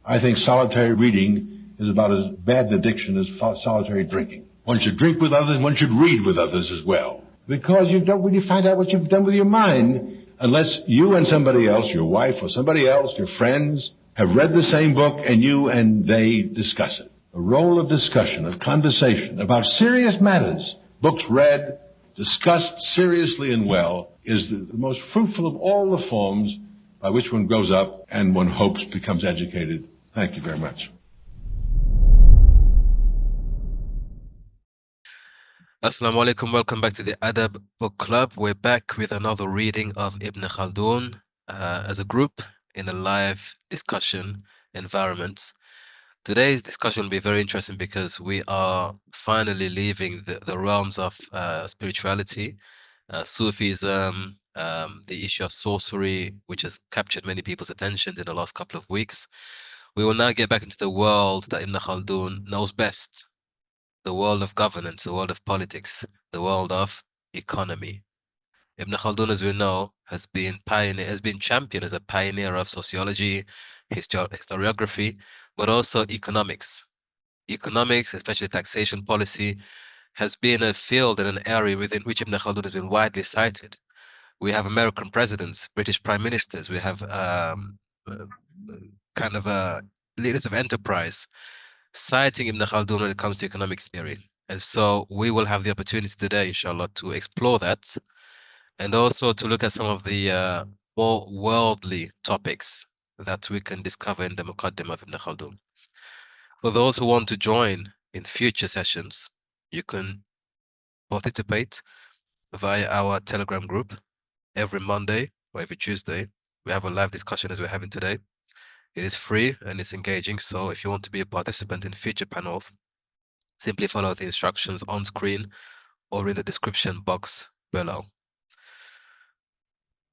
I think solitary reading is about as bad an addiction as solitary drinking. One should drink with others, and one should read with others as well. Because you don't really find out what you've done with your mind unless you and somebody else, your wife or somebody else, your friends, have read the same book and you and they discuss it. The role of discussion, of conversation about serious matters, books read, discussed seriously and well, is the most fruitful of all the forms by which one grows up and one hopes becomes educated. Thank you very much. Assalamu alaikum, welcome back to the Adab Book Club. We're back with another reading of Ibn Khaldun as a group in a live discussion environment. Today's discussion will be very interesting because we are finally leaving the realms of spirituality, Sufism, the issue of sorcery, which has captured many people's attention in the last couple of weeks. We will now get back into the world that Ibn Khaldun knows best. The world of governance, the world of politics, the world of economy. Ibn Khaldun, as we know, has been championed as a pioneer of sociology, historiography, but also economics. Economics, especially taxation policy, has been a field and an area within which Ibn Khaldun has been widely cited. We have American presidents, British prime ministers, we have leaders of enterprise citing Ibn Khaldun when it comes to economic theory. And so we will have the opportunity today, inshallah, to explore that and also to look at some of the more worldly topics that we can discover in the Muqaddimah of Ibn Khaldun. For those who want to join in future sessions, you can participate via our Telegram group every Monday or every Tuesday. We have a live discussion as we're having today. It is free and it's engaging, so if you want to be a participant in future panels, simply follow the instructions on screen or in the description box below.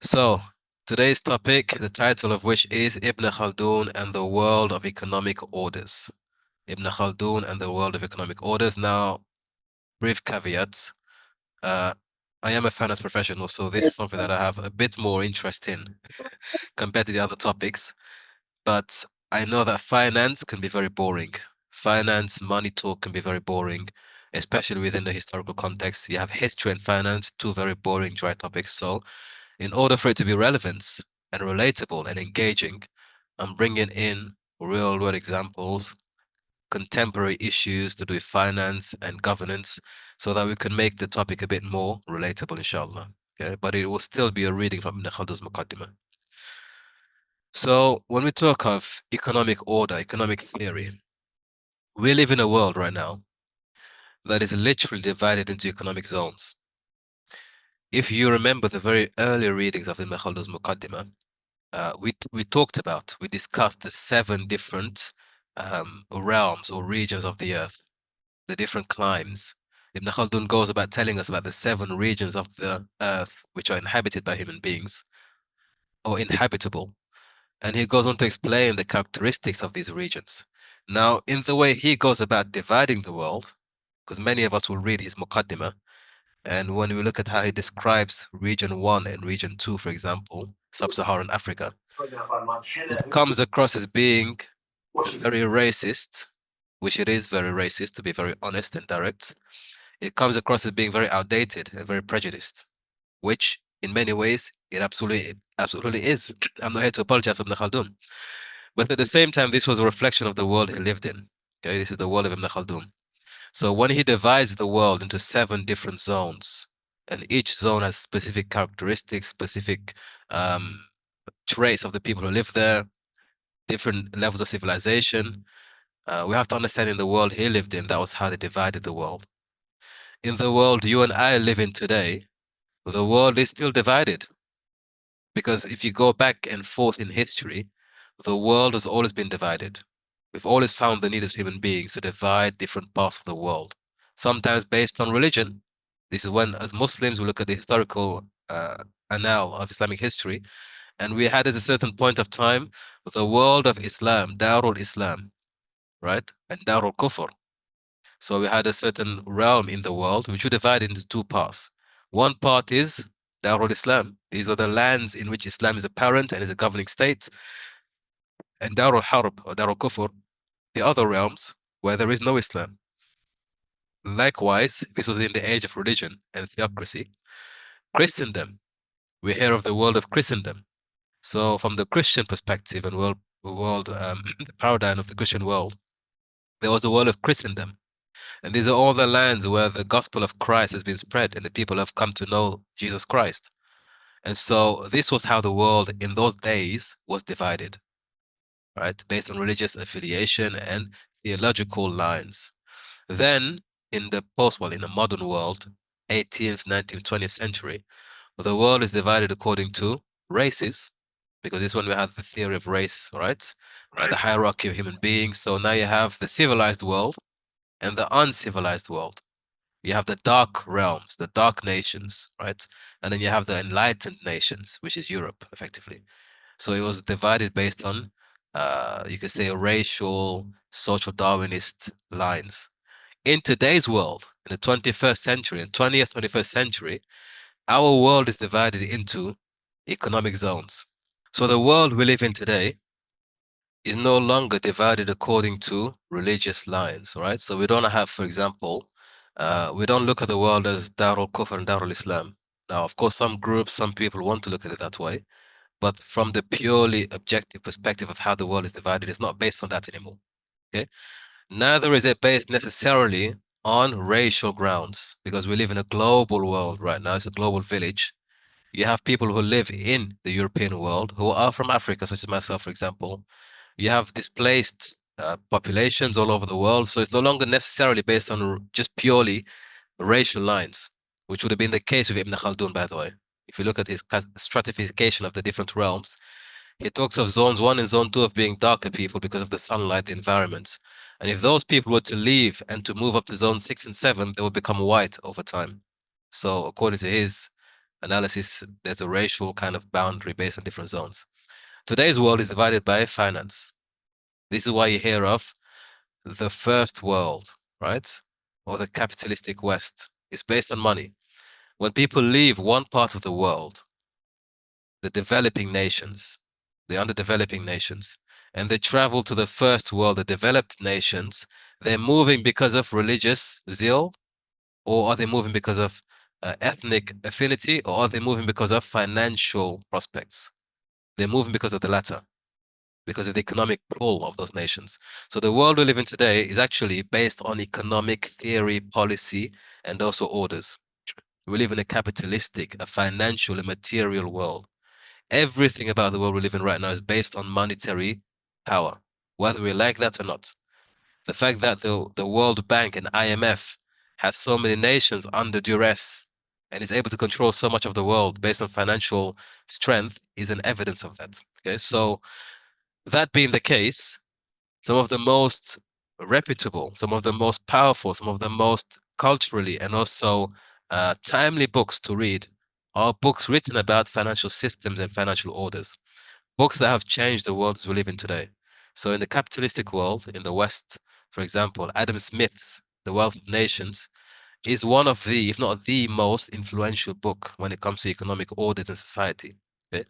So, today's topic, the title of which is Ibn Khaldun and the World of Economic Orders. Ibn Khaldun and the World of Economic Orders. Now, brief caveats. I am a finance professional, so this is something that I have a bit more interest in compared to the other topics. But I know that finance can be very boring. Finance, money talk can be very boring, especially within the historical context. You have history and finance, two very boring, dry topics. So in order for it to be relevant and relatable and engaging, I'm bringing in real-world examples, contemporary issues to do with finance and governance, so that we can make the topic a bit more relatable, inshallah. Okay? But it will still be a reading from Ibn Khaldun's Muqaddimah. So when we talk of economic order, economic theory, we live in a world right now that is literally divided into economic zones. If you remember the very early readings of Ibn Khaldun's Muqaddimah, we discussed the 7 different realms or regions of the earth, the different climes. Ibn Khaldun goes about telling us about the 7 regions of the earth which are inhabited by human beings or inhabitable. And he goes on to explain the characteristics of these regions. Now, in the way he goes about dividing the world, because many of us will read his Muqaddimah, and when we look at how he describes region 1 and region 2, for example, sub-Saharan Africa, it comes across as being very racist, which it is very racist, to be very honest and direct. It comes across as being very outdated and very prejudiced, which in many ways it absolutely is. I'm not here to apologize for Ibn Khaldun. But at the same time, this was a reflection of the world he lived in. Okay, this is the world of Ibn Khaldun. So when he divides the world into 7 different zones, and each zone has specific characteristics, specific traits of the people who live there, different levels of civilization, we have to understand in the world he lived in, that was how they divided the world. In the world you and I live in today, the world is still divided. Because if you go back and forth in history, the world has always been divided. We've always found the need as human beings to divide different parts of the world, sometimes based on religion. This is when, as Muslims, we look at the historical annal of Islamic history, and we had at a certain point of time the world of Islam, Darul Islam, right? And Darul Kufr. So we had a certain realm in the world which we divided into 2 parts. One part is Darul Islam. These are the lands in which Islam is apparent and is a governing state. and Darul Harb or Darul Kufr, the other realms where there is no Islam. Likewise, this was in the age of religion and theocracy. Christendom, we hear of the world of Christendom. So from the Christian perspective and the paradigm of the Christian world, there was a world of Christendom. And these are all the lands where the gospel of Christ has been spread and the people have come to know Jesus Christ. And so this was how the world in those days was divided, right? Based on religious affiliation and theological lines. Then in the in the modern world, 18th, 19th, 20th century, the world is divided according to races, because this one we have the theory of race, right? The hierarchy of human beings. So now you have the civilized world and the uncivilized world. You have the dark realms, the dark nations, right? And then you have the enlightened nations, which is Europe, effectively. So it was divided based on, you could say, racial, social Darwinist lines. In today's world, in the 21st century, in 20th, 21st century, our world is divided into economic zones. So the world we live in today is no longer divided according to religious lines, right? So we don't have, for example, we don't look at the world as Darul Kufr and Darul Islam. Now, of course, some groups, some people want to look at it that way, but from the purely objective perspective of how the world is divided, it's not based on that anymore, okay? Neither is it based necessarily on racial grounds, because we live in a global world right now. It's a global village. You have people who live in the European world who are from Africa, such as myself, for example. You have displaced populations all over the world. So it's no longer necessarily based on just purely racial lines, which would have been the case with Ibn Khaldun, by the way. If you look at his stratification of the different realms, he talks of zones 1 and zone 2 of being darker people because of the sunlight, the environment. And if those people were to leave and to move up to zone 6 and 7, they would become white over time. So according to his analysis, there's a racial kind of boundary based on different zones. Today's world is divided by finance. This is why you hear of the first world, right? Or the capitalistic West. It's based on money. When people leave one part of the world, the developing nations, the underdeveloping nations, and they travel to the first world, the developed nations, they're moving because of religious zeal, or are they moving because of ethnic affinity, or are they moving because of financial prospects? They're moving because of the latter, because of the economic pull of those nations. So the world we live in today is actually based on economic theory, policy, and also orders. We live in a capitalistic, a financial, a material world. Everything about the world we live in right now is based on monetary power, whether we like that or not. The fact that the World Bank and IMF has so many nations under duress and is able to control so much of the world based on financial strength is an evidence of that. Okay, so that being the case, some of the most reputable, some of the most powerful, some of the most culturally and also timely books to read are books written about financial systems and financial orders, books that have changed the world as we live in today. So in the capitalistic world, in the West, for example, Adam Smith's The Wealth of Nations is one of the, if not the most influential book when it comes to economic orders and society. Okay?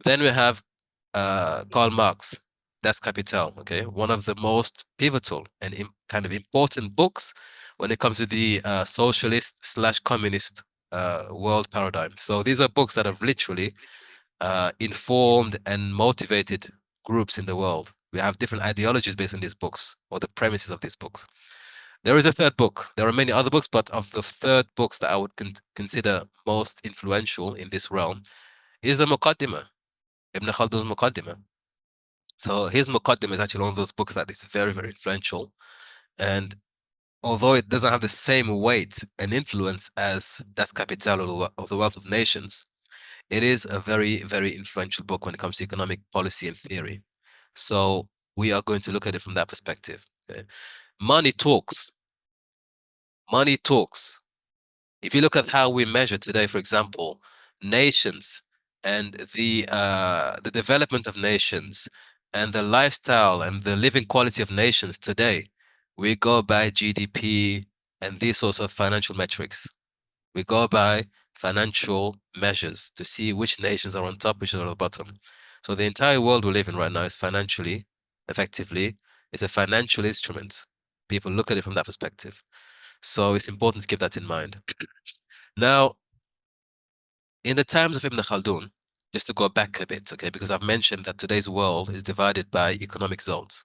Then we have Karl Marx, Das Kapital, okay? One of the most pivotal and kind of important books when it comes to the socialist slash communist world paradigm. So these are books that have literally informed and motivated groups in the world. We have different ideologies based on these books or the premises of these books. There is a third book. There are many other books, but of the third books that I would consider most influential in this realm is the Muqaddimah, Ibn Khaldun's Muqaddimah. So his Muqaddimah is actually one of those books that is very, very influential. And although it doesn't have the same weight and influence as Das Kapital or The Wealth of Nations, it is a very, very influential book when it comes to economic policy and theory. So we are going to look at it from that perspective. Okay? Money talks. Money talks. If you look at how we measure today, for example, nations and the development of nations and the lifestyle and the living quality of nations today, we go by GDP and these sorts of financial metrics. We go by financial measures to see which nations are on top, which are on the bottom. So the entire world we live in right now is financially effectively, is a financial instrument. People look at it from that perspective. So it's important to keep that in mind. Now, in the times of Ibn Khaldun, just to go back a bit, okay, because I've mentioned that today's world is divided by economic zones.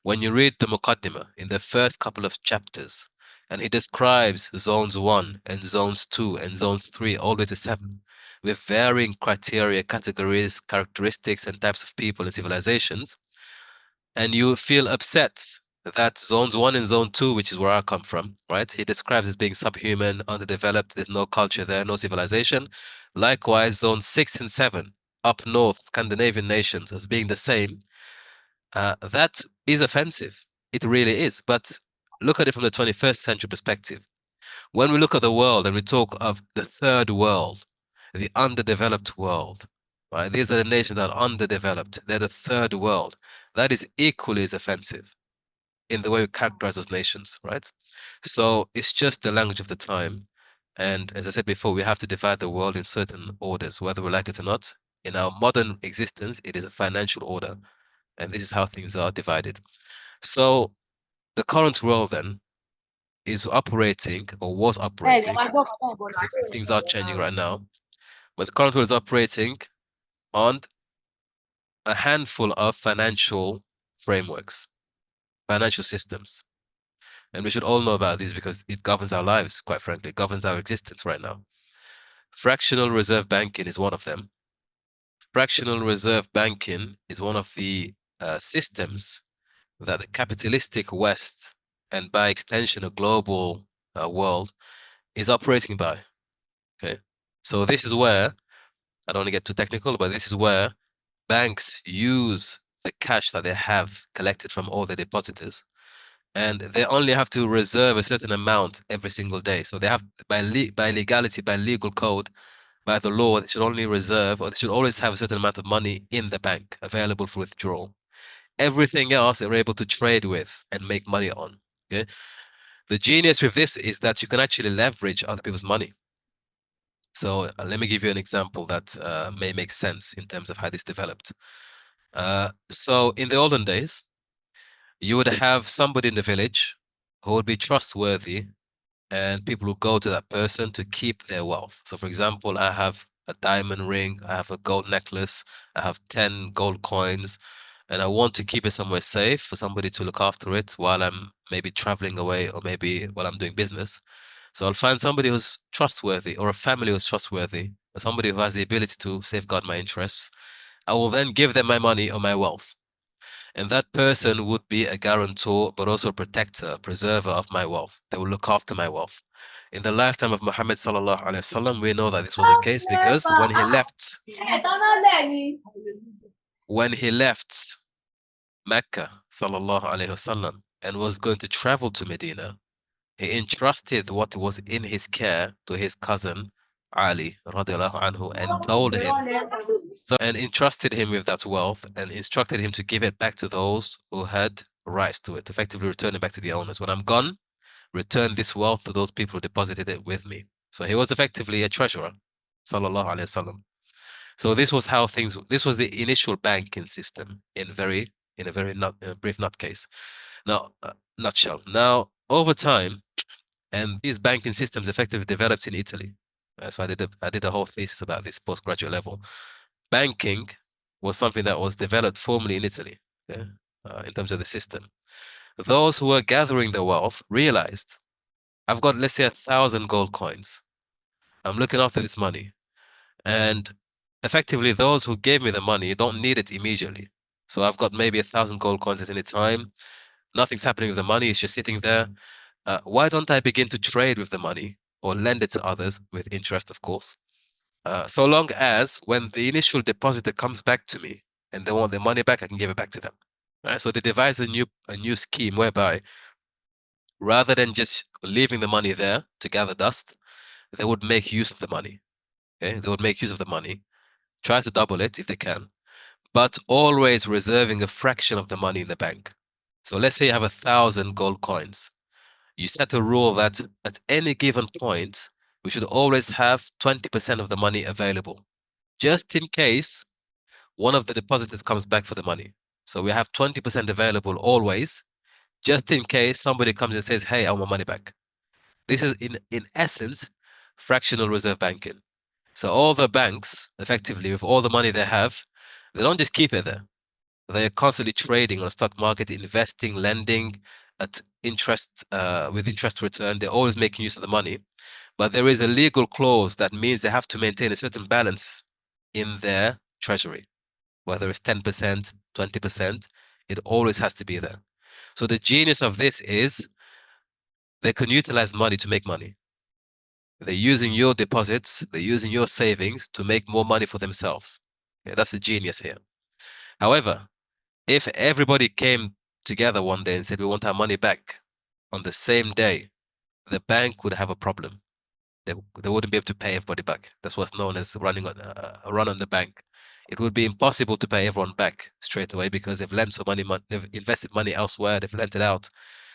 When you read the Muqaddimah in the first couple of chapters, and he describes zones 1 and zones 2 and zones 3 all the way to 7, with varying criteria, categories, characteristics, and types of people and civilizations, and you feel upset that zones 1 and zone 2, which is where I come from, right? He describes as being subhuman, underdeveloped, there's no culture there, no civilization. Likewise, zone 6 and 7, up north, Scandinavian nations, as being the same. That is offensive. It really is. But look at it from the 21st century perspective. When we look at the world and we talk of the third world, the underdeveloped world, right? These are the nations that are underdeveloped. They're the third world. That is equally as offensive in the way we characterize those nations, right? So it's just the language of the time. And as I said before, we have to divide the world in certain orders, whether we like it or not. In our modern existence, it is a financial order. And this is how things are divided. So the current world then is operating, or was operating, things are changing right now, but the current world is operating on a handful of financial frameworks, financial systems. And we should all know about these because it governs our lives, quite frankly. It governs our existence right now. Fractional reserve banking is one of them. Fractional reserve banking is one of the systems that the capitalistic West, and by extension a global world, is operating by. Okay, so this is where, I don't want to get too technical, but this is where banks use the cash that they have collected from all the depositors, and they only have to reserve a certain amount every single day. So they have, by legality, by legal code, by the law, they should only reserve, or they should always have a certain amount of money in the bank available for withdrawal. Everything else they're able to trade with and make money on. Okay, the genius with this is that you can actually leverage other people's money. So let me give you an example that may make sense in terms of how this developed. So in the olden days, you would have somebody in the village who would be trustworthy, and people would go to that person to keep their wealth. So for example, I have a diamond ring, I have a gold necklace, I have 10 gold coins, and I want to keep it somewhere safe for somebody to look after it while I'm maybe traveling away, or maybe while I'm doing business. So I'll find somebody who's trustworthy, or a family who's trustworthy, or somebody who has the ability to safeguard my interests. I will then give them my money or my wealth. And that person would be a guarantor, but also a protector, preserver of my wealth. They will look after my wealth. In the lifetime of Muhammad sallallahu alaihi wasallam, we know that this was the case because when he left Mecca sallallahu alaihi wasallam and was going to travel to Medina, he entrusted what was in his care to his cousin Ali radiallahu anhu, and told him, and entrusted him with that wealth and instructed him to give it back to those who had rights to it, effectively return it back to the owners. When I'm gone, return this wealth to those people who deposited it with me. So he was effectively a treasurer, sallallahu alaihi wasallam. So this was how things, this was the initial banking system in a very brief nutcase. Now, nutshell. Now, over time, and these banking systems effectively developed in Italy. So I did a whole thesis about this postgraduate level. Banking was something that was developed formally in Italy, okay, in terms of the system. Those who were gathering the wealth realized, I've got, let's say, 1,000 gold coins. I'm looking after this money. And effectively, those who gave me the money don't need it immediately. So I've got maybe 1,000 gold coins at any time. Nothing's happening with the money. It's just sitting there. Why don't I begin to trade with the money or lend it to others with interest, of course? So long as when the initial depositor comes back to me and they want their money back, I can give it back to them. Right? So they devised a new scheme whereby rather than just leaving the money there to gather dust, they would make use of the money. Okay? They would make use of the money, try to double it if they can, but always reserving a fraction of the money in the bank. So let's say you have 1,000 gold coins. You set a rule that at any given point, we should always have 20% of the money available, just in case one of the depositors comes back for the money. So we have 20% available always, just in case somebody comes and says, hey, I want my money back. This is, in essence, fractional reserve banking. So all the banks, effectively, with all the money they have, they don't just keep it there. They are constantly trading on the stock market, investing, lending at interest, with interest return. They're always making use of the money. But there is a legal clause that means they have to maintain a certain balance in their treasury, whether it's 10%, 20%, it always has to be there. So the genius of this is they can utilize money to make money. They're using your deposits, they're using your savings to make more money for themselves. Okay, that's the genius here. However, if everybody came together one day and said, we want our money back on the same day, the bank would have a problem. They wouldn't be able to pay everybody back. That's what's known as running on a run on the bank. It would be impossible to pay everyone back straight away because they've lent so money, they've invested money elsewhere, they've lent it out.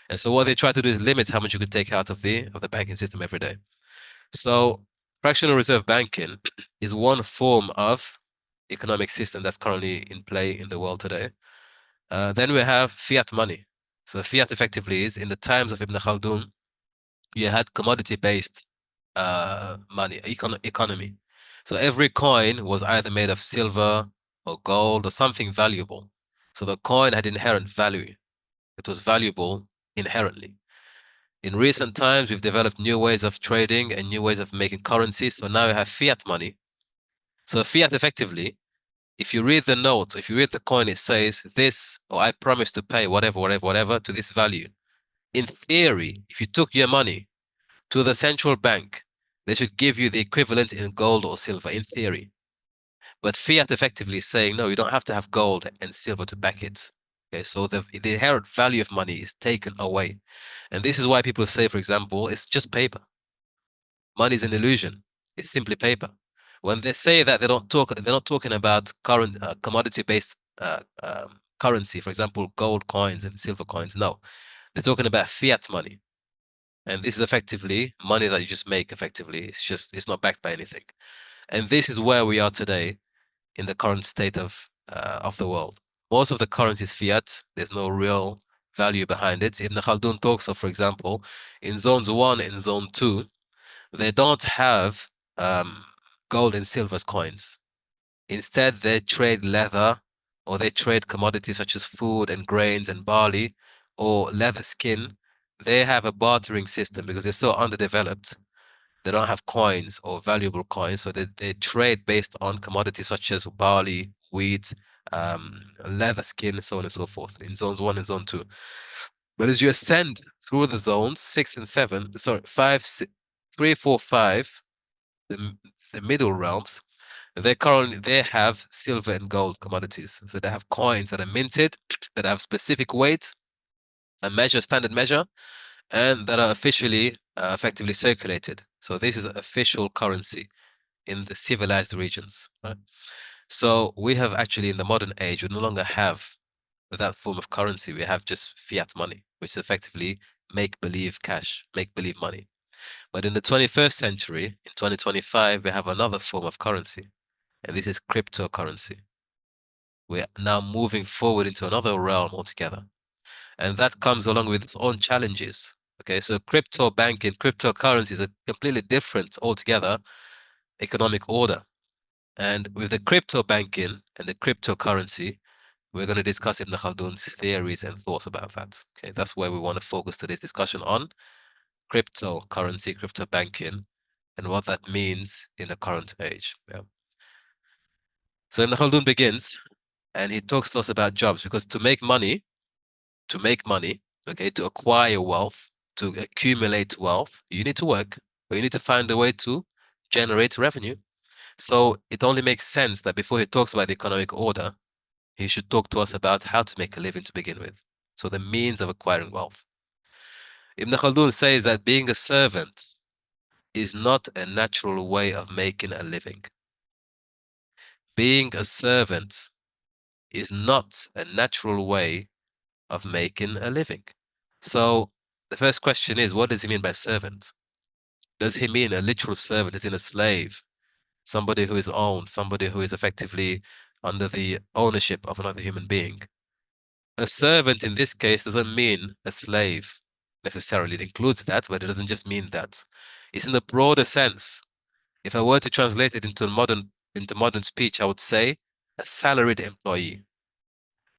And so what they try to do is limit how much you could take out of the banking system every day. So fractional reserve banking is one form of economic system that's currently in play in the world today. Then we have fiat money. So fiat effectively is, in the times of Ibn Khaldun, you had commodity-based money, economy. So every coin was either made of silver or gold or something valuable. So the coin had inherent value. It was valuable inherently. In recent times, we've developed new ways of trading and new ways of making currency. So now we have fiat money. So fiat effectively, if you read the note, if you read the coin, it says this, or I promise to pay whatever to this value. In theory, if you took your money to the central bank, they should give you the equivalent in gold or silver, in theory. But fiat effectively is saying, no, you don't have to have gold and silver to back it. Okay, so the inherent value of money is taken away. And this is why people say, for example, it's just paper. Money is an illusion. It's simply paper. When they say that, they're not talking about current commodity-based currency, for example, gold coins and silver coins. No, they're talking about fiat money. And this is effectively money that you just make effectively. It's not backed by anything. And this is where we are today in the current state of the world. Most of the currency is fiat. There's no real value behind it. Ibn Khaldun talks of, for example, in zones 1 and zone 2, they don't have gold and silver as coins. Instead, they trade leather, or they trade commodities such as food and grains and barley or leather skin. They have a bartering system because they're so underdeveloped. They don't have coins or valuable coins, so they trade based on commodities such as barley, wheat, leather skin, so on and so forth, in zones 1 and zone 2. But as you ascend through the zones 6 and 7, sorry, 5, 6, 3, 4, 5, the middle realms, they have silver and gold commodities. So they have coins that are minted, that have specific weight, a standard measure, and that are officially effectively circulated. So this is official currency in the civilized regions. Right? So we have actually, in the modern age, we no longer have that form of currency. We have just fiat money, which is effectively make-believe cash, make-believe money. But in the 21st century, in 2025, we have another form of currency, and this is cryptocurrency. We're now moving forward into another realm altogether. And that comes along with its own challenges. Okay, so crypto banking, cryptocurrency is a completely different altogether economic order. And with the crypto banking and the cryptocurrency, we're going to discuss Ibn Khaldun's theories and thoughts about that. Okay, that's where we want to focus today's discussion on cryptocurrency, crypto banking, and what that means in the current age. Yeah. So Ibn Khaldun begins, and he talks to us about jobs, because to make money, okay, to acquire wealth, to accumulate wealth, you need to work, or you need to find a way to generate revenue. So it only makes sense that before he talks about the economic order, he should talk to us about how to make a living to begin with. So the means of acquiring wealth. Ibn Khaldun says that being a servant is not a natural way of making a living. Being a servant is not a natural way of making a living. So the first question is, what does he mean by servant? Does he mean a literal servant, as in a slave, somebody who is owned, somebody who is effectively under the ownership of another human being? a servant in this case doesn't mean a slave necessarily. It includes that, but it doesn't just mean that. It's in the broader sense. If I were to translate it into modern speech, I would say a salaried employee.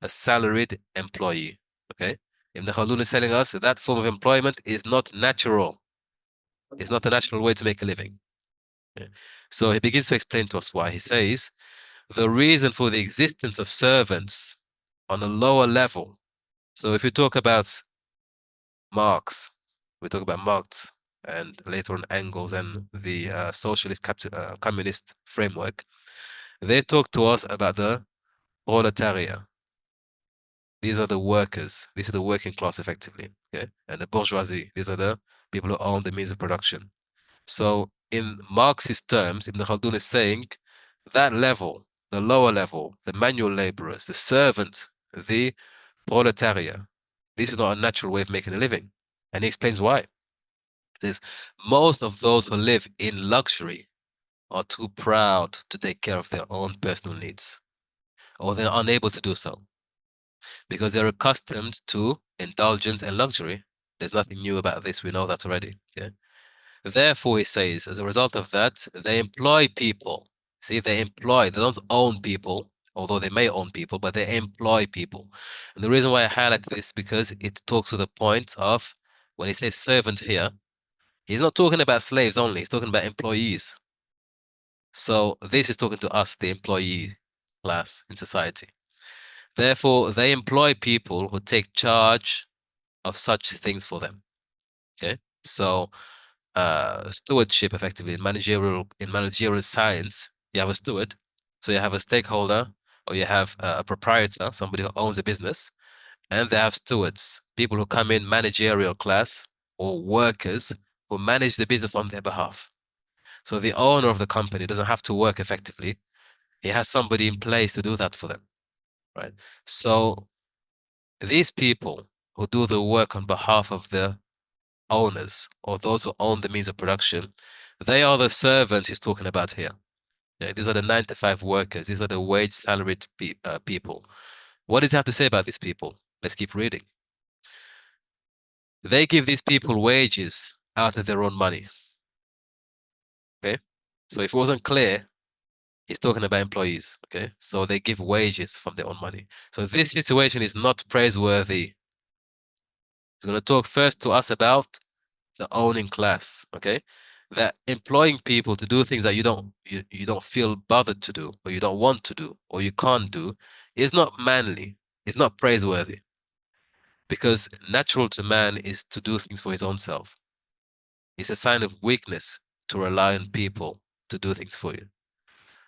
A salaried employee. Okay? Ibn Khaldun is telling us that form of employment is not natural. It's not a natural way to make a living. Okay? So he begins to explain to us why. He says, the reason for the existence of servants on a lower level. So if you talk about Marx, we talk about Marx and later on Engels and the socialist communist framework, they talk to us about the proletariat. These are the workers. These are the working class, effectively. Okay, and the bourgeoisie. These are the people who own the means of production. So, in Marxist terms, Ibn Khaldun is saying that level, the lower level, the manual laborers, the servant, the proletariat, this is not a natural way of making a living. And he explains why. Says most of those who live in luxury are too proud to take care of their own personal needs, or they're unable to do so because they're accustomed to indulgence and luxury. There's nothing new about this. We know that already. Okay? Therefore, he says, as a result of that, they employ people. See, they don't own people, although they may own people, but they employ people. And the reason why I highlight this because it talks to the point of when he says servant here, he's not talking about slaves only, he's talking about employees. So this is talking to us, the employee class in society. Therefore, they employ people who take charge of such things for them. Okay, so stewardship, effectively, in managerial science, you have a steward, so you have a stakeholder, or you have a proprietor, somebody who owns a business, and they have stewards, people who come in managerial class or workers who manage the business on their behalf. So the owner of the company doesn't have to work effectively. He has somebody in place to do that for them, right? So these people who do the work on behalf of the owners or those who own the means of production, they are the servants he's talking about here. Okay? These are the 9-to-5 workers. These are the wage salaried people. What does he have to say about these people? Let's keep reading. They give these people wages out of their own money. Okay, so if it wasn't clear, he's talking about employees. Okay, so they give wages from their own money. So this situation is not praiseworthy. He's going to talk first to us about the owning class. Okay, that employing people to do things that you don't feel bothered to do, or you don't want to do, or you can't do, is not manly. It's not praiseworthy. Because natural to man is to do things for his own self. It's a sign of weakness to rely on people to do things for you.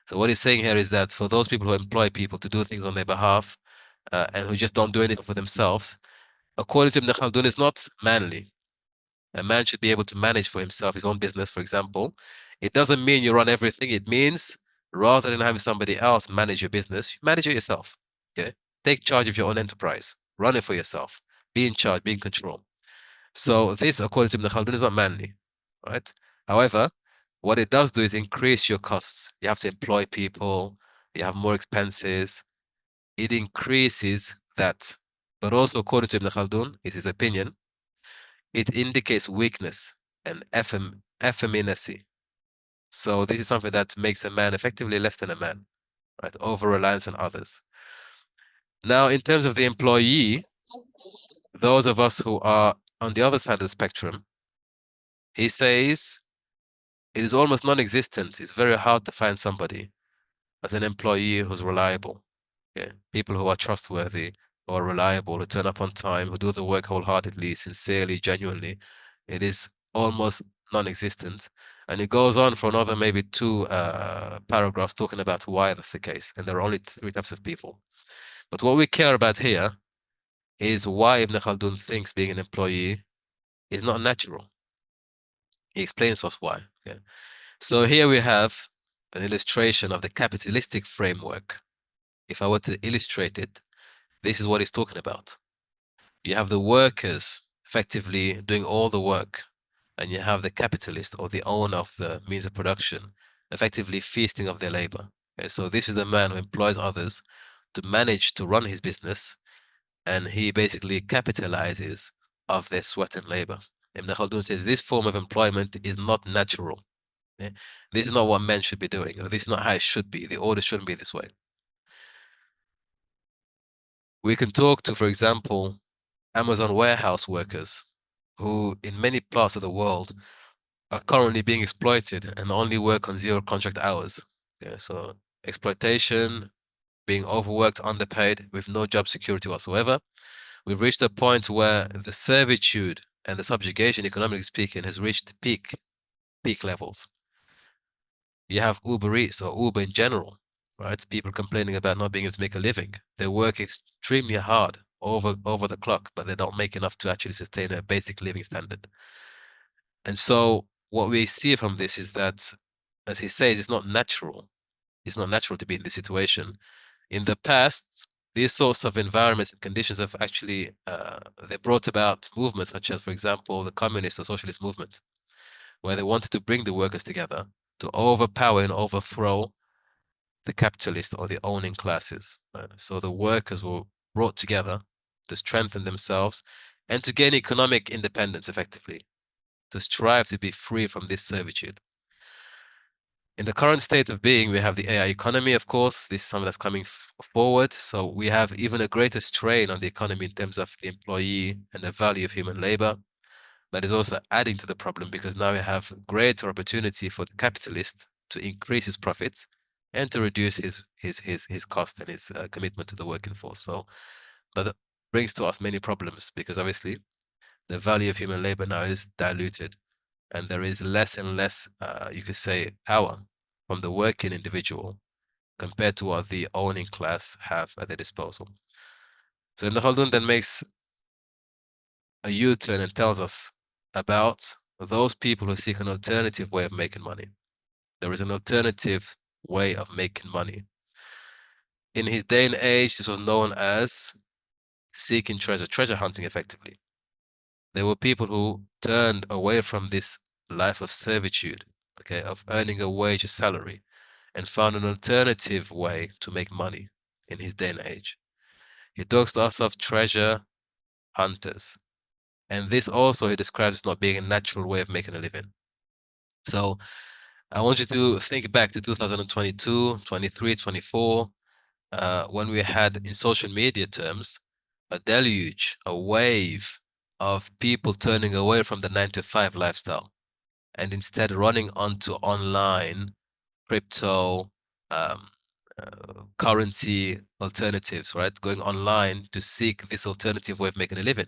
So what he's saying here is that for those people who employ people to do things on their behalf and who just don't do anything for themselves, according to Ibn Khaldun, it's not manly. A man should be able to manage for himself his own business, for example. It doesn't mean you run everything. It means rather than having somebody else manage your business, you manage it yourself. Okay? Take charge of your own enterprise. Run it for yourself. Be in charge, be in control. So this, according to Ibn Khaldun, is not manly, right? However, what it does do is increase your costs. You have to employ people, you have more expenses. It increases that. But also, according to Ibn Khaldun, is his opinion, it indicates weakness and effeminacy. So this is something that makes a man effectively less than a man, right? Over-reliance on others. Now, in terms of the employee, those of us who are on the other side of the spectrum, he says it is almost non-existent. It's very hard to find somebody as an employee who's reliable. Okay? People who are trustworthy, who are reliable, who turn up on time, who do the work wholeheartedly, sincerely, genuinely. It is almost non-existent. And it goes on for another maybe 2 paragraphs talking about why that's the case. And there are only 3 types of people. But what we care about here is why Ibn Khaldun thinks being an employee is not natural. He explains to us why. Okay? So here we have an illustration of the capitalistic framework. If I were to illustrate it, this is what he's talking about. You have the workers effectively doing all the work, and you have the capitalist or the owner of the means of production effectively feasting of their labor. Okay, so this is the man who employs others to manage to run his business, and he basically capitalizes off their sweat and labor. Ibn Khaldun says this form of employment is not natural. Yeah? This is not what men should be doing, or this is not how it should be. The order shouldn't be this way. We can talk to, for example, Amazon warehouse workers who in many parts of the world are currently being exploited and only work on zero contract hours. Yeah, so exploitation, being overworked, underpaid, with no job security whatsoever. We've reached a point where the servitude and the subjugation, economically speaking, has reached peak levels. You have Uber Eats or Uber in general, right? People complaining about not being able to make a living. They work extremely hard over the clock, but they don't make enough to actually sustain a basic living standard. And so what we see from this is that, as he says, it's not natural. It's not natural to be in this situation. In the past, these sorts of environments and conditions have actually they brought about movements such as, for example, the communist or socialist movement, where they wanted to bring the workers together to overpower and overthrow the capitalist or the owning classes. So the workers were brought together to strengthen themselves and to gain economic independence effectively, to strive to be free from this servitude. In the current state of being, we have the AI economy, of course. This is something that's coming forward. So we have even a greater strain on the economy in terms of the employee and the value of human labor. That is also adding to the problem because now we have greater opportunity for the capitalist to increase his profits and to reduce his cost and his commitment to the working force. So that brings to us many problems because obviously the value of human labor now is diluted and there is less and less, you could say, power from the working individual compared to what the owning class have at their disposal. So Ibn Khaldun then makes a U-turn and tells us about those people who seek an alternative way of making money. There is an alternative way of making money. In his day and age, this was known as seeking treasure hunting effectively. There were people who turned away from this life of servitude, okay, of earning a wage, a salary, and found an alternative way to make money in his day and age. He talks to us of treasure hunters. And this also he describes as not being a natural way of making a living. So I want you to think back to 2022, 23, 24, when we had, in social media terms, a deluge, a wave of people turning away from the 9-to-5 lifestyle and instead running onto online crypto, currency alternatives, right? Going online to seek this alternative way of making a living.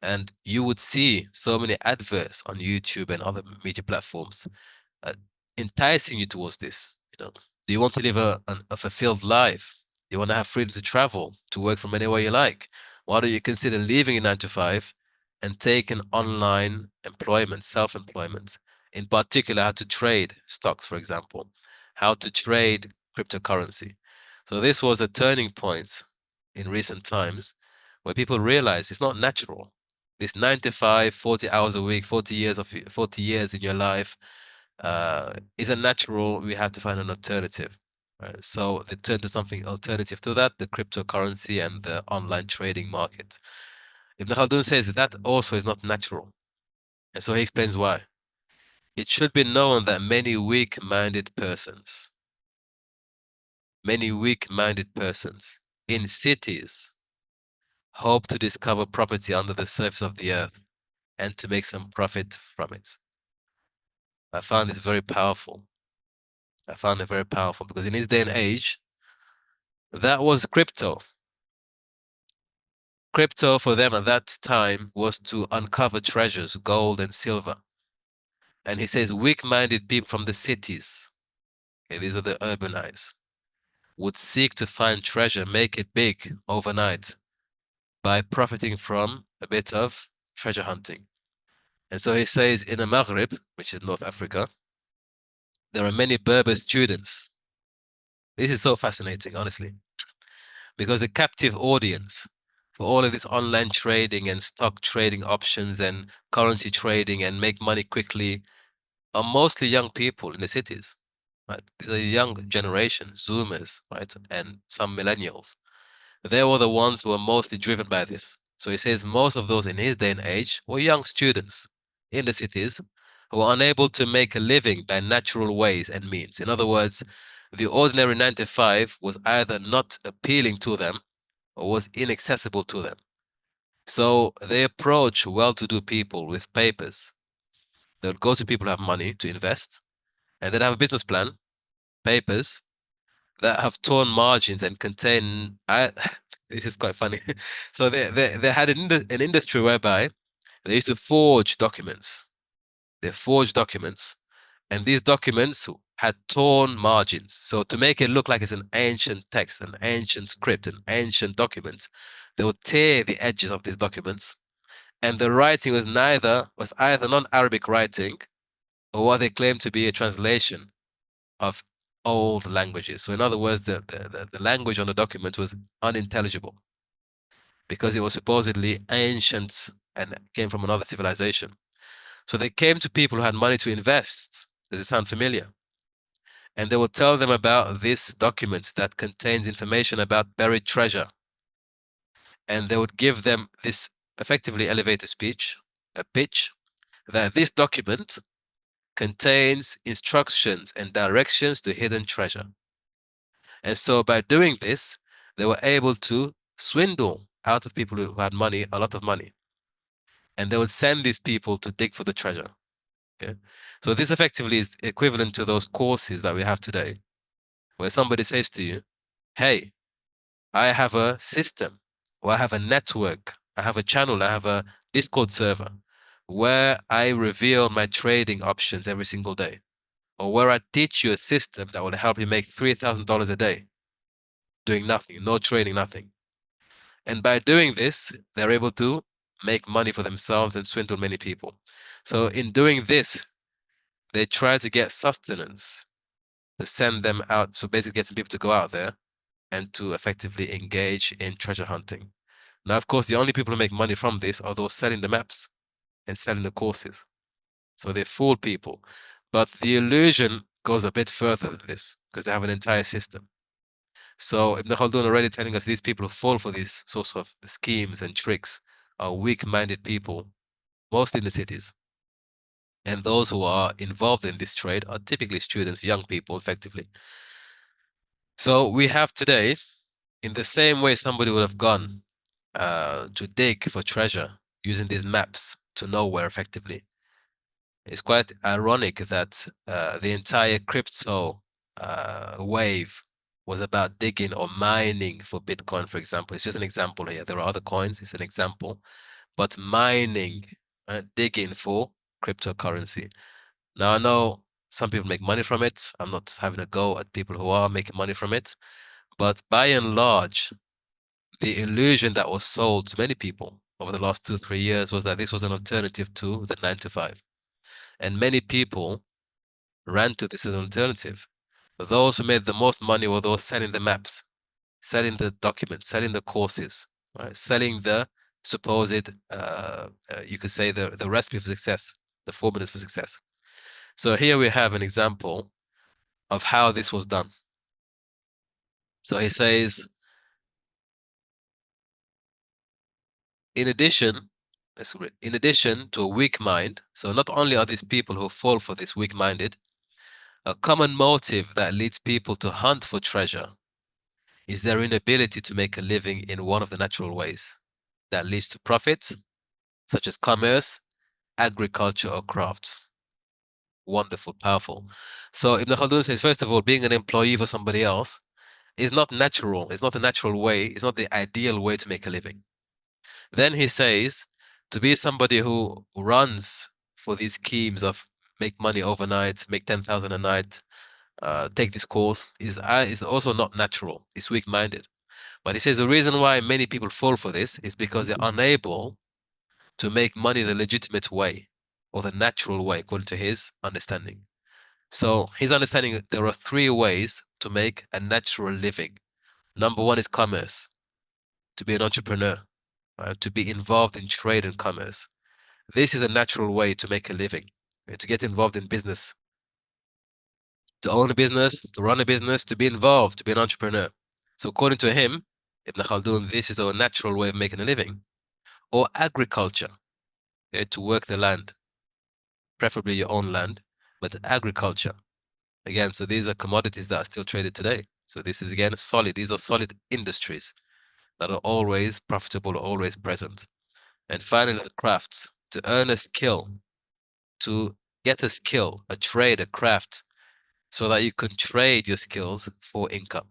And you would see so many adverts on YouTube and other media platforms enticing you towards this. You know, do you want to live a fulfilled life? Do you want to have freedom to travel, to work from anywhere you like? Why don't you consider leaving a 9-to-5 and taking online employment, self-employment, in particular, how to trade stocks, for example, how to trade cryptocurrency. So this was a turning point in recent times where people realize it's not natural. This 9-to-5, 40 hours a week, 40 years in your life isn't natural. We have to find an alternative. Right? So they turn to something alternative to that, the cryptocurrency and the online trading market. Ibn Khaldun says that also is not natural. And so he explains why. It should be known that many weak-minded persons in cities hope to discover property under the surface of the earth and to make some profit from it. I found this very powerful. I found it very powerful because in his day and age, that was crypto. Crypto for them at that time was to uncover treasures, gold and silver. And he says weak-minded people from the cities, okay, these are the urbanized, would seek to find treasure, make it big overnight by profiting from a bit of treasure hunting. And so he says in the Maghreb, which is North Africa, there are many Berber students. This is so fascinating, honestly, because the captive audience for all of this online trading and stock trading options and currency trading and make money quickly are mostly young people in the cities, right? These are young generation, Zoomers, right? And some millennials. they were the ones who were mostly driven by this. So he says most of those in his day and age were young students in the cities who were unable to make a living by natural ways and means. In other words, the ordinary 9 to 5 was either not appealing to them or was inaccessible to them. So they approach well-to-do people with papers. They would go to people who have money to invest, and they'd have a business plan, papers, that have torn margins and contain this is quite funny. So they had an industry whereby they used to forge documents. They forged documents, and these documents had torn margins. So to make it look like it's an ancient text, an ancient script, an ancient document, they would tear the edges of these documents, and the writing was either non-Arabic writing or what they claimed to be a translation of old languages. So in other words, the language on the document was unintelligible because it was supposedly ancient and came from another civilization. So they came to people who had money to invest. Does it sound familiar? And they would tell them about this document that contains information about buried treasure. And they would give them this effectively elevator speech, a pitch, that this document contains instructions and directions to hidden treasure. And so by doing this, they were able to swindle out of people who had money, a lot of money. And they would send these people to dig for the treasure. Okay? So this effectively is equivalent to those courses that we have today, where somebody says to you, hey, I have a system, or I have a network, I have a channel, I have a Discord server, where I reveal my trading options every single day, or where I teach you a system that will help you make $3,000 a day, doing nothing, no trading, nothing. And by doing this, they're able to make money for themselves and swindle many people. So in doing this, they try to get sustenance to send them out. So basically getting people to go out there and to effectively engage in treasure hunting. Now, of course, the only people who make money from this are those selling the maps and selling the courses. So they fool people. But the illusion goes a bit further than this because they have an entire system. So Ibn Khaldun already telling us these people who fall for these sorts of schemes and tricks are weak-minded people, mostly in the cities. And those who are involved in this trade are typically students, young people, effectively. So we have today, in the same way somebody would have gone to dig for treasure using these maps to nowhere effectively. It's quite ironic that the entire crypto wave was about digging or mining for Bitcoin, for example. It's just an example here. There are other coins, it's an example. But mining, digging for cryptocurrency. Now, I know some people make money from it. I'm not having a go at people who are making money from it. But by and large, the illusion that was sold to many people over the last 2-3 years was that this was an alternative to the 9 to 5. And many people ran to this as an alternative. Those who made the most money were those selling the maps, selling the documents, selling the courses, right? Selling the supposed, you could say the recipe for success, the formulas for success. So here we have an example of how this was done. So he says, in addition to a weak mind, so not only are these people who fall for this weak-minded, a common motive that leads people to hunt for treasure is their inability to make a living in one of the natural ways that leads to profits, such as commerce, agriculture, or crafts. Wonderful, powerful. So Ibn Khaldun says, first of all, being an employee for somebody else is not natural. It's not a natural way. It's not the ideal way to make a living. Then he says, to be somebody who runs for these schemes of make money overnight, make 10,000 a night, take this course is also not natural. It's weak-minded. But he says the reason why many people fall for this is because they're unable to make money the legitimate way or the natural way, according to his understanding. So his understanding, there are 3 ways to make a natural living. Number 1 is commerce, to be an entrepreneur, to be involved in trade and commerce. This is a natural way to make a living, to get involved in business, to own a business, to run a business, to be involved, to be an entrepreneur. So according to him, Ibn Khaldun, this is a natural way of making a living. Or agriculture, okay, to work the land, preferably your own land, but agriculture. Again, so these are commodities that are still traded today. So this is again solid. These are solid industries that are always profitable, always present. And finally, the crafts, to earn a skill, to get a skill, a trade, a craft, so that you can trade your skills for income.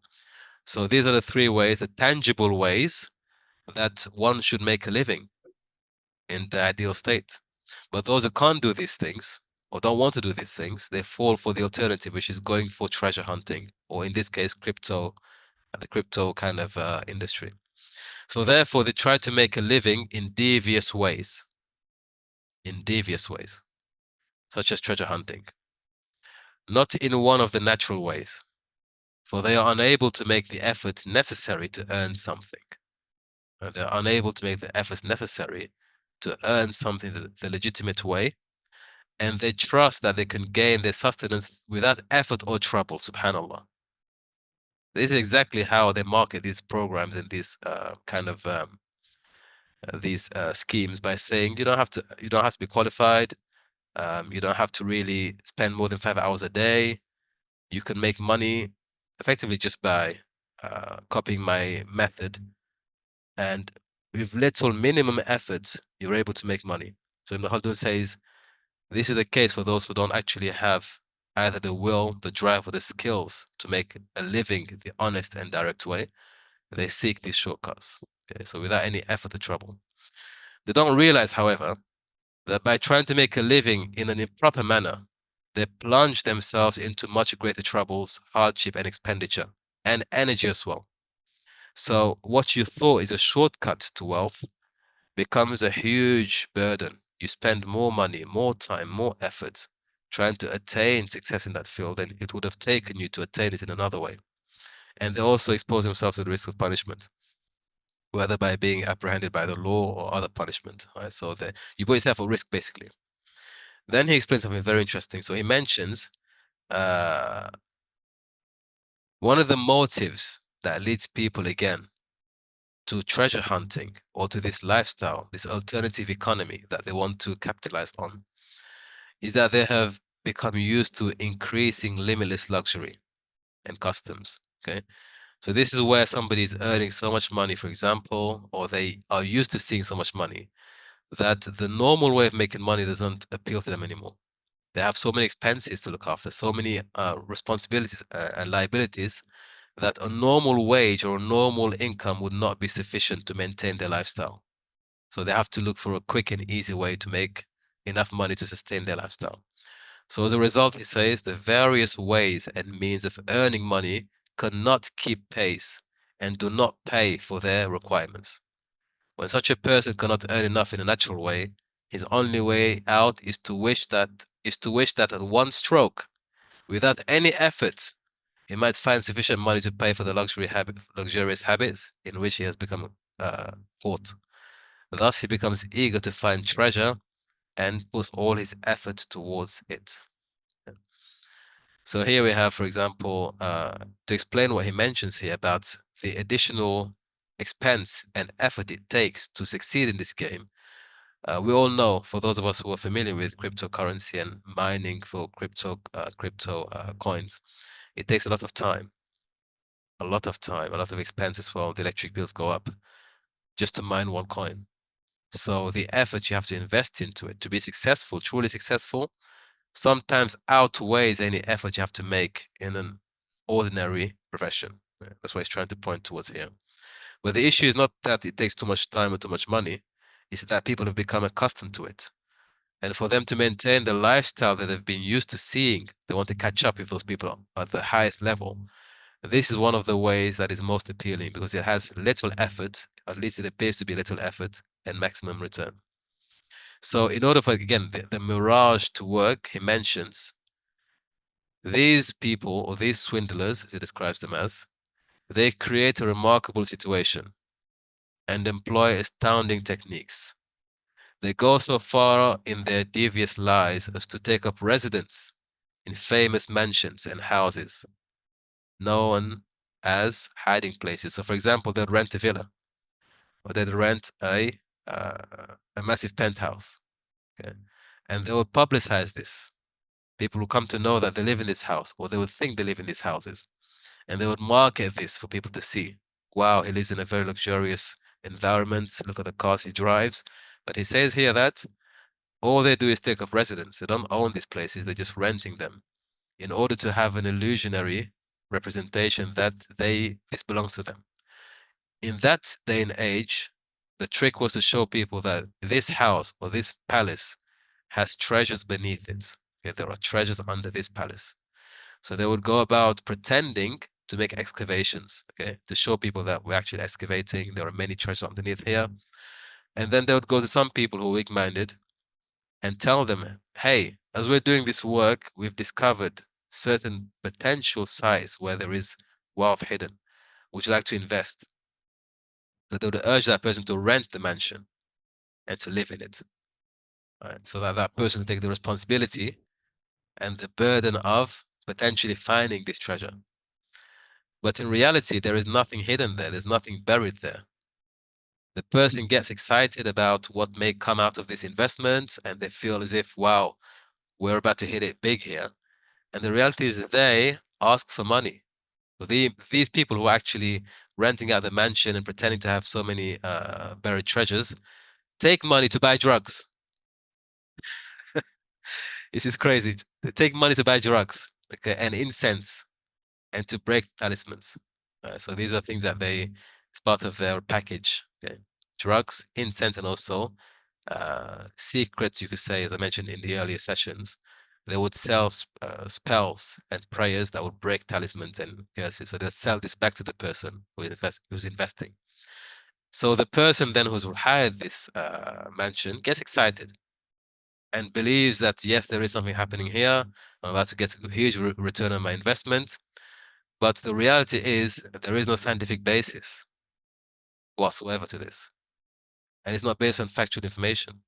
So these are the three ways, the tangible ways that one should make a living in the ideal state. But those who can't do these things or don't want to do these things, they fall for the alternative, which is going for treasure hunting, or in this case, crypto, the crypto kind of industry. So therefore, they try to make a living in devious ways, such as treasure hunting, not in one of the natural ways, for they are unable to make the effort necessary to earn something. They're unable to make the efforts necessary to earn something the legitimate way, and they trust that they can gain their sustenance without effort or trouble, subhanAllah. This is exactly how they market these programs and these schemes, by saying you don't have to be qualified, you don't have to really spend more than 5 hours a day. You can make money effectively just by copying my method, and with little minimum effort, you're able to make money. So Ibn Khaldun says this is the case for those who don't actually have either the will, the drive, or the skills to make a living the honest and direct way. They seek these shortcuts, okay, so without any effort or trouble. They don't realize, however, that by trying to make a living in an improper manner, they plunge themselves into much greater troubles, hardship, and expenditure, and energy as well. So what you thought is a shortcut to wealth becomes a huge burden. You spend more money, more time, more effort trying to attain success in that field than it would have taken you to attain it in another way. And they also expose themselves to the risk of punishment, whether by being apprehended by the law or other punishment. Right? So you put yourself at risk, basically. Then he explains something very interesting. So he mentions one of the motives that leads people again to treasure hunting or to this lifestyle, this alternative economy that they want to capitalize on, is that they have become used to increasing limitless luxury and customs. Okay, so this is where somebody is earning so much money, for example, or they are used to seeing so much money that the normal way of making money doesn't appeal to them anymore. They have so many expenses to look after, so many responsibilities and liabilities, that a normal wage or a normal income would not be sufficient to maintain their lifestyle. So they have to look for a quick and easy way to make enough money to sustain their lifestyle. So as a result, he says the various ways and means of earning money cannot keep pace and do not pay for their requirements. When such a person cannot earn enough in a natural way, his only way out is to wish that at one stroke, without any effort, he might find sufficient money to pay for the luxurious habits in which he has become caught. Thus, he becomes eager to find treasure and puts all his effort towards it. So here we have, for example, to explain what he mentions here about the additional expense and effort it takes to succeed in this game. We all know, for those of us who are familiar with cryptocurrency and mining for crypto coins, it takes a lot of time, a lot of expense as well. The electric bills go up just to mine one coin. So the effort you have to invest into it to be successful, truly successful, sometimes outweighs any effort you have to make in an ordinary profession. That's what he's trying to point towards here. But the issue is not that it takes too much time or too much money, it's that people have become accustomed to it. And for them to maintain the lifestyle that they've been used to seeing, they want to catch up with those people at the highest level. This is one of the ways that is most appealing, because it has little effort, at least it appears to be little effort, and maximum return. So in order for, again, the mirage to work, he mentions these people, or these swindlers, as he describes them as, they create a remarkable situation and employ astounding techniques. They go so far in their devious lies as to take up residence in famous mansions and houses. No one as hiding places. So, for example, they'd rent a villa, or they'd rent a massive penthouse, okay? And they would publicize this. People will come to know that they live in this house, or they would think they live in these houses, and they would market this for people to see. Wow, he lives in a very luxurious environment. Look at the cars he drives. But he says here that all they do is take up residence. They don't own these places, they're just renting them in order to have an illusionary representation that this belongs to them. In that day and age, the trick was to show people that this house or this palace has treasures beneath it. Okay, there are treasures under this palace. So they would go about pretending to make excavations, okay, to show people that we're actually excavating. There are many treasures underneath here. And then they would go to some people who were weak-minded and tell them, hey, as we're doing this work, we've discovered certain potential sites where there is wealth hidden. Would you like to invest? So they would urge that person to rent the mansion and to live in it. Right? So that that person would take the responsibility and the burden of potentially finding this treasure. But in reality, there is nothing hidden there. There's nothing buried there. The person gets excited about what may come out of this investment, and they feel as if, wow, we're about to hit it big here. And the reality is that they ask for money. So these people who are actually renting out the mansion and pretending to have so many buried treasures take money to buy drugs. This is crazy. They take money to buy drugs, okay, and incense, and to break talismans. So these are things that it's part of their package. Okay, drugs, incense, and also secrets, you could say, as I mentioned in the earlier sessions. They would sell spells and prayers that would break talismans and curses. So they'll sell this back to the person who's investing. So the person then who's hired this mansion gets excited and believes that, yes, there is something happening here. I'm about to get a huge return on my investment. But the reality is that there is no scientific basis whatsoever to this. And it's not based on factual information.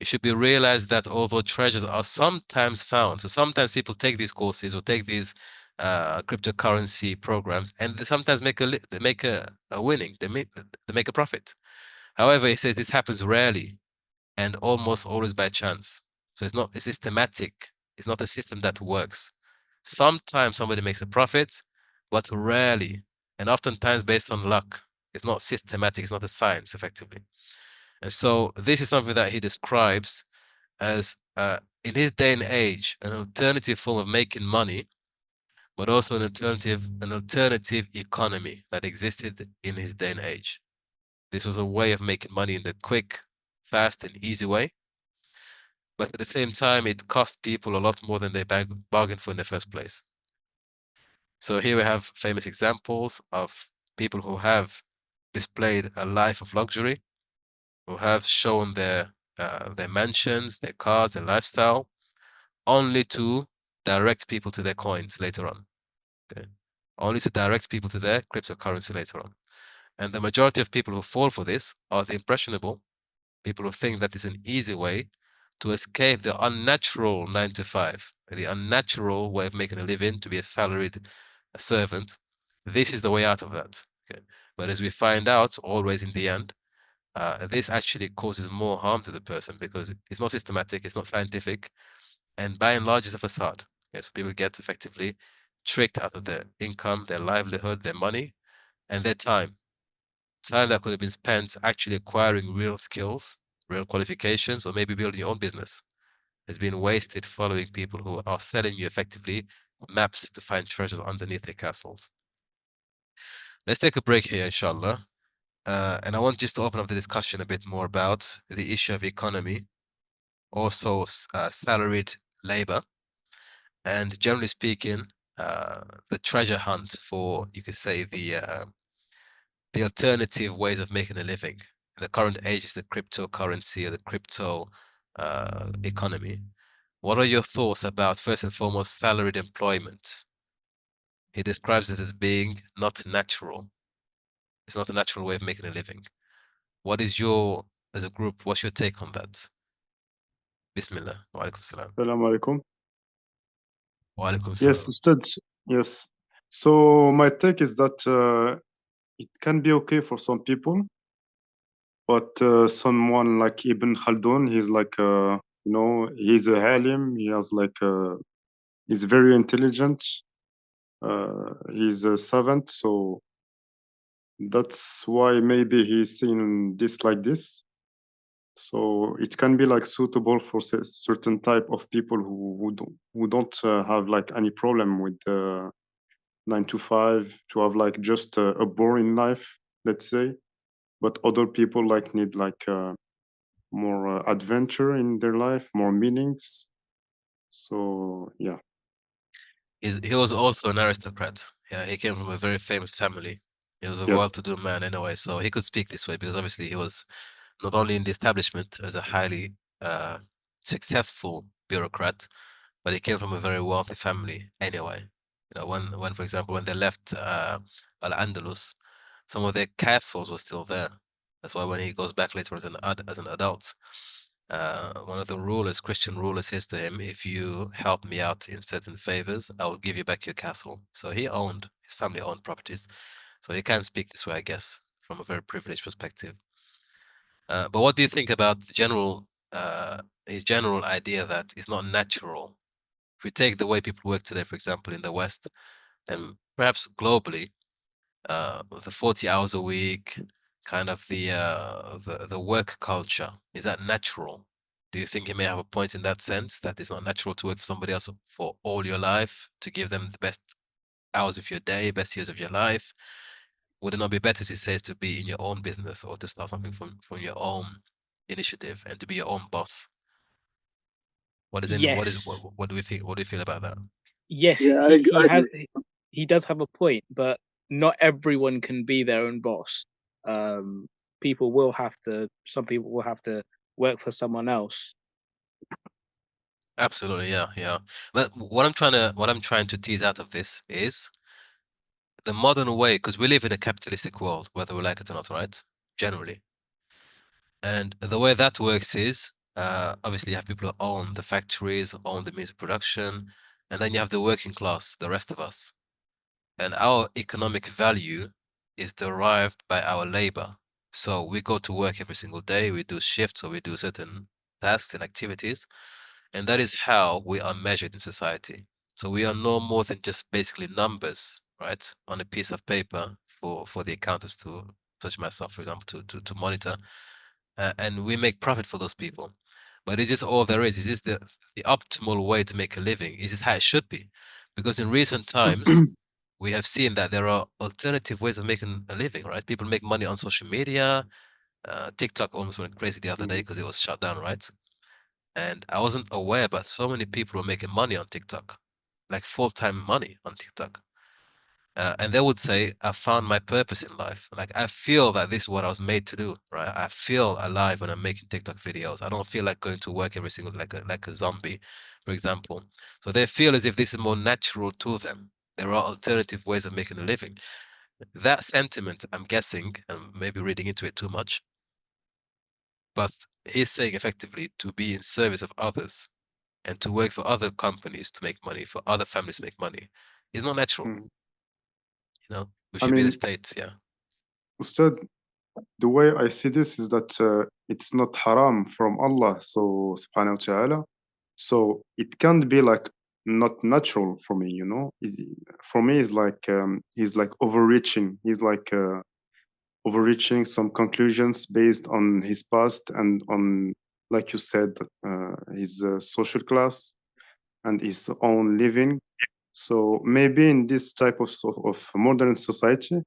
It should be realized that although treasures are sometimes found, so sometimes people take these courses or take these cryptocurrency programs, and they sometimes make a winning, they make a profit. However, he says this happens rarely and almost always by chance. So it's not systematic. It's not a system that works. Sometimes somebody makes a profit, but rarely, and oftentimes based on luck. It's not systematic. It's not a science, effectively. And so this is something that he describes as, in his day and age, an alternative form of making money, but also an alternative economy that existed in his day and age. This was a way of making money in the quick, fast, and easy way. But at the same time, it cost people a lot more than they bargained for in the first place. So here we have famous examples of people who have displayed a life of luxury, who have shown their mansions, their cars, their lifestyle, only to direct people to their coins later on. Okay? Only to direct people to their cryptocurrency later on. And the majority of people who fall for this are the impressionable, people who think that is an easy way to escape the unnatural 9 to 5, the unnatural way of making a living, to be a salaried servant. This is the way out of that. Okay? But as we find out, always in the end, this actually causes more harm to the person because it's not systematic, it's not scientific, and by and large, it's a facade. Okay? So people get effectively tricked out of their income, their livelihood, their money, and their time. Time that could have been spent actually acquiring real skills, real qualifications, or maybe building your own business has been wasted following people who are selling you effectively maps to find treasure underneath their castles. Let's take a break here, inshallah. And I want just to open up the discussion a bit more about the issue of economy, also salaried labor, and generally speaking, the treasure hunt for, you could say, the alternative ways of making a living. In the current age is the cryptocurrency or the crypto economy. What are your thoughts about, first and foremost, salaried employment? He describes it as being not natural. It's not a natural way of making a living. What is your, as a group, what's your take on that? Bismillah. Wa alaikum salam. Assalamu alaikum. Wa alaikum Yes, salam. Ustad. Yes. So my take is that it can be okay for some people, but someone like Ibn Khaldun, he's like he's a alim. He has like he's very intelligent. He's a savant, so that's why maybe he's seen this like this. So it can be like suitable for certain type of people who don't have like any problem with 9 to 5, to have like just a boring life, let's say. But other people like need like more adventure in their life, more meanings. So yeah. He was also an aristocrat. Yeah, he came from a very famous family. He was a Yes. well-to-do man anyway, so he could speak this way because obviously he was not only in the establishment as a highly successful bureaucrat, but he came from a very wealthy family anyway. You know, when for example, when they left Al-Andalus, some of their castles were still there. That's why when he goes back later as an adult, one of the rulers, Christian rulers, says to him, "If you help me out in certain favors, I will give you back your castle." So his family owned properties, so he can speak this way, I guess, from a very privileged perspective. But what do you think about his general idea that it's not natural? If we take the way people work today, for example, in the West, and perhaps globally, the 40 hours a week, kind of the work culture, is that natural? Do you think he may have a point in that sense, that it's not natural to work for somebody else for all your life, to give them the best hours of your day, best years of your life? Would it not be better, as he says, to be in your own business or to start something from your own initiative and to be your own boss? What Yes. what do we think? What do you feel about that? Yes, Yeah, he does have a point, but not everyone can be their own boss. Um, some people will have to work for someone else. Absolutely, yeah. But what I'm trying to tease out of this is the modern way, because we live in a capitalistic world, whether we like it or not, right? Generally. And the way that works is obviously you have people who own the factories, own the means of production, and then you have the working class, the rest of us. And our economic value is derived by our labor. So we go to work every single day, we do shifts or we do certain tasks and activities, and that is how we are measured in society. So we are no more than just basically numbers, right, on a piece of paper for the accountants to, such myself, for example, to monitor, and we make profit for those people. But is this all there is? Is this the optimal way to make a living? Is this how it should be? Because in recent times, we have seen that there are alternative ways of making a living, right? People make money on social media. TikTok almost went crazy the other day because it was shut down, right? And I wasn't aware, but so many people were making money on TikTok, like full-time money on TikTok. And they would say, I found my purpose in life. Like, I feel that this is what I was made to do, right? I feel alive when I'm making TikTok videos. I don't feel like going to work every single, like a zombie, for example. So they feel as if this is more natural to them. There are alternative ways of making a living. That sentiment, I'm guessing, and maybe reading into it too much, but he's saying effectively to be in service of others and to work for other companies to make money, for other families to make money, is not natural. You know, we I should be the mean, state, yeah. Ustad, the way I see this is that it's not haram from Allah, so subhanahu wa ta'ala. So it can't be like not natural for me, you know. For me, it's like he's like overreaching. He's like overreaching some conclusions based on his past and on, like you said, his social class and his own living. So maybe in this type of modern society,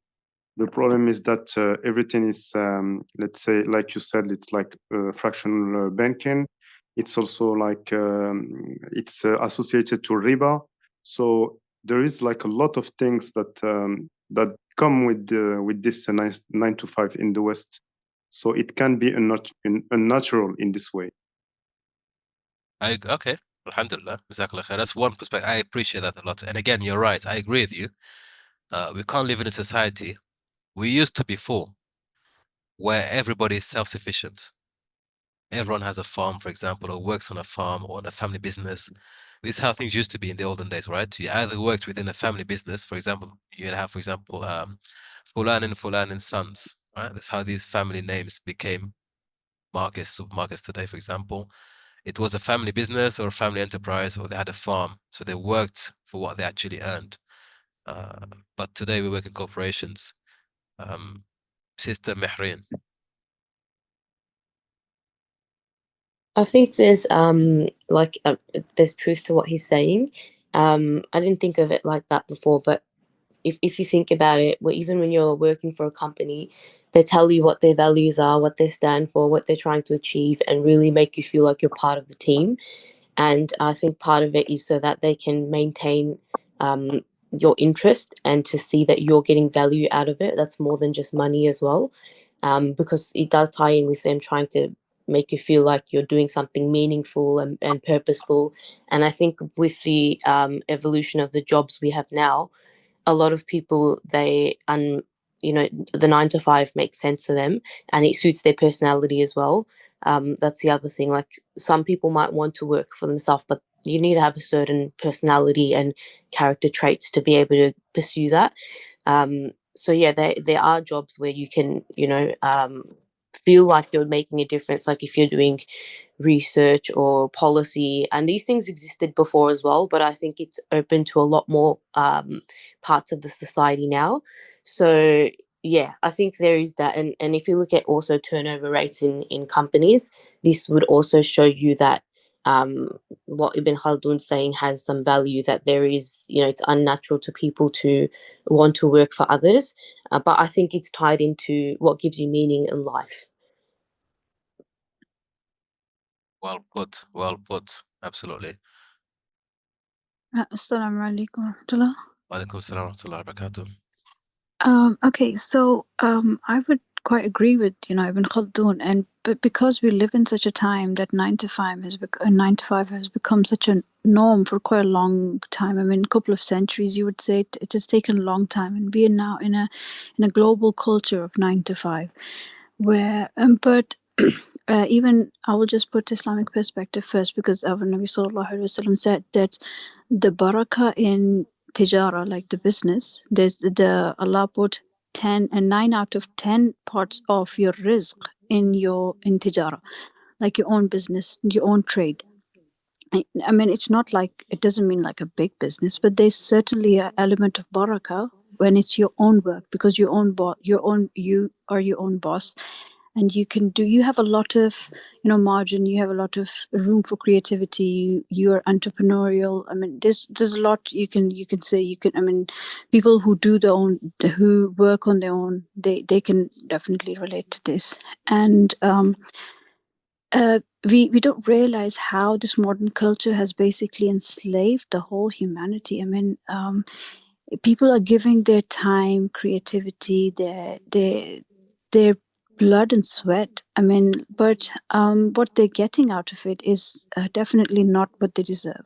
the problem is that everything is, let's say, like you said, it's like fractional banking. It's also like it's associated to riba. So there is like a lot of things that come with this 9 to 5 in the West. So it can be unnatural in this way. Okay, alhamdulillah, jazakallah khair. That's one perspective. I appreciate that a lot. And again, you're right. I agree with you. We can't live in a society we used to before where everybody is self-sufficient. Everyone has a farm, for example, or works on a farm or on a family business. This is how things used to be in the olden days, right? You either worked within a family business, for example, you'd have, for example, Fulan and Sons, right? That's how these family names became markets, supermarkets today, for example. It was a family business or a family enterprise, or they had a farm, so they worked for what they actually earned. But today we work in corporations. Sister Mehrin. I think there's there's truth to what he's saying. I didn't think of it like that before, but if you think about it, even when you're working for a company, they tell you what their values are, what they stand for, what they're trying to achieve, and really make you feel like you're part of the team. And I think part of it is so that they can maintain your interest and to see that you're getting value out of it. That's more than just money as well, because it does tie in with them trying to make you feel like you're doing something meaningful and purposeful. And I think with the evolution of the jobs we have now, a lot of people, you know, the 9 to 5 makes sense for them and it suits their personality as well. That's the other thing. Like, some people might want to work for themselves, but you need to have a certain personality and character traits to be able to pursue that. So yeah, there are jobs where you can, you know, feel like you're making a difference. Like if you're doing research or policy, and these things existed before as well, but I think it's open to a lot more parts of the society now. So yeah, I think there is that. And if you look at also turnover rates in companies, this would also show you that what Ibn Khaldun's saying has some value, that there is, you know, it's unnatural to people to want to work for others. But I think it's tied into what gives you meaning in life. Well put, well put. Absolutely. Assalamu alaikum warahmatullah. Wa alaikum assalam wa rahmatullahi wa barakatuh. Okay, so I would quite agree with Ibn Khaldun, but because we live in such a time that 9 to 5 has become such a norm for quite a long time. I mean, a couple of centuries, you would say. It has taken a long time, and we are now in a global culture of 9 to 5, where but even I will just put Islamic perspective first, because our Nabi Sallallahu Alaihi Wasallam said that the barakah in tijara, like the business, there's Allah put 10 and 9 out of 10 parts of your rizq in tijara, like your own business, your own trade. I mean, it's not like, it doesn't mean like a big business, but there's certainly an element of barakah when it's your own work, because you are your own boss, and you have a lot of margin, you have a lot of room for creativity, you are entrepreneurial. I mean, there's a lot you can say. I mean, people who who work on their own, they can definitely relate to this. And we don't realize how this modern culture has basically enslaved the whole humanity. I mean, people are giving their time, creativity, their blood and sweat. I mean, but what they're getting out of it is definitely not what they deserve.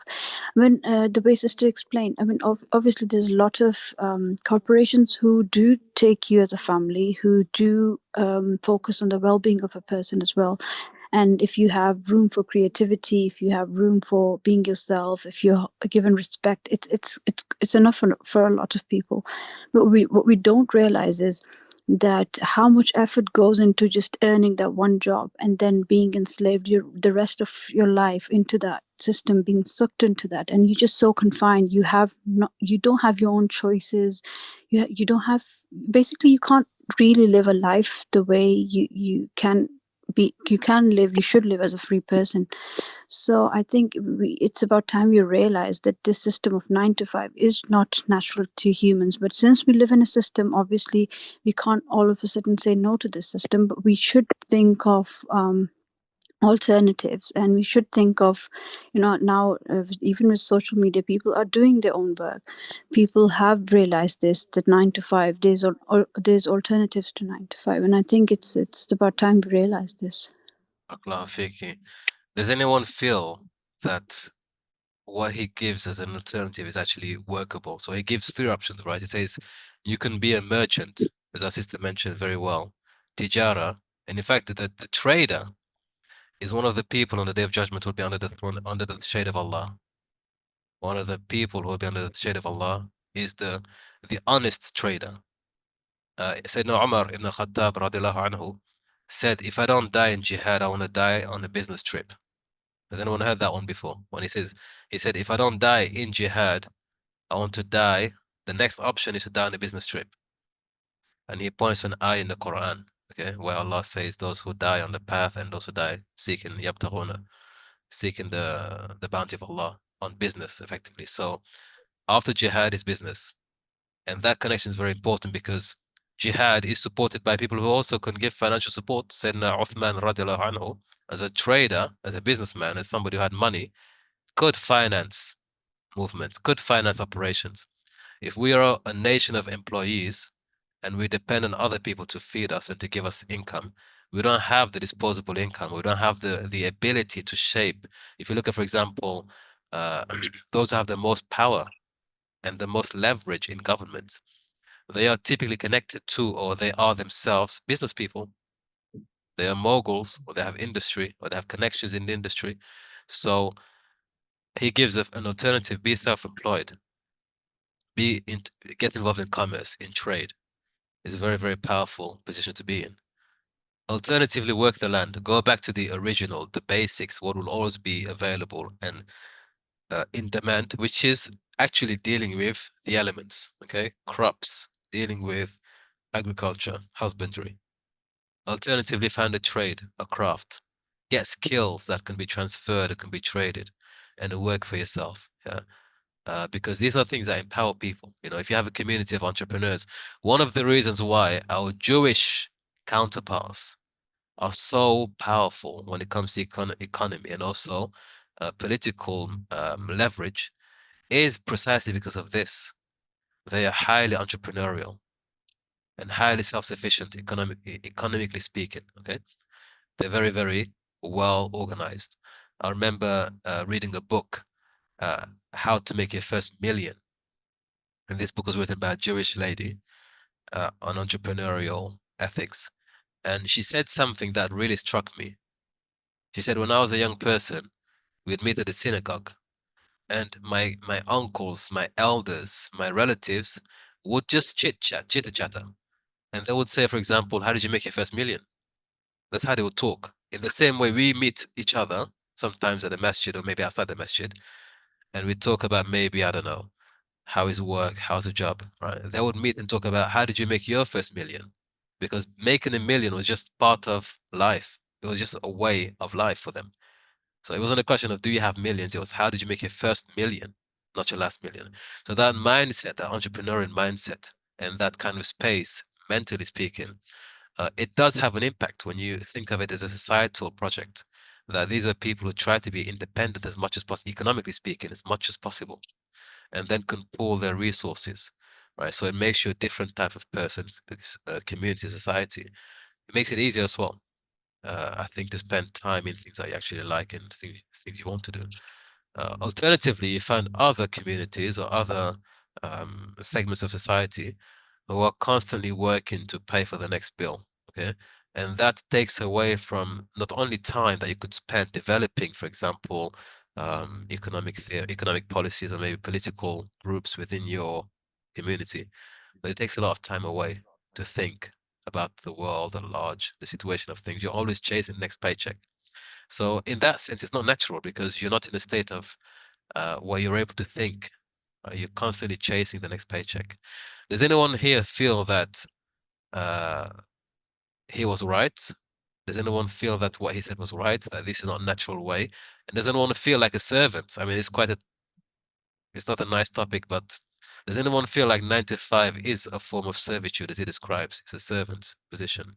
I mean, the way Sister explained, I mean, obviously there's a lot of corporations who do take you as a family, who do focus on the well-being of a person as well. And if you have room for creativity, if you have room for being yourself, if you're given respect, it's enough for a lot of people. But what we don't realize is that how much effort goes into just earning that one job and then being enslaved the rest of your life into that system, being sucked into that, and you're just so confined. You don't have your own choices. You don't have, basically you can't really live a life the way you should live as a free person. So I think it's about time we realize that this system of 9 to 5 is not natural to humans. But since we live in a system, obviously we can't all of a sudden say no to this system, but we should think of alternatives, and we should think of now even with social media, people are doing their own work. People have realized this, that 9 to 5 there's alternatives to 9 to 5, and I think it's about time we realize this. Does anyone feel that what he gives as an alternative is actually workable? So he gives 3 options, right? He says you can be a merchant, as our sister mentioned very well, tijara, and in fact the trader is one of the people on the Day of Judgment will be under the shade of Allah. one of the people who will be under the shade of Allah is the honest trader. Sayyidina Umar ibn Khattab radiallahu anhu said, if I don't die in jihad, I want to die on a business trip. Has anyone heard that one before? When he said, if I don't die in jihad, I want to die. The next option is to die on a business trip. And he points to an ayah in the Quran, okay, where Allah says those who die on the path and those who die seeking yabtaghuna, seeking the bounty of Allah on business, effectively. So after jihad is business. And that connection is very important because jihad is supported by people who also can give financial support. Sayyidina Uthman radiallahu anhu, as a trader, as a businessman, as somebody who had money, could finance movements, could finance operations. If we are a nation of employees and we depend on other people to feed us and to give us income, we don't have the disposable income. We don't have the ability to shape. If you look at, for example, those who have the most power and the most leverage in government, they are typically connected to, or they are themselves business people. They are moguls, or they have industry, or they have connections in the industry. So he gives an alternative: be self-employed, get involved in commerce, in trade. Is a very, very powerful position to be in. Alternatively, work the land. Go back to the original, the basics, what will always be available and in demand, which is actually dealing with the elements, okay? Crops, dealing with agriculture, husbandry. Alternatively, find a trade, a craft. Get skills that can be transferred, that can be traded, and work for yourself. Yeah. Because these are things that empower people. You know, if you have a community of entrepreneurs, one of the reasons why our Jewish counterparts are so powerful when it comes to economy and also political leverage is precisely because of this. They are highly entrepreneurial and highly self-sufficient, economically speaking. Okay, they're very, very well organized. I remember reading a book, How to Make Your First Million, and this book was written by a Jewish lady on entrepreneurial ethics, and she said something that really struck me. She said, when I was a young person, we'd meet at the synagogue, and my uncles, my elders, my relatives would just chitter-chatter. And they would say, for example, how did you make your first million? That's how they would talk. In the same way we meet each other, sometimes at the masjid or maybe outside the masjid, and we talk about maybe, I don't know, how is work, how's the job, right? They would meet and talk about how did you make your first million? Because making a million was just part of life. It was just a way of life for them. So it wasn't a question of do you have millions? It was how did you make your first million, not your last million. So that mindset, that entrepreneurial mindset, and that kind of space, mentally speaking, it does have an impact when you think of it as a societal project. That these are people who try to be independent as much as possible, economically speaking, as much as possible, and then can pool their resources, right? So it makes you a different type of person, community, society. It makes it easier as well. I think to spend time in things that you actually like and things you want to do. Alternatively, you find other communities or other segments of society who are constantly working to pay for the next bill, okay? And that takes away from not only time that you could spend developing, for example, economic policies or maybe political groups within your community, but it takes a lot of time away to think about the world at large, the situation of things. You're always chasing the next paycheck. So in that sense, it's not natural because you're not in a state of where you're able to think. You're constantly chasing the next paycheck. Does anyone here feel that he was right? Does anyone feel that what he said was right, that this is not a natural way? And does anyone feel like a servant? I mean, it's not a nice topic, but does anyone feel like 9 to 5 is a form of servitude as he describes? It's a servant's position.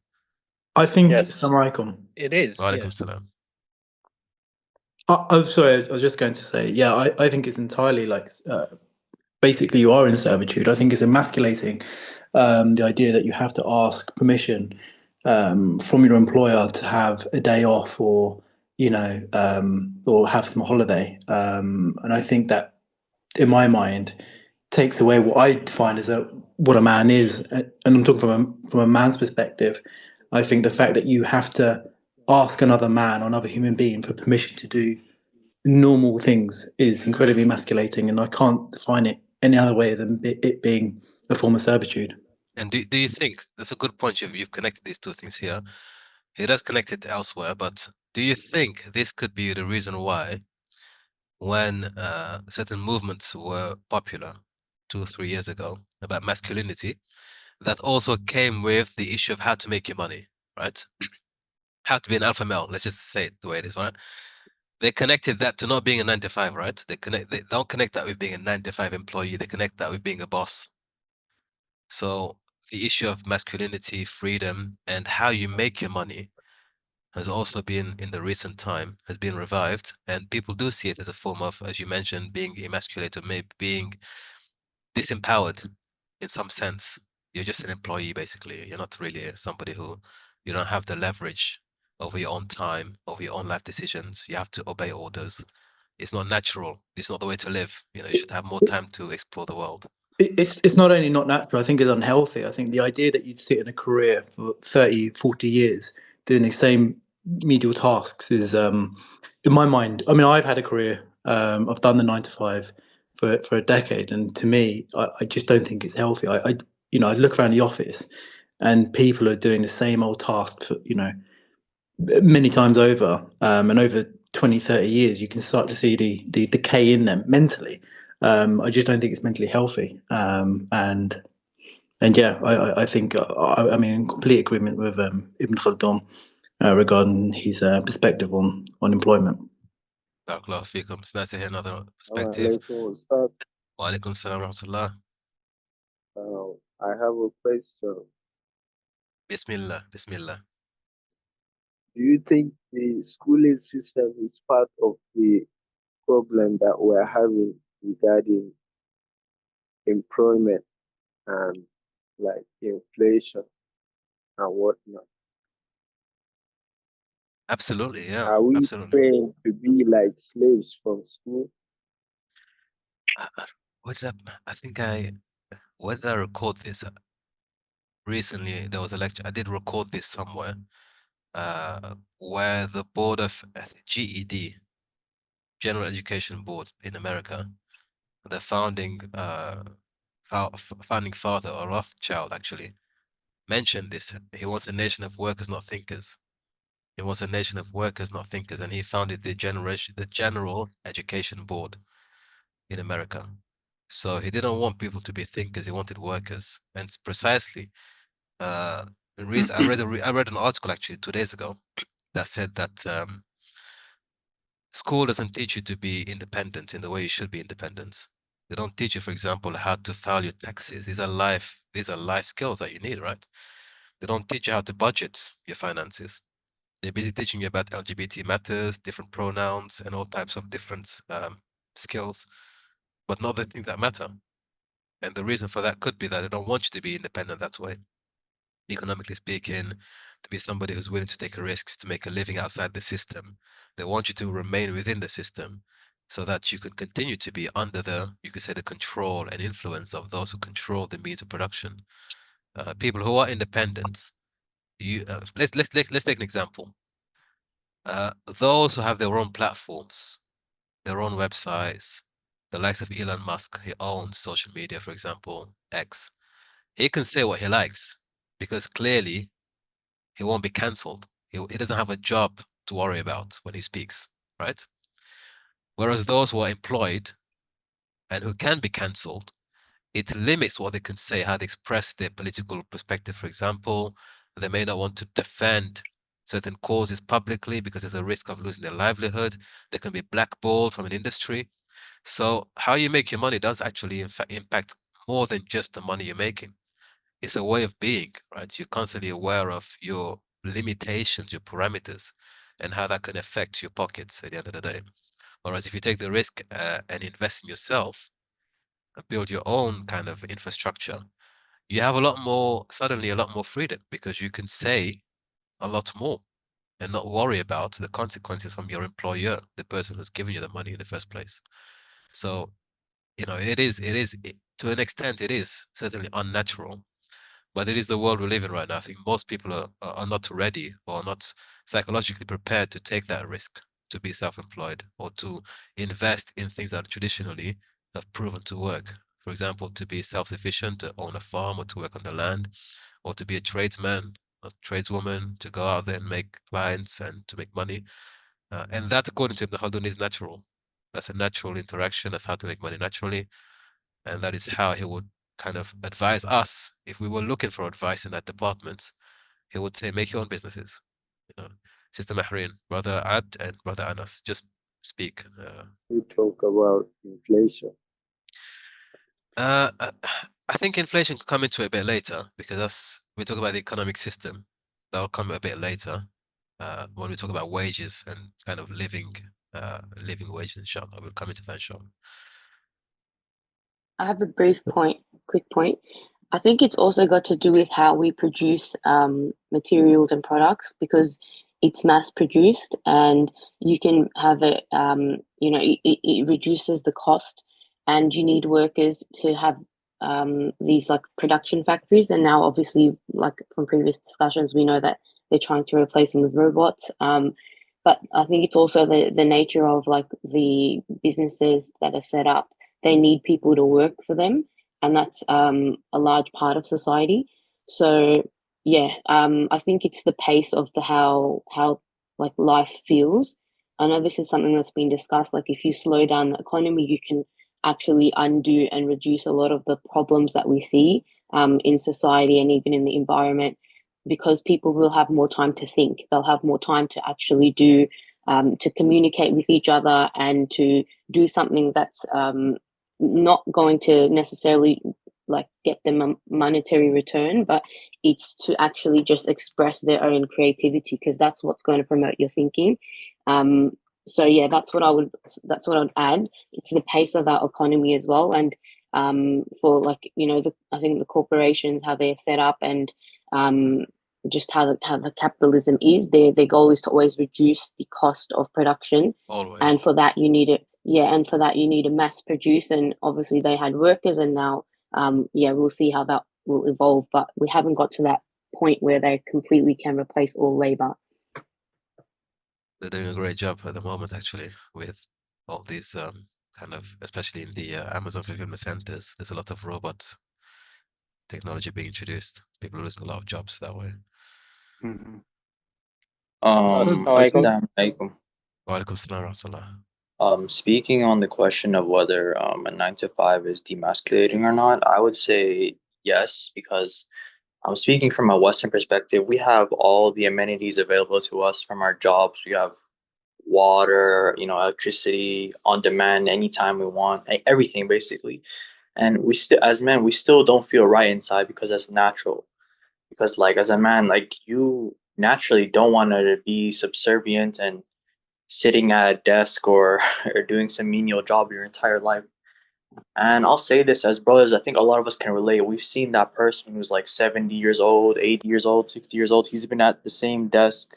I think, Yes. Assalamu alaikum. It is. Wa Yeah. alaikum salam. I'm sorry, I was just going to say, yeah, I think it's entirely like, basically you are in servitude. I think it's emasculating the idea that you have to ask permission from your employer to have a day off or, you know, or have some holiday. And I think that, in my mind, takes away what I define as what a man is. And I'm talking from a man's perspective. I think the fact that you have to ask another man or another human being for permission to do normal things is incredibly emasculating, and I can't define it any other way than it being a form of servitude. And do you think that's a good point? You've connected these two things here. He does connect it elsewhere, but do you think this could be the reason why, when certain movements were popular 2 or 3 years ago about masculinity, that also came with the issue of how to make your money, right? How to be an alpha male. Let's just say it the way it is, right? They connected that to not being a 9 to 5, right? They don't connect that with being a 9 to 5 employee. They connect that with being a boss. So the issue of masculinity, freedom, and how you make your money has also been, in the recent time, has been revived, and people do see it as a form of, as you mentioned, being emasculated, maybe being disempowered in some sense. You're just an employee, basically. You're not really somebody who, you don't have the leverage over your own time, over your own life decisions. You have to obey orders. It's not natural. It's not the way to live. You know, you should have more time to explore the world. It's not only not natural, I think it's unhealthy. I think the idea that you'd sit in a career for 30, 40 years doing the same menial tasks is, in my mind, I mean, I've had a career, I've done the 9 to 5 for a decade, and to me, I just don't think it's healthy. I look around the office and people are doing the same old tasks, many times over, and over 20, 30 years, you can start to see the decay in them mentally. I just don't think it's mentally healthy. And yeah, I think, I mean, in complete agreement with Ibn Khaldun regarding his perspective on employment. Barakallahu feekum. It's nice to hear another perspective. Alaikum Ustaz. Wa alaikum salam wa rahmatullah. I have a question. Bismillah, bismillah. Do you think the schooling system is part of the problem that we're having regarding employment and like inflation and whatnot? Absolutely, yeah. Are we Absolutely. trained to be like slaves from school? Where did I record this? Recently, there was a lecture. I did record this somewhere, where the board of GED, General Education Board in America, the founding father, or Rothschild, actually mentioned this. He wants a nation of workers, not thinkers. He wants a nation of workers, not thinkers, and he founded the General Education Board in America. So he didn't want people to be thinkers. He wanted workers, and it's precisely. I read an article actually 2 days ago that said that school doesn't teach you to be independent in the way you should be independent. They don't teach you, for example, how to file your taxes. These are life skills that you need, right? They don't teach you how to budget your finances. They're busy teaching you about LGBT matters, different pronouns, and all types of different skills, but not the things that matter. And the reason for that could be that they don't want you to be independent that way, economically speaking, to be somebody who's willing to take risks, to make a living outside the system. They want you to remain within the system so that you can continue to be under you could say, the control and influence of those who control the means of production. People who are independent, let's take an example. Those who have their own platforms, their own websites, the likes of Elon Musk, he owns social media, for example, X. He can say what he likes because clearly he won't be cancelled. He doesn't have a job to worry about when he speaks, right? Whereas those who are employed and who can be cancelled, it limits what they can say, how they express their political perspective. For example, they may not want to defend certain causes publicly because there's a risk of losing their livelihood. They can be blackballed from an industry. So how you make your money does actually impact more than just the money you're making. It's a way of being, right? You're constantly aware of your limitations, your parameters, and how that can affect your pockets at the end of the day. Whereas if you take the risk and invest in yourself, build your own kind of infrastructure, you have suddenly a lot more freedom, because you can say a lot more and not worry about the consequences from your employer, the person who's giving you the money in the first place. So, it is to an extent, it is certainly unnatural, but it is the world we live in right now. I think most people are not ready or not psychologically prepared to take that risk. to be self-employed or to invest in things that traditionally have proven to work. For example, to be self-sufficient, to own a farm or to work on the land, or to be a tradesman, a tradeswoman, to go out there and make clients and to make money. And that, according to Ibn Khaldun, is natural. That's a natural interaction. That's how to make money naturally. And that is how he would kind of advise us. If we were looking for advice in that department, he would say, make your own businesses. You know, Sister Mahreen, Brother Ad, and Brother Anas, just speak. We talk about inflation. I think inflation could come into it a bit later, because we talk about the economic system. That'll come a bit later when we talk about wages and kind of living wages, inshallah. We'll come into that, inshallah. I have a quick point. I think it's also got to do with how we produce materials and products, because it's mass produced and you can have it, it reduces the cost, and you need workers to have these like production factories. And now, obviously, like from previous discussions, we know that they're trying to replace them with robots. But I think it's also the nature of like the businesses that are set up. They need people to work for them, and that's a large part of society. So yeah, I think it's the pace of how like life feels. I know this is something that's been discussed. Like if you slow down the economy, you can actually undo and reduce a lot of the problems that we see in society and even in the environment, because people will have more time to think. They'll have more time to actually do to communicate with each other and to do something that's not going to necessarily like get them a monetary return, but it's to actually just express their own creativity, because that's what's going to promote your thinking. So yeah, that's what I'd add. It's the pace of our economy as well, and for like I think the corporations, how they're set up, and just how the capitalism is. Their goal is to always reduce the cost of production. Always. And for that you need it. Yeah, and for that you need to mass produce, and obviously they had workers, and now we'll see how that will evolve, but we haven't got to that point where they completely can replace all labor. They're doing a great job at the moment, actually, with all these kind of, especially in the Amazon fulfillment centers. There's a lot of robot technology being introduced. People are losing a lot of jobs that way. Mhm. Assalamu alaikum. Wa alaikum assalam wa rahmatullah. Speaking on the question of whether a 9 to 5 is demasculating or not, I would say yes, because I'm speaking from a Western perspective. We have all the amenities available to us from our jobs. We have water, electricity on demand anytime we want, everything basically. And we still, as men, we still don't feel right inside, because that's natural. Because like as a man, like you naturally don't want to be subservient and sitting at a desk or doing some menial job your entire life. And I'll say this as brothers, I think a lot of us can relate. We've seen that person who's like 70 years old, 80 years old, 60 years old. He's been at the same desk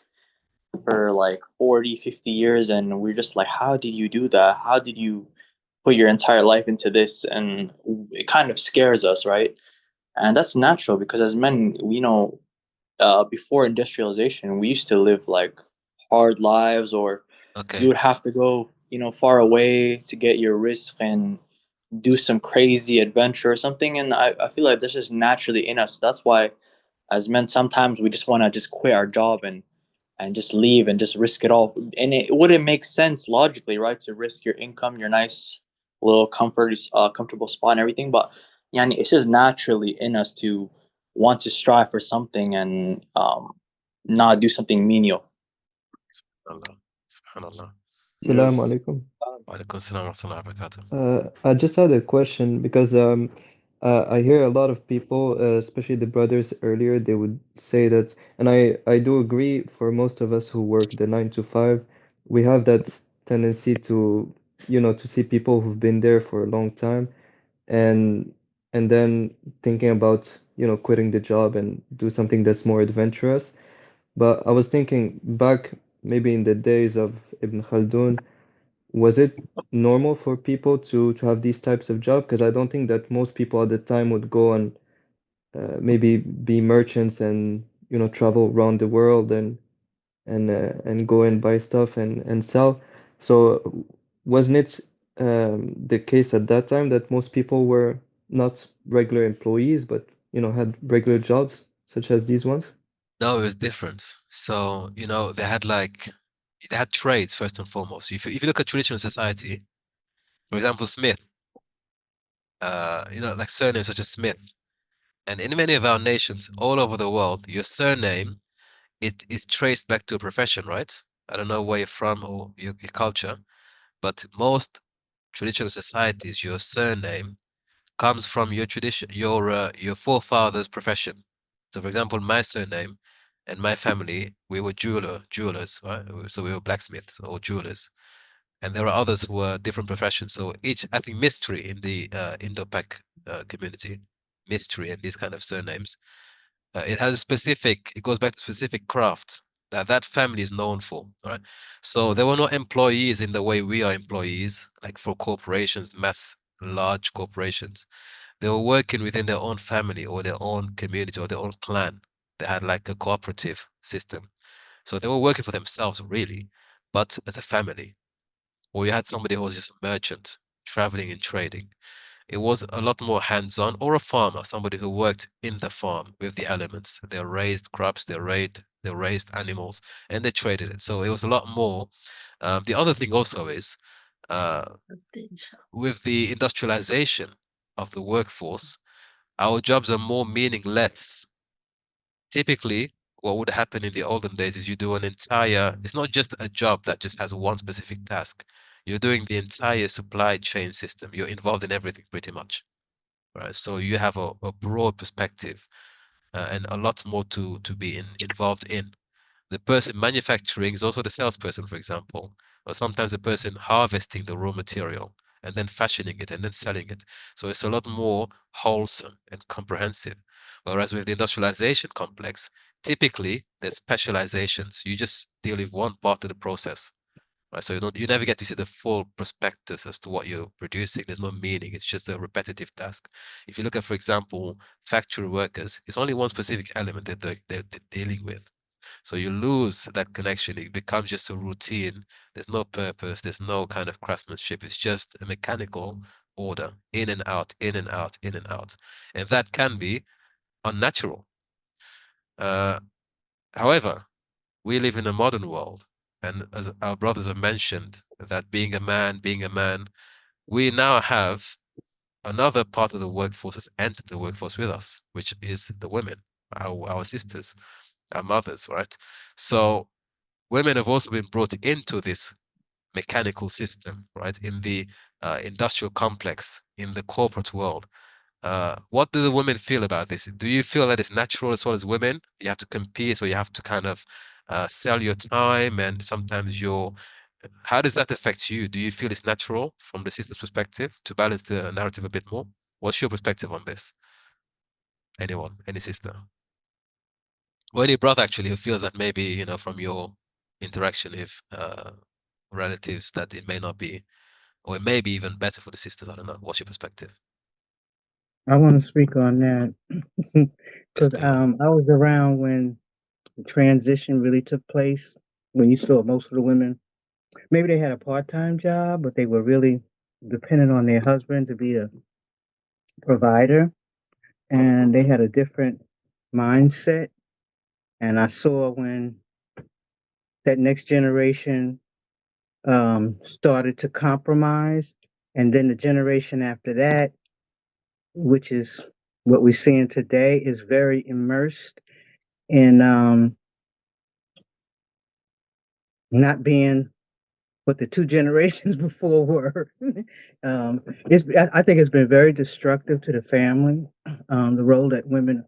for like 40, 50 years. And we're just like, how did you do that? How did you put your entire life into this? And it kind of scares us, right? And that's natural, because as men, before industrialization, we used to live like hard lives, or you would have to go, far away to get your risk and do some crazy adventure or something. And I feel like this is naturally in us. That's why as men, sometimes we just want to just quit our job and just leave and just risk it all. And it wouldn't make sense logically, right? To risk your income, your nice little comfortable spot and everything. But it's just naturally in us to want to strive for something and not do something menial. Subhanallah. Assalamu alaikum. Wa alaikum assalam wa rahmatullahi wa barakatuh. I just had a question because I hear a lot of people, especially the brothers earlier, they would say that, and I do agree, for most of us who work the 9 to 5, we have that tendency to, to see people who've been there for a long time, and then thinking about, quitting the job and do something that's more adventurous. But I was thinking back, maybe in the days of Ibn Khaldun, was it normal for people to have these types of jobs? Because I don't think that most people at the time would go and maybe be merchants and travel around the world and and go and buy stuff and sell. So wasn't it the case at that time that most people were not regular employees, but had regular jobs such as these ones? No, it was different. So, they had trades first and foremost. If you look at traditional society, for example, Smith, like surnames such as Smith, and in many of our nations all over the world, your surname, it is traced back to a profession, right? I don't know where you're from or your culture, but most traditional societies, your surname comes from your tradition, your forefathers' profession. So, for example, my surname and my family, we were jewelers, right? So we were blacksmiths or jewelers, and there are others who were different professions. So each, I think, mystery in the Indo-Pak community, mystery and these kind of surnames, it has a specific. It goes back to specific craft that family is known for, right? So they were not employees in the way we are employees, like for corporations, large corporations. They were working within their own family or their own community or their own clan. They had like a cooperative system. So they were working for themselves, really, but as a family. Or you had somebody who was just a merchant, traveling and trading. It was a lot more hands-on, or a farmer, somebody who worked in the farm with the elements. They raised crops, they raised animals, and they traded it. So it was a lot more. The other thing also is, with the industrialization of the workforce, our jobs are more meaningless. Typically, what would happen in the olden days is you do it's not just a job that just has one specific task. You're doing the entire supply chain system. You're involved in everything pretty much, right? So you have a broad perspective and a lot more to be involved in. The person manufacturing is also the salesperson, for example, or sometimes the person harvesting the raw material and then fashioning it and then selling it. So it's a lot more wholesome and comprehensive. Whereas with the industrialization complex, typically there's specializations. You just deal with one part of the process, right? So you never get to see the full prospectus as to what you're producing. There's no meaning. It's just a repetitive task. If you look at, for example, factory workers, it's only one specific element that they're dealing with. So you lose that connection. It becomes just a routine. There's no purpose. There's no kind of craftsmanship. It's just a mechanical order, in and out, in and out, in and out. And that can be unnatural. However, we live in a modern world. And as our brothers have mentioned, that being a man, we now have another part of the workforce has entered the workforce with us, which is the women, our sisters, our mothers, right? So women have also been brought into this mechanical system, right? In the industrial complex, in the corporate world. What do the women feel about this? Do you feel that it's natural as well as women? You have to compete, or you have to kind of sell your time, and sometimes how does that affect you? Do you feel it's natural from the sister's perspective to balance the narrative a bit more? What's your perspective on this? Anyone, any sister? Or any brother actually who feels that maybe, from your interaction with relatives that it may not be, or it may be even better for the sisters. I don't know. What's your perspective? I want to speak on that Yes, because Bilal. I was around when the transition really took place. When you saw most of the women, maybe they had a part-time job, but they were really dependent on their husband to be a provider, and they had a different mindset. And I saw when that next generation started to compromise, and then the generation after that, which is what we're seeing today, is very immersed in not being what the two generations before were. I think it's been very destructive to the family, the role that women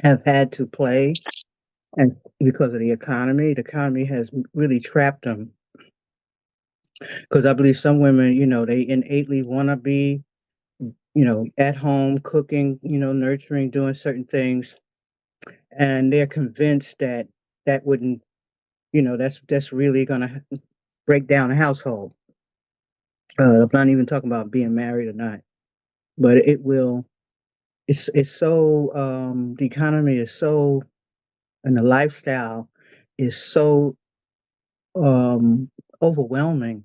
have had to play, and because of the economy has really trapped them. Because I believe some women, they innately want to be, at home cooking, nurturing, doing certain things, and they're convinced that that wouldn't, that's really going to break down a household. I'm not even talking about being married or not, but it will. It's so the economy is so, and the lifestyle is so overwhelming.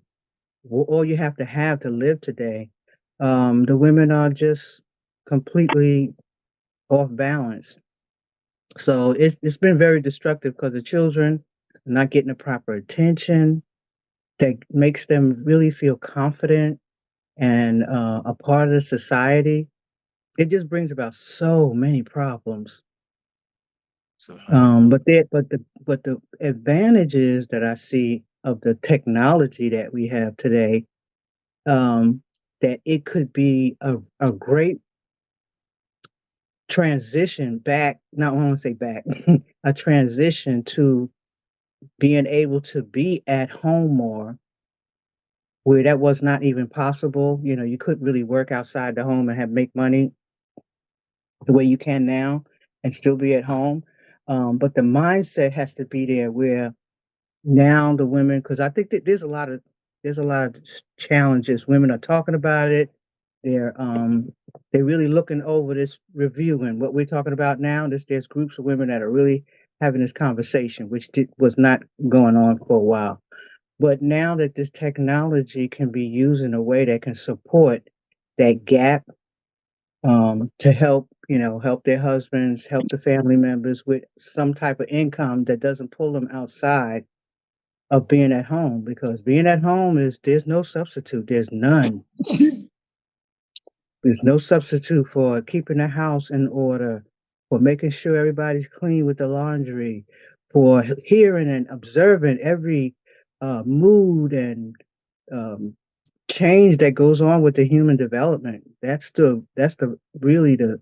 All you have to live today. The women are just completely off balance. So it's been very destructive because the children are not getting the proper attention that makes them really feel confident and a part of society. It just brings about so many problems. Subhanallah. But the advantages that I see of the technology that we have today, that it could be a great transition back. Not I want to say back, a transition to being able to be at home more, where that was not even possible. You know, you couldn't really work outside the home and make money the way you can now and still be at home. But the mindset has to be there where now the women, because I think that there's a lot of challenges. Women are talking about it. They're really looking over this review and what we're talking about now. There's groups of women that are really having this conversation, which was not going on for a while. But now that this technology can be used in a way that can support that gap, to help, help their husbands, help the family members with some type of income that doesn't pull them outside of being at home, because being at home there's no substitute. There's none. There's no substitute for keeping the house in order, for making sure everybody's clean with the laundry, for hearing and observing every mood and change that goes on with the human development. That's the really the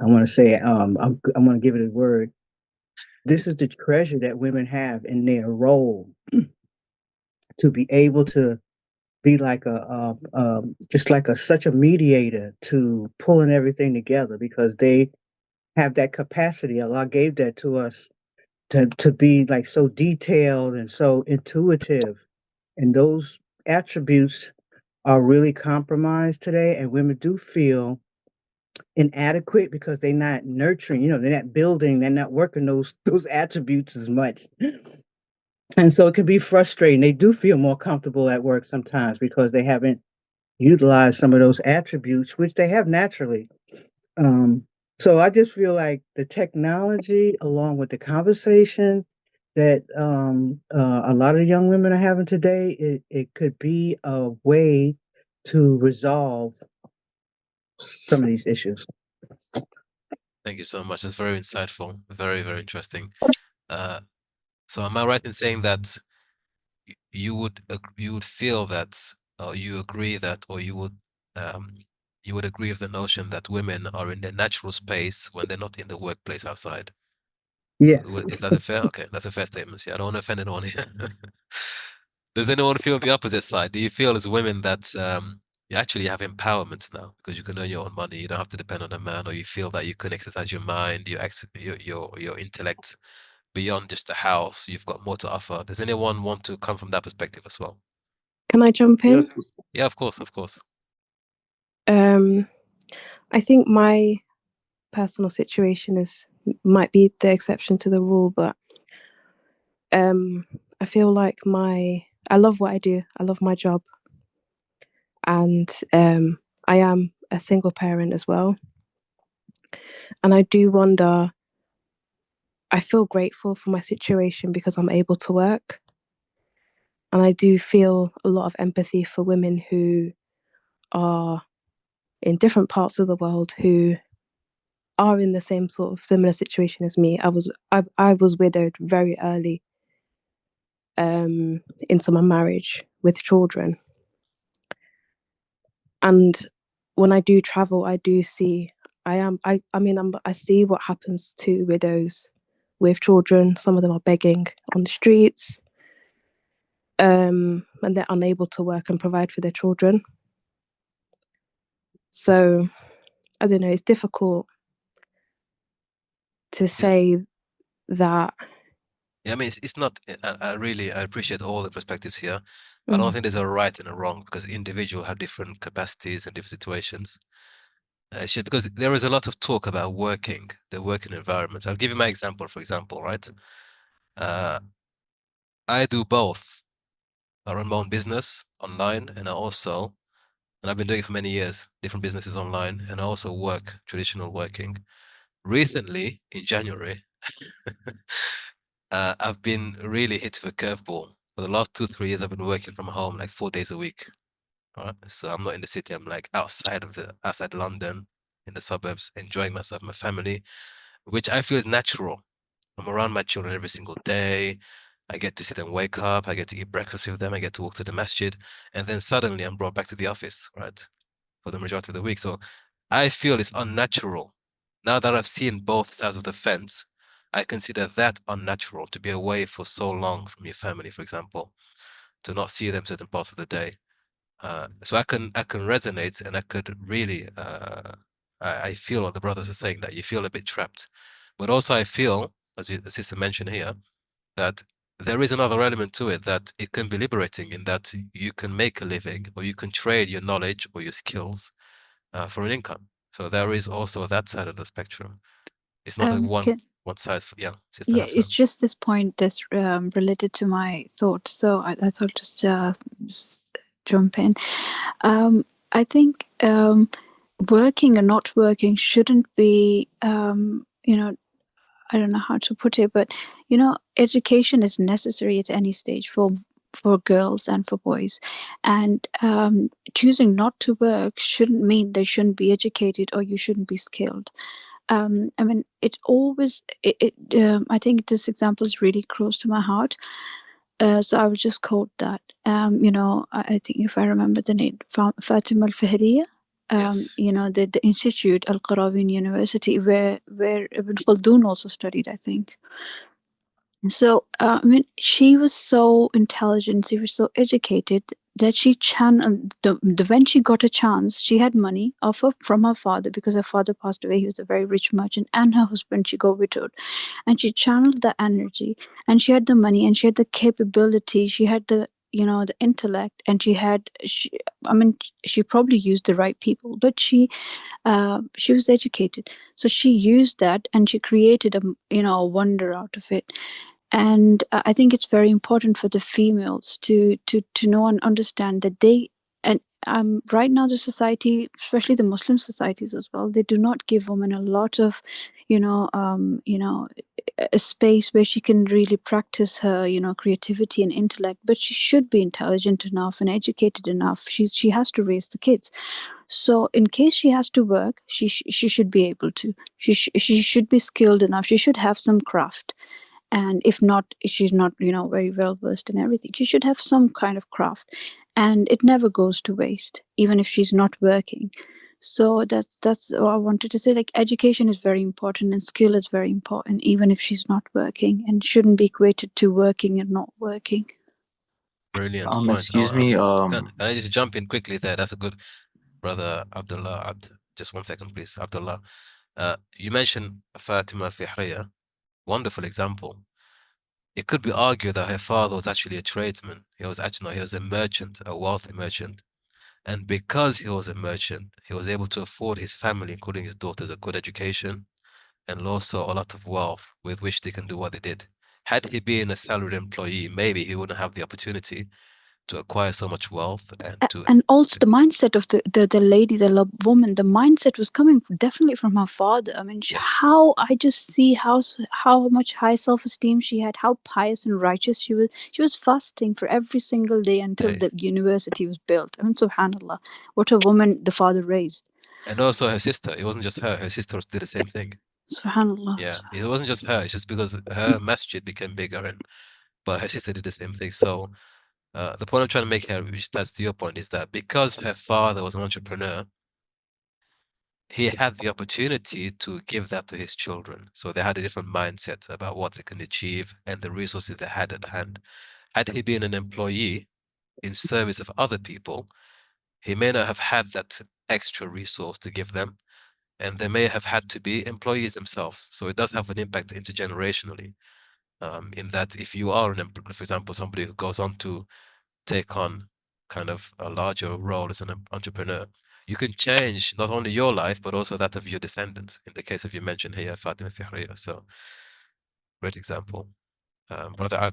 I want to say I'm going to give it a word. This is the treasure that women have in their role to be able to be like just like such a mediator to pulling everything together, because they have that capacity. Allah gave that to us to be like so detailed and so intuitive, and those attributes are really compromised today, and women do feel inadequate because they're not nurturing, they're not building, they're not working those attributes as much. And so it can be frustrating. They do feel more comfortable at work sometimes because they haven't utilized some of those attributes, which they have naturally. So I just feel like the technology, along with the conversation that a lot of young women are having today, it could be a way to resolve some of these issues. Thank you so much. It's very insightful, very, very interesting. So am I right in saying that you would feel that, or you agree that, or you would agree with the notion that women are in their natural space when they're not in the workplace outside? Yes. Is that a fair? Okay, that's a fair statement. Yeah, I don't want to offend anyone here. Does anyone feel the opposite side? Do you feel as women that you actually have empowerment now because you can earn your own money? You don't have to depend on a man, or you feel that you can exercise your mind, your intellect beyond just the house. You've got more to offer. Does anyone want to come from that perspective as well? Can I jump in? Yes. Yeah, of course, of course. I think my personal situation might be the exception to the rule, but I feel like I love what I do. I love my job, and I am a single parent as well. And I do wonder, I feel grateful for my situation because I'm able to work. And I do feel a lot of empathy for women who are in different parts of the world who are in the same sort of similar situation as me. I was widowed very early into my marriage with children. And when I do travel, I do see, I see what happens to widows with children. Some of them are begging on the streets, and they're unable to work and provide for their children. So, I don't know, it's difficult to say that. Yeah, I mean, it's not, I appreciate all the perspectives here. I don't think there's a right and a wrong, because individuals have different capacities and different situations. Because there is a lot of talk about the working environment. I'll give you my example, for example, right? I do both. I run my own business online, and I've been doing it for many years, different businesses online, and I also work traditional working. Recently, in January, I've been really hit with a curveball. For the last 2-3 years, I've been working from home like 4 days a week. Right? So I'm not in the city. I'm like outside London, in the suburbs, enjoying myself, my family, which I feel is natural. I'm around my children every single day. I get to see them wake up. I get to eat breakfast with them. I get to walk to the masjid, and then suddenly I'm brought back to the office, right, for the majority of the week. So I feel it's unnatural. Now that I've seen both sides of the fence, I consider that unnatural, to be away for so long from your family, for example, to not see them certain parts of the day. So I can resonate, and I could really I feel what the brothers are saying, that you feel a bit trapped, but also I feel, as the sister mentioned here, that there is another element to it, that it can be liberating in that you can make a living, or you can trade your knowledge or your skills for an income. So there is also that side of the spectrum. It's not like one size. Yeah, Sister Yeah, Hafsa. it's just this point that's related to my thoughts. So I thought just jump in. I think working or not working shouldn't be, I don't know how to put it, but education is necessary at any stage for girls and for boys, and choosing not to work shouldn't mean they shouldn't be educated or you shouldn't be skilled. I mean, I think this example is really close to my heart. So I will just quote that. I think if I remember the name, Fatima Al-Fihriya. The institute, Al-Qarawin University, where Ibn Khaldun also studied, I think. So, I mean, she was so intelligent, she was so educated that she channeled, when she got a chance, she had money from her father, because her father passed away. He was a very rich merchant, and her husband, she got widowed. And she channeled the energy, and she had the money, and she had the capability, she had the intellect, and she probably used the right people, but she was educated. So she used that, and she created a wonder out of it. And I think it's very important for the females to know and understand that right now the society, especially the Muslim societies as well, they do not give women a lot of a space where she can really practice her creativity and intellect. But she should be intelligent enough and educated enough. She has to raise the kids. So in case she has to work, she should be able to. She should be skilled enough. She should have some craft. And if she's not very well versed in everything, she should have some kind of craft, and it never goes to waste, even if she's not working. So that's what I wanted to say. Like, education is very important, and skill is very important, even if she's not working, and shouldn't be equated to working and not working. Brilliant point. Excuse me. Can I just jump in quickly there? That's a good, brother Abdullah. Just 1 second, please, Abdullah. You mentioned Fatima Al-Fihriya. Wonderful example. It could be argued that her father was actually a tradesman. He was a merchant, a wealthy merchant. And because he was a merchant, he was able to afford his family, including his daughters, a good education and also a lot of wealth with which they can do what they did. Had he been a salaried employee, maybe he wouldn't have the opportunity to acquire so much wealth and also the mindset of the lady, the woman, the mindset was coming definitely from her father. I mean, how I just see how much high self-esteem she had, how pious and righteous she was. She was fasting for every single day until the university was built. I mean, subhanallah, what a woman the father raised. And also her sister. It wasn't just her sister did the same thing. Subhanallah. Yeah, it wasn't just her. It's just because her masjid became bigger, but her sister did the same thing. So the point I'm trying to make here, which that's to your point, is that because her father was an entrepreneur, he had the opportunity to give that to his children. So they had a different mindset about what they can achieve and the resources they had at hand. Had he been an employee in service of other people, he may not have had that extra resource to give them, and they may have had to be employees themselves. So it does have an impact intergenerationally. In that if you are for example, somebody who goes on to take on kind of a larger role as an entrepreneur, you can change not only your life, but also that of your descendants. In the case of you mentioned here, Fatima Fihriya. So great example. Brother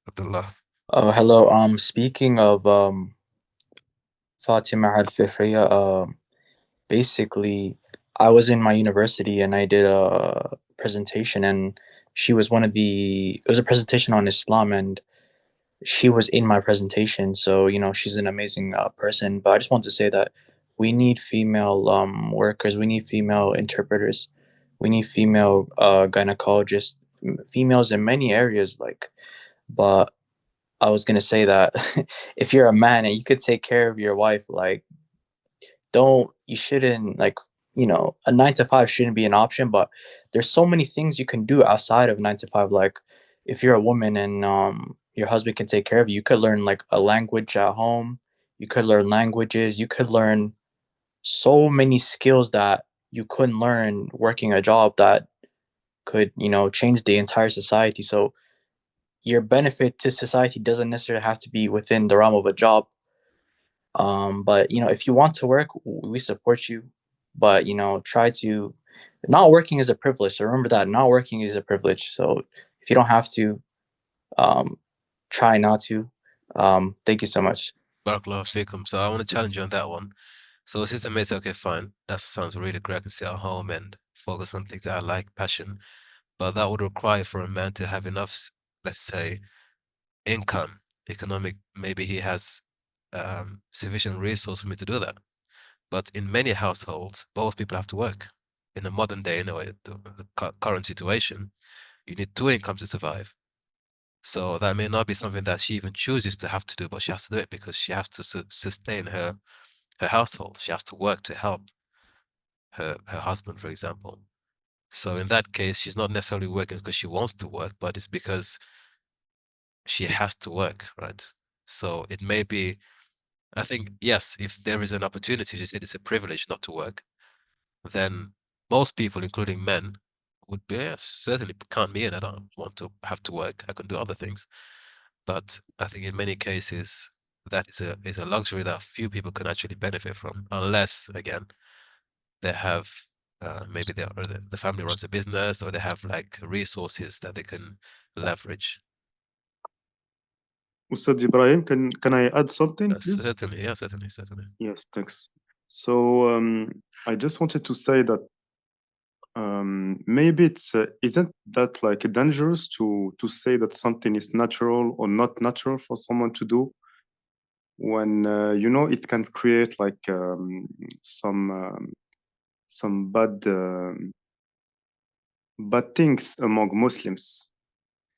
Abdullah. Oh, hello. Speaking of Fatima Al-Fihriya, basically, I was in my university and I did a presentation, and she was it was a presentation on Islam, and she was in my presentation. So, she's an amazing person. But I just want to say that we need female workers, we need female interpreters, we need female gynecologists, females in many areas. But I was gonna say that if you're a man and you could take care of your wife, you shouldn't a 9 to 5 shouldn't be an option. But there's so many things you can do outside of 9 to 5. Like if you're a woman and your husband can take care of you, you could learn like a language at home. You could learn languages. You could learn so many skills that you couldn't learn working a job that could change the entire society. So your benefit to society doesn't necessarily have to be within the realm of a job. But if you want to work, we support you. But try to. Not working is a privilege. So remember that not working is a privilege. So if you don't have to, try not to. Thank you so much. Barakallahu fikum. So I want to challenge you on that one. So Sister May said, okay, fine. That sounds really great. I can sit at home and focus on things that I like, passion. But that would require for a man to have enough, let's say, income, economic, maybe he has sufficient resource for me to do that. But in many households, both people have to work. In the modern day, anyway, the current situation, you need 2 incomes to survive. So that may not be something that she even chooses to have to do, but she has to do it because she has to sustain her household. She has to work to help her husband, for example. So in that case, she's not necessarily working because she wants to work, but it's because she has to work, right? So it may be, I think, yes, if there is an opportunity, she said it's a privilege not to work, then most people, including men, would be, yes, certainly count me in. I don't want to have to work. I can do other things. But I think in many cases, that is a luxury that few people can actually benefit from, unless, again, they have maybe the family runs a business, or they have like resources that they can leverage. Ustad Ibrahim, can I add something, please? Certainly, yeah, certainly. Yes, thanks. So I just wanted to say that maybe it's isn't that like dangerous to say that something is natural or not natural for someone to do, when it can create like some bad things among Muslims.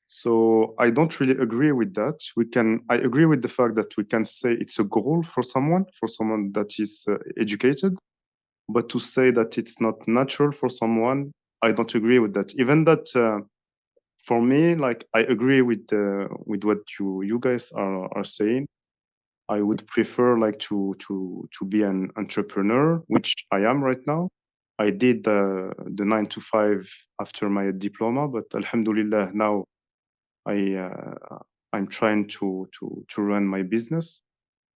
So I don't really agree with that. I agree with the fact that we can say it's a goal for someone that is educated, but to say that it's not natural for someone, I don't agree with that. Even that, for me, like I agree with what you guys are saying. I would prefer like to be an entrepreneur, which I am right now. I did the 9 to 5 after my diploma, but Alhamdulillah now I'm trying to run my business.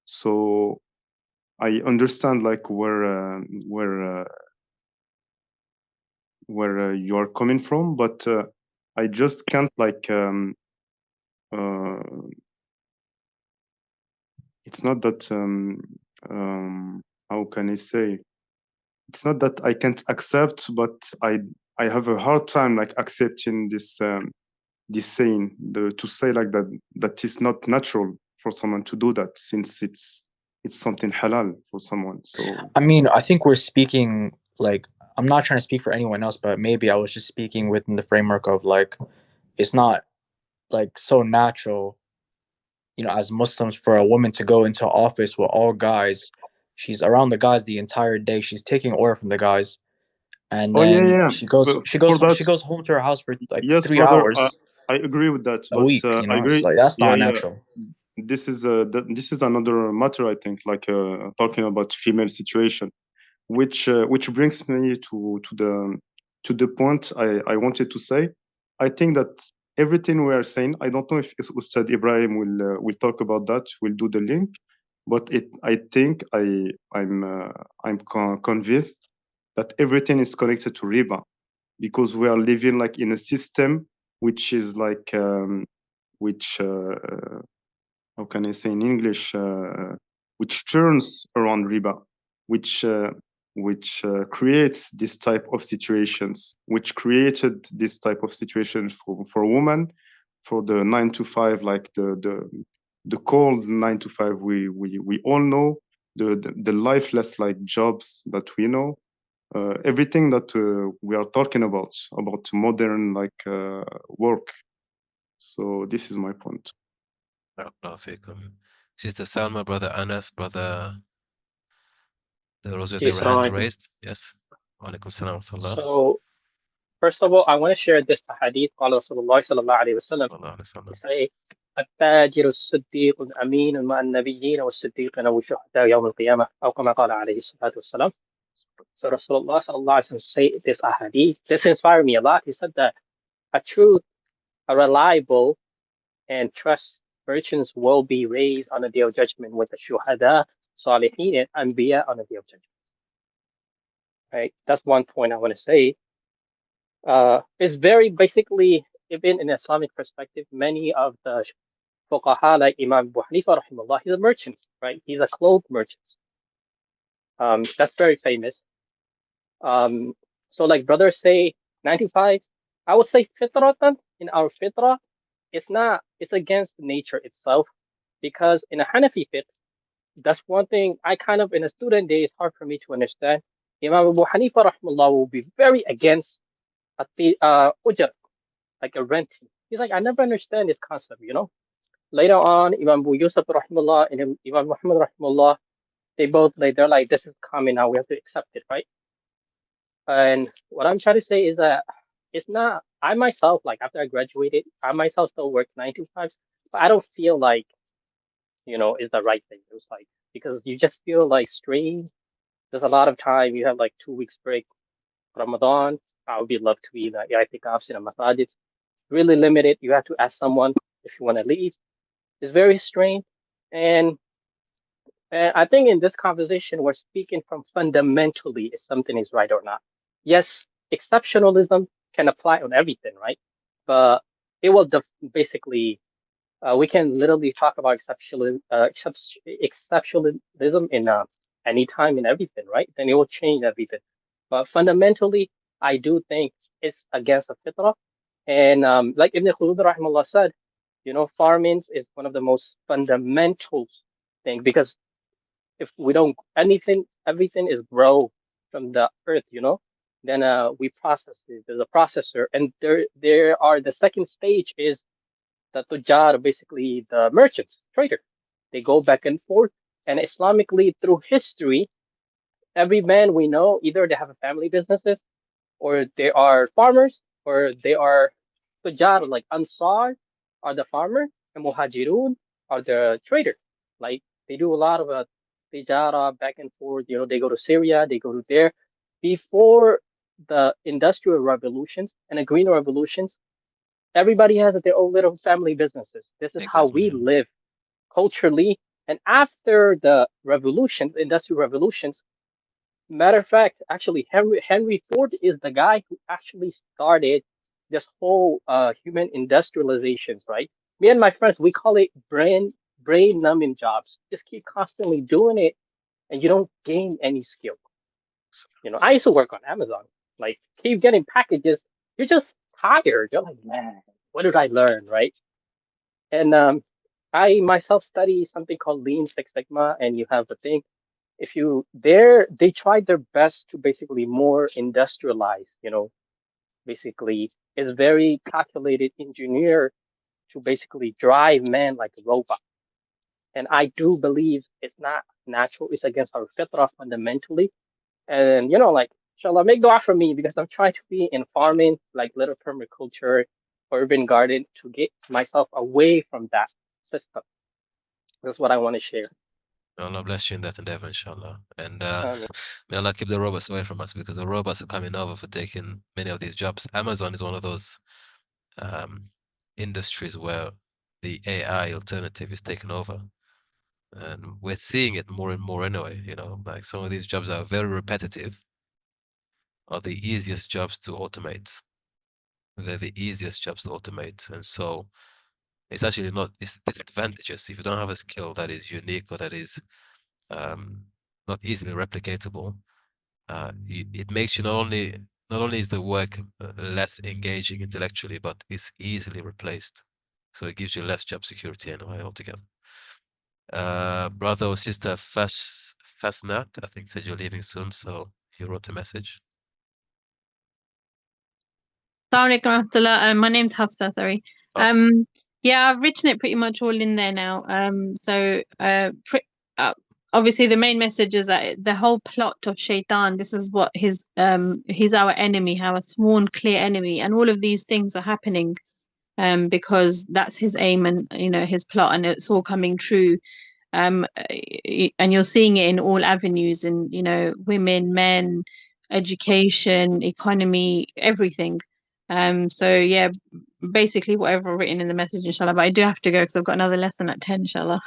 So I understand like where you are coming from, but I just can't like it's not that how can I say, it's not that I can't accept, but I have a hard time like accepting this saying, to say like that is not natural for someone to do that, since it's something halal for someone. So I mean, I think we're speaking I'm not trying to speak for anyone else, but maybe I was just speaking within the framework of it's not so natural, as Muslims, for a woman to go into office with all guys. She's around the guys the entire day. She's taking order from the guys, and then yeah. she goes For that, she goes home to her house for yes, 3 brother, hours I agree with that, a but week. I It's agree. that's Yeah, not yeah. natural. This is another matter, I think, like talking about female situation, which brings me to the point I wanted to say. I think that everything we are saying, I don't know if Ustad Ibrahim will talk about that, will do the link, but I think I'm convinced that everything is connected to riba, because we are living like in a system which is like which how can I say in English, which turns around riba, which creates this type of situations, which created this type of situation for women, for the 9 to 5, like the cold 9 to 5 we all know, the lifeless like jobs that we know, everything that we are talking about modern like work. So this is my point. Sister Salma, brother Anas, brother, those with Yes, their hand alaikum. raised. Yes. Walaikum salam wa rahmatullah. So, first of all, I want to share this hadith. قال رسول الله صلى الله عليه وسلم. Sallallahu alaihi wasallam. Say, التاجر الصديق الأمين مع النبيين والصديقين والشهداء يوم القيامة أو كما قال عليه الصلاة والسلام. So Rasulullah sallallahu alaihi wasallam say this hadith. This inspired me a lot. He said that a reliable and trust merchants will be raised on the day of judgment with the shuhada, salihin, and anbiya on the day of judgment. Right? That's one point I want to say. It's very basically, even in Islamic perspective, many of the fuqaha like Imam Abu Hanifa rahimahullah, he's a merchant, right? He's a clothes merchant. That's very famous. So like brothers say 95, I would say fitratan, in our fitra, it's against nature itself, because in a Hanafi fiqh, that's one thing I kind of, in a student day, it's hard for me to understand. Imam Abu Hanifa rahimahullah will be very against ujr, like a renting. He's like, I never understand this concept, you know. Later on, Imam Abu Yusuf rahimahullah and Imam Muhammad rahimahullah, they're like, this is common now, we have to accept it, right? And what I'm trying to say is that it's not, I myself, like after I graduated, I myself still work 9 to 5, but I don't feel like, you know, is the right thing. It was like, because you just feel like strained. There's a lot of time. You have like 2 weeks break. Ramadan, I would love to be like, yeah, I think I've seen a masajid. Really limited. You have to ask someone if you want to leave. It's very strained. And I think in this conversation, we're speaking from fundamentally if something is right or not. Yes, exceptionalism can apply on everything, right? But it will basically, we can literally talk about exceptionalism in any time in everything, right? Then it will change everything. But fundamentally, I do think it's against the fitrah. And like Ibn Khaldun rahimahullah said, you know, farming is one of the most fundamental thing, because if we don't everything is grow from the earth, you know, then we process it. There's a processor, and there are the second stage is the tujar, basically the merchants, trader. They go back and forth, and Islamically through history, every man we know, either they have a family businesses, or they are farmers, or they are tujar, like Ansar are the farmer, and Muhajirun are the trader. Like they do a lot of tijara back and forth. You know, they go to Syria, they go to there. Before the industrial revolutions and the green revolutions, everybody has their own little family businesses. This is how we live culturally. And after the revolution, the industrial revolutions, matter of fact, actually, Henry Ford is the guy who actually started this whole human industrializations, right? Me and my friends, we call it brain numbing jobs. Just keep constantly doing it, and you don't gain any skill. You know, I used to work on Amazon. Like, keep getting packages. You're just tired. You're like, man, what did I learn, right? And I myself study something called Lean Six Sigma, and you have the thing. If you they tried their best to basically more industrialize, you know, basically is very calculated engineer to basically drive man like a robot. And I do believe it's not natural. It's against our fitrah fundamentally. And, you know, like, inshallah, make dua for me, because I'm trying to be in farming, like little permaculture, urban garden, to get myself away from that system. That's what I want to share. Allah bless you in that endeavor, inshallah. And Amen. may Allah keep the robots away from us, because the robots are coming over for taking many of these jobs. Amazon is one of those industries where the AI alternative is taking over. And we're seeing it more and more anyway, you know, like some of these jobs are very repetitive, are the easiest jobs to automate. They're the easiest jobs to automate, and so it's actually not, it's disadvantageous if you don't have a skill that is unique or that is not easily replicatable. It makes you not only is the work less engaging intellectually, but it's easily replaced. So it gives you less job security anyway altogether. Brother or sister Fasnat, I think, said you're leaving soon, so you wrote a message. Assalamu alaikum warahmatullah. My name's Hafsa, sorry. Yeah, I've written it pretty much all in there now. Obviously the main message is that the whole plot of Shaitan, this is what he's our enemy, our sworn clear enemy, and all of these things are happening because that's his aim and his plot, and it's all coming true. And you're seeing it in all avenues, in women, men, education, economy, everything. So yeah, basically whatever I've written in the message, inshallah. But I do have to go because I've got another lesson at 10, inshallah.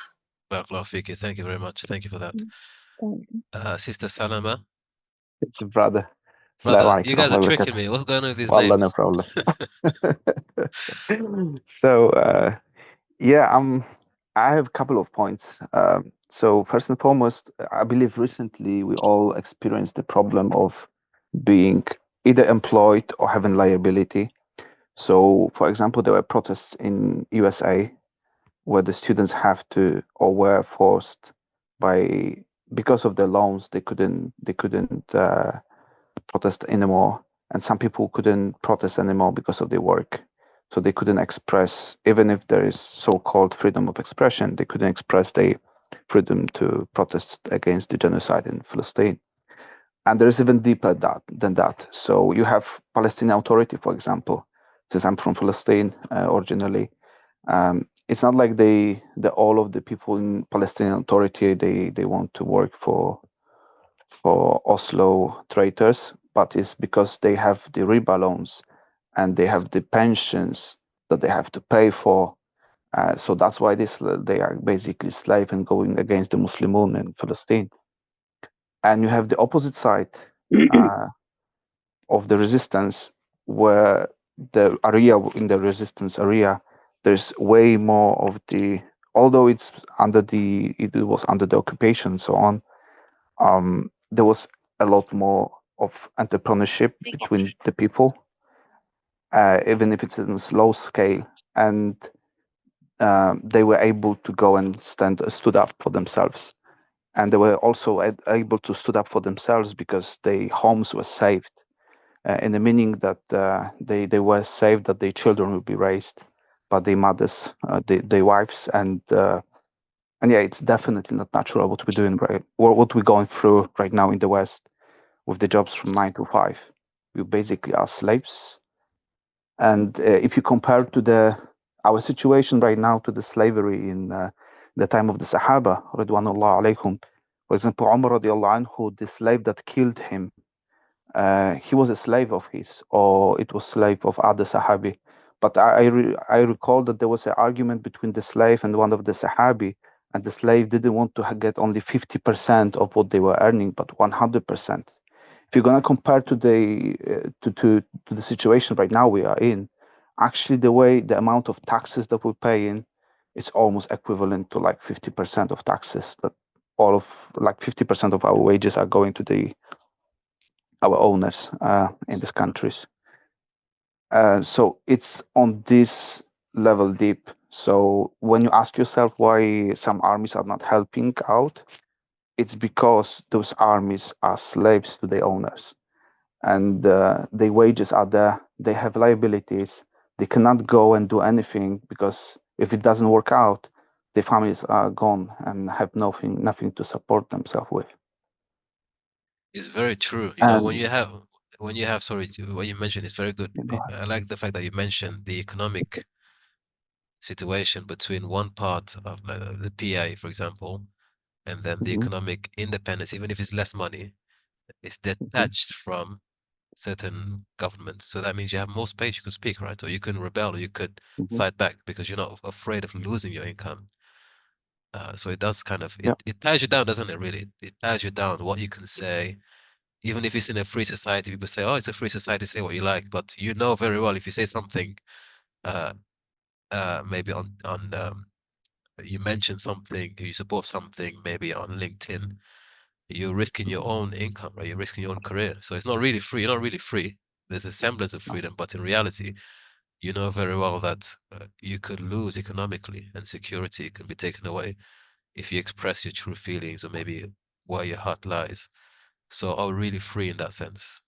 Barakallahu fiki. Thank you very much. Thank you for that. Sister Salama. It's a brother. Brother, you guys are tricking me. What's going on with these Wallah, names? no problem. So yeah, I have a couple of points. So first and foremost, I believe recently we all experienced the problem of being either employed or having liability. So for example, there were protests in USA where the students have to or were forced because of their loans, they couldn't protest anymore, and some people couldn't protest anymore because of their work. So they couldn't express, even if there is so-called freedom of expression, they couldn't express their freedom to protest against the genocide in Palestine. And there is even deeper than that. So you have Palestinian Authority, for example. Since I'm from Palestine originally, it's not like all of the people in Palestinian Authority they want to work for Oslo traitors, but it's because they have the riba loans and they have the pensions that they have to pay for. So that's why they are basically slave and going against the Muslimun in Palestine. And you have the opposite side of the resistance, where the area in the resistance area, there's way more of although it was under the occupation and so on, there was a lot more of entrepreneurship between the people, even if it's in a slow scale, and they were able to go and stood up for themselves, and they were also able to stood up for themselves because their homes were saved, in the meaning that they were saved, that their children would be raised by their mothers, their wives, and yeah, it's definitely not natural what we're doing or what we're going through right now in the West with the jobs from 9 to 5. We basically are slaves. And if you compare to our situation right now to the slavery in the time of the Sahaba, Ridwanullah alaykum, for example, Umar radiallahu anhu, the slave that killed him, he was a slave of his, or it was slave of other Sahabi. But I recall that there was an argument between the slave and one of the Sahabi, and the slave didn't want to get only 50% of what they were earning, but 100%. If you're gonna compare to the situation right now we are in, actually the amount of taxes that we're paying, it's almost equivalent to like 50% of taxes. That 50% of our wages are going to our owners in these countries. So it's on this level deep. So when you ask yourself why some armies are not helping out, it's because those armies are slaves to their owners, and their wages are there. They have liabilities. They cannot go and do anything because if it doesn't work out, their families are gone and have nothing to support themselves with. It's very true. You know, when you have, sorry, what you mentioned is very good. I like the fact that you mentioned the economic situation between one part of the PA, for example, and then the economic independence, even if it's less money, is detached from certain governments. So that means you have more space, you can speak, right? Or you can rebel, or you could fight back because you're not afraid of losing your income. So it does kind of, it ties you down, doesn't it, really? It ties you down, what you can say, Even if it's in a free society, people say, "Oh, it's a free society. Say what you like," but you know very well if you say something, maybe on you mention something, you support something, maybe on LinkedIn, you're risking your own income, right? You're risking your own career. So it's not really free. You're not really free. There's a semblance of freedom, but in reality, you know very well that you could lose economically, and security can be taken away if you express your true feelings or maybe where your heart lies. So are we really free in that sense,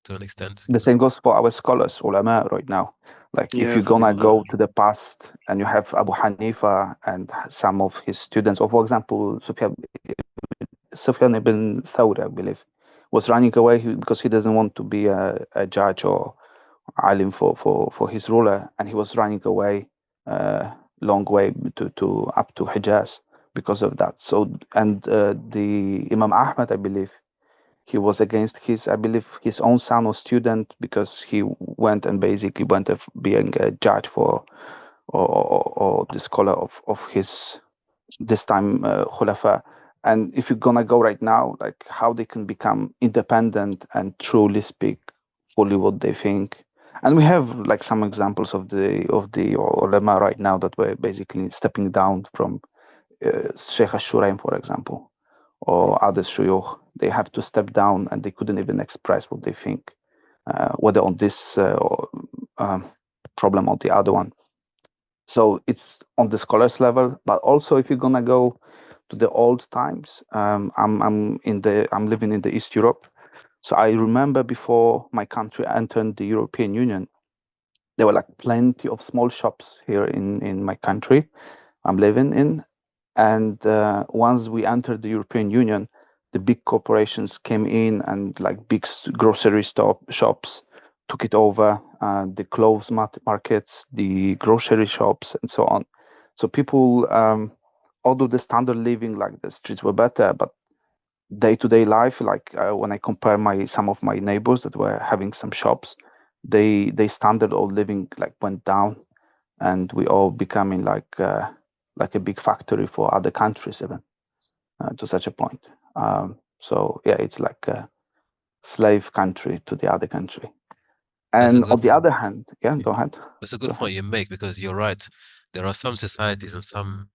to an extent? The same goes for our scholars, ulama, right now. Like if you're Yes, gonna yeah. go to the past and you have Abu Hanifa and some of his students, or for example, Sufyan ibn Thawr, I believe, was running away because he doesn't want to be a judge or alim for his ruler, and he was running away long way to up to Hijaz because of that. So, and the Imam Ahmad, I believe, he was against his, I believe, his own son or student because he went and basically went of being a judge for or the scholar of his this time Khulafa. And if you're gonna go right now, like how they can become independent and truly speak fully what they think. And we have like some examples of the ulama right now that were basically stepping down from Sheikh Ashuraim, for example, or other shuyukh. They have to step down and they couldn't even express what they think, whether on this problem or the other one. So it's on the scholars level, but also if you're gonna go to the old times, I'm living in the East Europe, so I remember before my country entered the European Union, there were like plenty of small shops here in my country I'm living in, and once we entered the European Union, the big corporations came in and like big grocery shops took it over, the clothes markets, the grocery shops, and so on. So people, although the standard living, like the streets were better, but day-to-day life, like when I compare some of my neighbors that were having some shops, they standard of living like went down, and we all becoming like a big factory for other countries even to such a point. So yeah, it's like a slave country to the other country. That's a And good on the point. other hand, yeah, go ahead. That's a good point you make, because you're right. There are some societies and some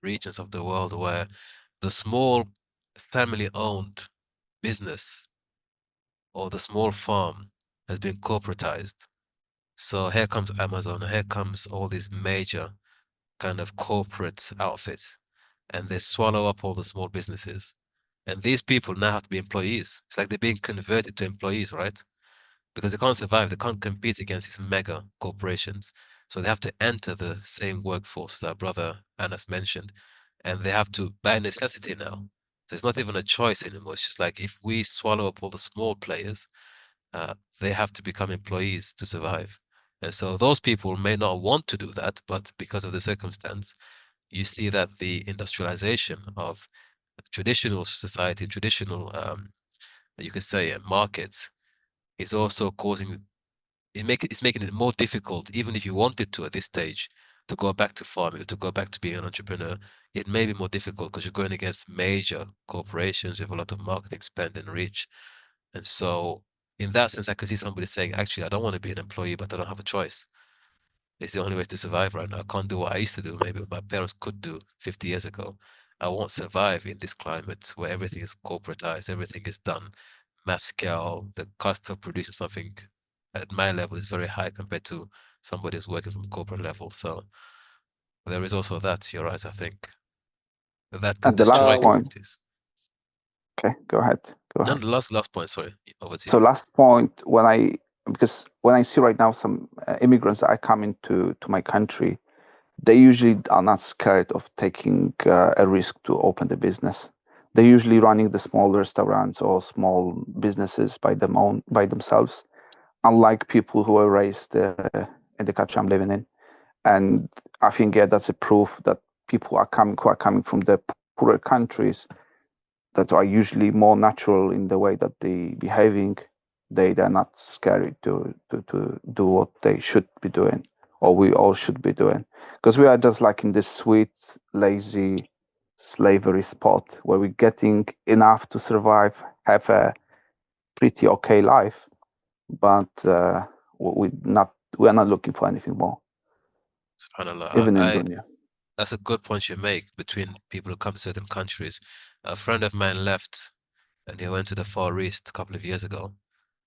regions of the world where the small family-owned business or the small farm has been corporatized. So here comes Amazon, here comes all these major kind of corporate outfits, and they swallow up all the small businesses. And these people now have to be employees. It's like they're being converted to employees, right? Because they can't survive, they can't compete against these mega corporations. So they have to enter the same workforce as our brother Anas mentioned, and they have to, by necessity now. So it's not even a choice anymore. It's just like if we swallow up all the small players, they have to become employees to survive. And so those people may not want to do that, but because of the circumstance, you see that the industrialization of traditional society, traditional, you could say, markets, is also causing it's making it more difficult, even if you wanted to at this stage, to go back to farming, to go back to being an entrepreneur. It may be more difficult because you're going against major corporations with a lot of marketing spend and reach. And so in that sense, I could see somebody saying, actually, I don't want to be an employee, but I don't have a choice. It's the only way to survive right now. I can't do what I used to do, maybe what my parents could do 50 years ago. I won't survive in this climate where everything is corporatized, everything is done mass scale. The cost of producing something at my level is very high compared to somebody who's working from corporate level. So there is also that, you're right, I think. That can And the last destroy point, communities. okay, go ahead. No, the last point, sorry, over to So you. last point, because when I see right now some immigrants that are coming to my country, they usually are not scared of taking a risk to open the business. They're usually running the small restaurants or small businesses by themselves, unlike people who are raised in the country I'm living in. And I think that's a proof that people who are coming from the poorer countries that are usually more natural in the way that they behaving. They're not scary to do what they should be doing, or we all should be doing, because we are just like in this sweet, lazy slavery spot where we're getting enough to survive, have a pretty okay life, but we are not looking for anything more, SubhanAllah. even in dunya. That's a good point you make between people who come to certain countries. A friend of mine left and he went to the Far East a couple of years ago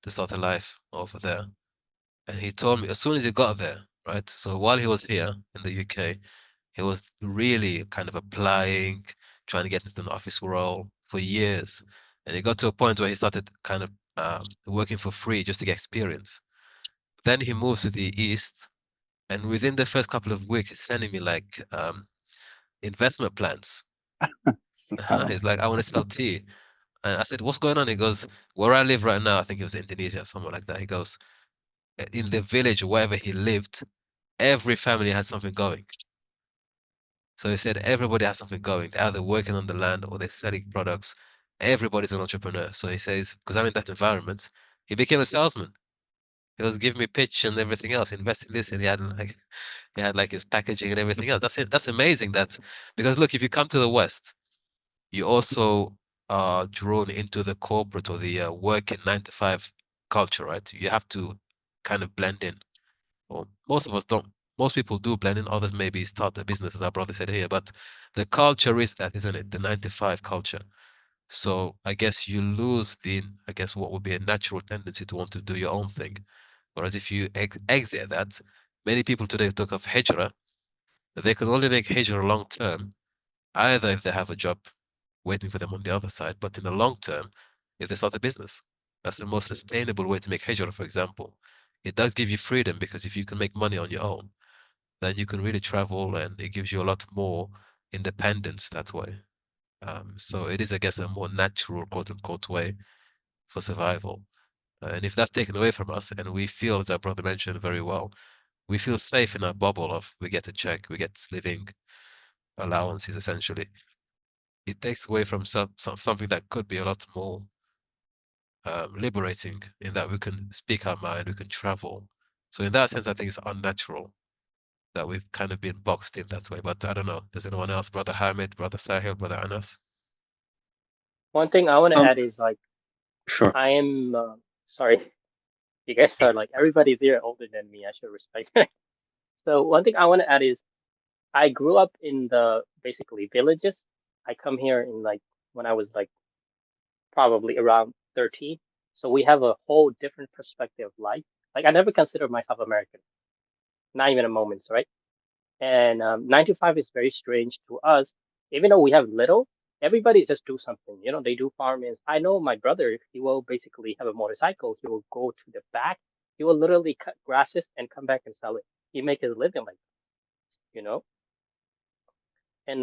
to start a life over there. And he told me as soon as he got there, right? So while he was here in the UK, he was really kind of applying, trying to get into an office role for years. And he got to a point where he started kind of working for free just to get experience. Then he moves to the East, and within the first couple of weeks, he's sending me like investment plans. He's like, I want to sell tea. And I said, what's going on? He goes, where I live right now, I think it was Indonesia, somewhere like that. He goes, in the village, wherever he lived, every family had something going. So he said everybody has something going. They're either working on the land or they're selling products. Everybody's an entrepreneur. So he says, because I'm in that environment, he became a salesman. He was giving me pitch and everything else, invest in this, and he had like his packaging and everything else. That's it. That's amazing. Because look, if you come to the West, you also are drawn into the corporate or the working 9-to-5 culture, right? You have to kind of blend in. Well, most of us don't. Most people do blend in. Others maybe start a business, as our brother said here. But the culture is that, isn't it? The 9-to-5 culture. So I guess you lose what would be a natural tendency to want to do your own thing. Whereas if you exit that, many people today talk of hijrah. They can only make hijrah long term, either if they have a job waiting for them on the other side, but in the long term, if they start a business. That's the most sustainable way to make hijrah, for example. It does give you freedom because if you can make money on your own, then you can really travel and it gives you a lot more independence that way. So it is, I guess, a more natural, quote unquote, way for survival. And if that's taken away from us and we feel, as our brother mentioned very well, we feel safe in our bubble of we get a check, we get living allowances essentially. It takes away from something that could be a lot more liberating in that we can speak our mind, we can travel. So in that sense, I think it's unnatural that we've kind of been boxed in that way. But I don't know. Does anyone else, Brother Hamid, Brother Sahil, Brother Anas? One thing I want to add is like, Sure. I am sorry, you guys are like everybody's here older than me. I should respect. So one thing I want to add is I grew up in the basically villages. I come here in like when I was like probably around 13. So we have a whole different perspective of life. Like I never considered myself American, not even a moment, right? And 9 to 5 is very strange to us. Even though we have little, everybody just do something. You know, they do farming. I know my brother, he will basically have a motorcycle. He will go to the back. He will literally cut grasses and come back and sell it. He make his living like that, you know? And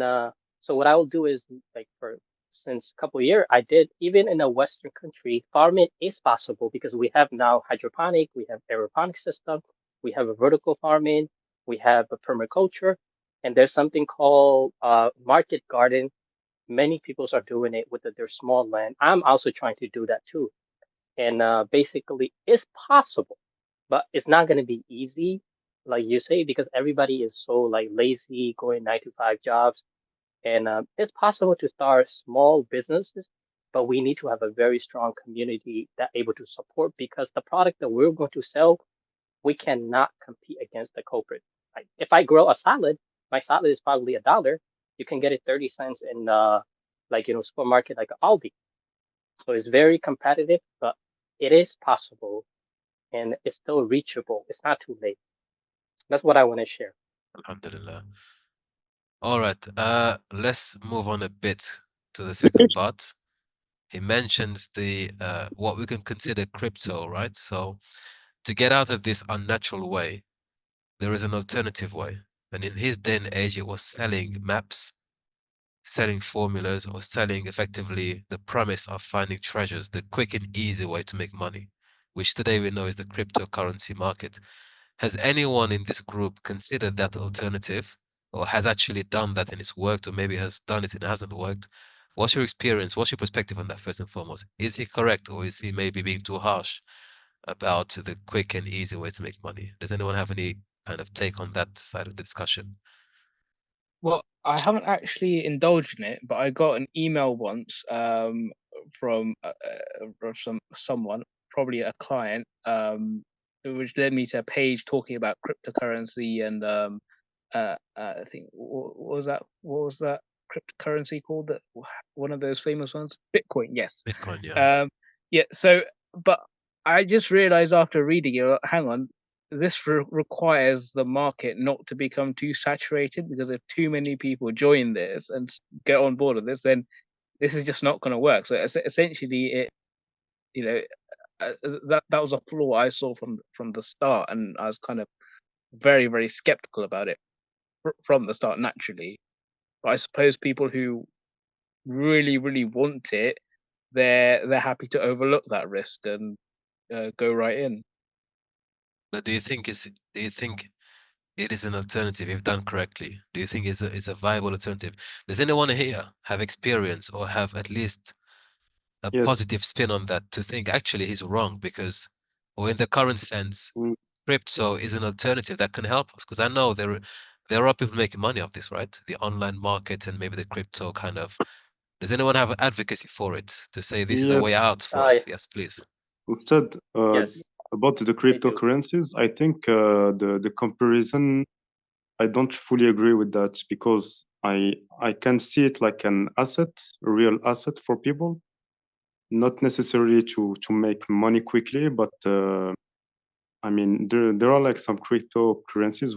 so what I will do is like for since a couple of years, I did even in a Western country, farming is possible because we have now hydroponic, we have aeroponic system, we have a vertical farming, we have a permaculture, and there's something called market garden. Many people are doing it with their small land. I'm also trying to do that too. And basically, it's possible, but it's not going to be easy, like you say, because everybody is so like lazy, going 9 to 5 jobs. And it's possible to start small businesses, but we need to have a very strong community that able to support because the product that we're going to sell, we cannot compete against the culprit. Like if I grow a salad, my salad is probably $1. You can get it 30 cents in like supermarket like Aldi. So it's very competitive, but it is possible and it's still reachable. It's not too late. That's what I want to share. Alhamdulillah. All right. Let's move on a bit to the second part. He mentions the what we can consider crypto, right? So to get out of this unnatural way, there is an alternative way. And in his day and age, it was selling maps, selling formulas, or selling effectively the promise of finding treasures, the quick and easy way to make money, which today we know is the cryptocurrency market. Has anyone in this group considered that alternative or has actually done that and it's worked, or maybe has done it and it hasn't worked? What's your experience? What's your perspective on that first and foremost? Is he correct or is he maybe being too harsh about the quick and easy way to make money? Does anyone have any kind of take on that side of the discussion? Well, I haven't actually indulged in it, but I got an email once someone, probably a client, which led me to a page talking about cryptocurrency and I think what was that cryptocurrency called, that one of those famous ones, Bitcoin. Yes. Bitcoin, yeah. Yeah. So, but I just realized after reading it, hang on, this requires the market not to become too saturated, because if too many people join this and get on board with this, then this is just not going to work. So essentially, it, you know, that was a flaw I saw from the start, and I was kind of very, very skeptical about it from the start, naturally. But I suppose people who really, really want it, they're happy to overlook that risk and go right in. But do you think it is an alternative if done correctly? Do you think it's a viable alternative? Does anyone here have experience or have at least a Yes. positive spin on that to think actually he's wrong, because, or in the current sense, crypto is an alternative that can help us? Because I know there are people making money off this, right? The online market and maybe the crypto kind of. Does anyone have advocacy for it to say this is a way Yes. out for us? Yes, please. Instead, Yes. about the cryptocurrencies, I think the comparison, I don't fully agree with that, because I can see it like an asset, a real asset for people, not necessarily to make money quickly, but I mean there are like some cryptocurrencies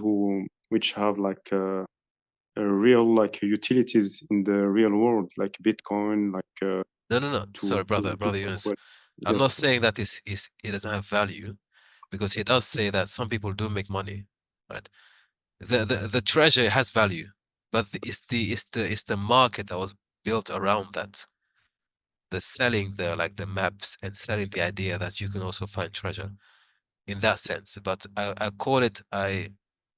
which have like a real like utilities in the real world, like Bitcoin, like No. Sorry, brother to Yunus. well, I'm not yes. saying that it doesn't have value, because he does say that some people do make money, right? The treasure has value, but it's the market that was built around that. The selling the maps and selling the idea that you can also find treasure in that sense. But I call it, I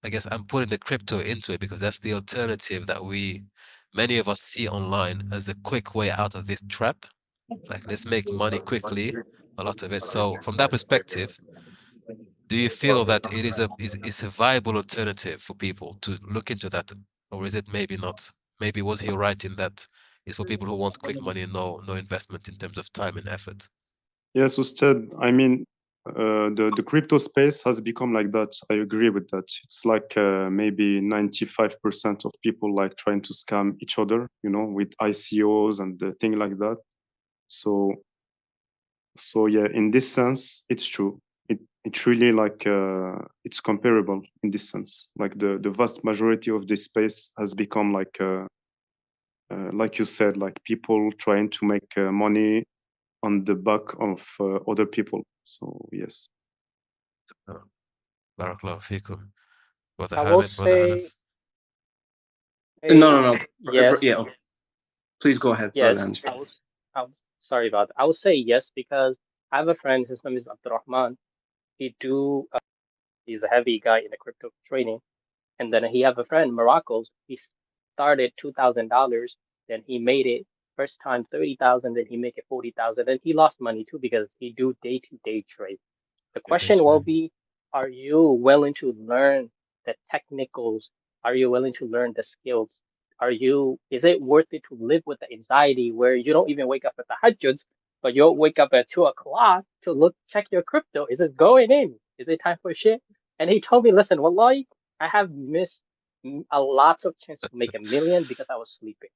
guess I'm putting the crypto into it because that's the alternative that many of us see online as a quick way out of this trap. Like, let's make money quickly, a lot of it. So from that perspective, do you feel that it is a viable alternative for people to look into that, or is it maybe not? Maybe was he right in that it's for people who want quick money and no investment in terms of time and effort? Yes, Ustad. I mean, the crypto space has become like that. I agree with that. It's like maybe 95% of people like trying to scam each other, you know, with ICOs and thing like that. So yeah, in this sense, it's true. It's really like it's comparable in this sense. Like the vast majority of this space has become like you said, like people trying to make money on the back of other people. So yes. Barakallahu feekum. Brother I will Hamid, Brother say, Anas. No. yes. Yeah, please go ahead, brother. Yes, sorry about that. I would say yes, because I have a friend, his name is Abdurrahman. He's a heavy guy in the crypto trading. And then he have a friend, Morocco's. He started $2,000, then he made it first time 30,000, then he make it 40,000. Then he lost money too, because he do day-to-day trade. The question will be, are you willing to learn the technicals? Are you willing to learn the skills? Is it worth it to live with the anxiety where you don't even wake up at the tahajjud, but you'll wake up at 2 o'clock to check your crypto? Is it going in? Is it time for shit? And he told me, listen, wallahi, I have missed a lot of chance to make $1 million because I was sleeping.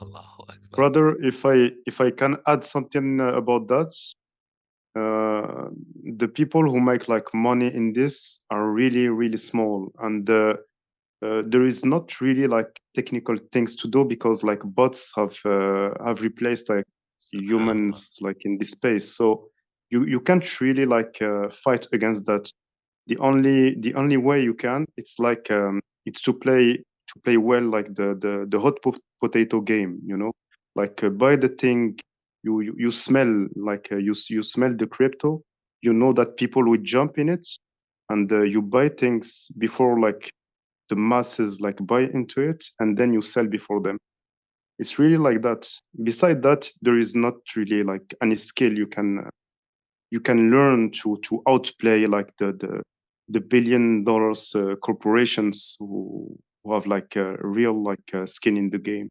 Allahu Akbar. Brother, if I can add something about that, the people who make like money in this are really, really small, and there is not really like technical things to do, because like bots have replaced like humans like in this space. So you can't really like fight against that. The only way you can, it's like it's to play well, like the hot potato game, you know, like buy the thing you smell, like you smell the crypto, you know that people will jump in it, and you buy things before like the masses like buy into it, and then you sell before them. It's really like that. Beside that, there is not really like any skill you can learn to outplay like the $1 billion corporations who have like a real like skin in the game.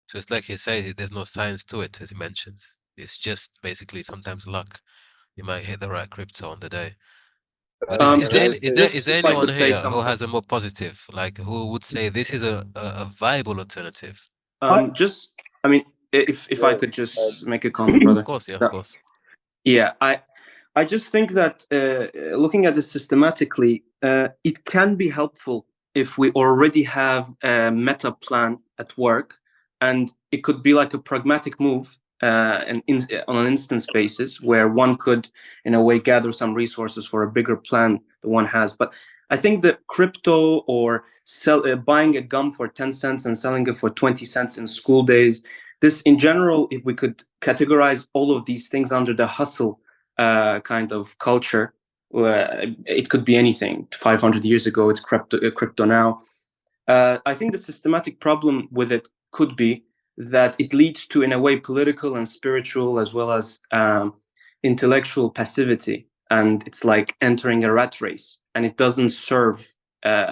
So it's like he says, there's no science to it, as he mentions. It's just basically sometimes luck. You might hit the right crypto on the day. But is there any, is there if I anyone could say here who something. has a more positive, like who would say this is a viable alternative? Just, I mean, if I could just make a comment, brother. Of course, yeah, of course. Yeah, I just think that looking at this systematically, it can be helpful if we already have a meta plan at work, and it could be like a pragmatic move on an instance basis where one could, in a way, gather some resources for a bigger plan that one has. But I think that crypto or buying a gum for 10 cents and selling it for 20 cents in school days, this in general, if we could categorize all of these things under the hustle kind of culture, it could be anything. 500 years ago, it's crypto now. I think the systematic problem with it could be that it leads to, in a way, political and spiritual as well as intellectual passivity. And it's like entering a rat race, and it doesn't serve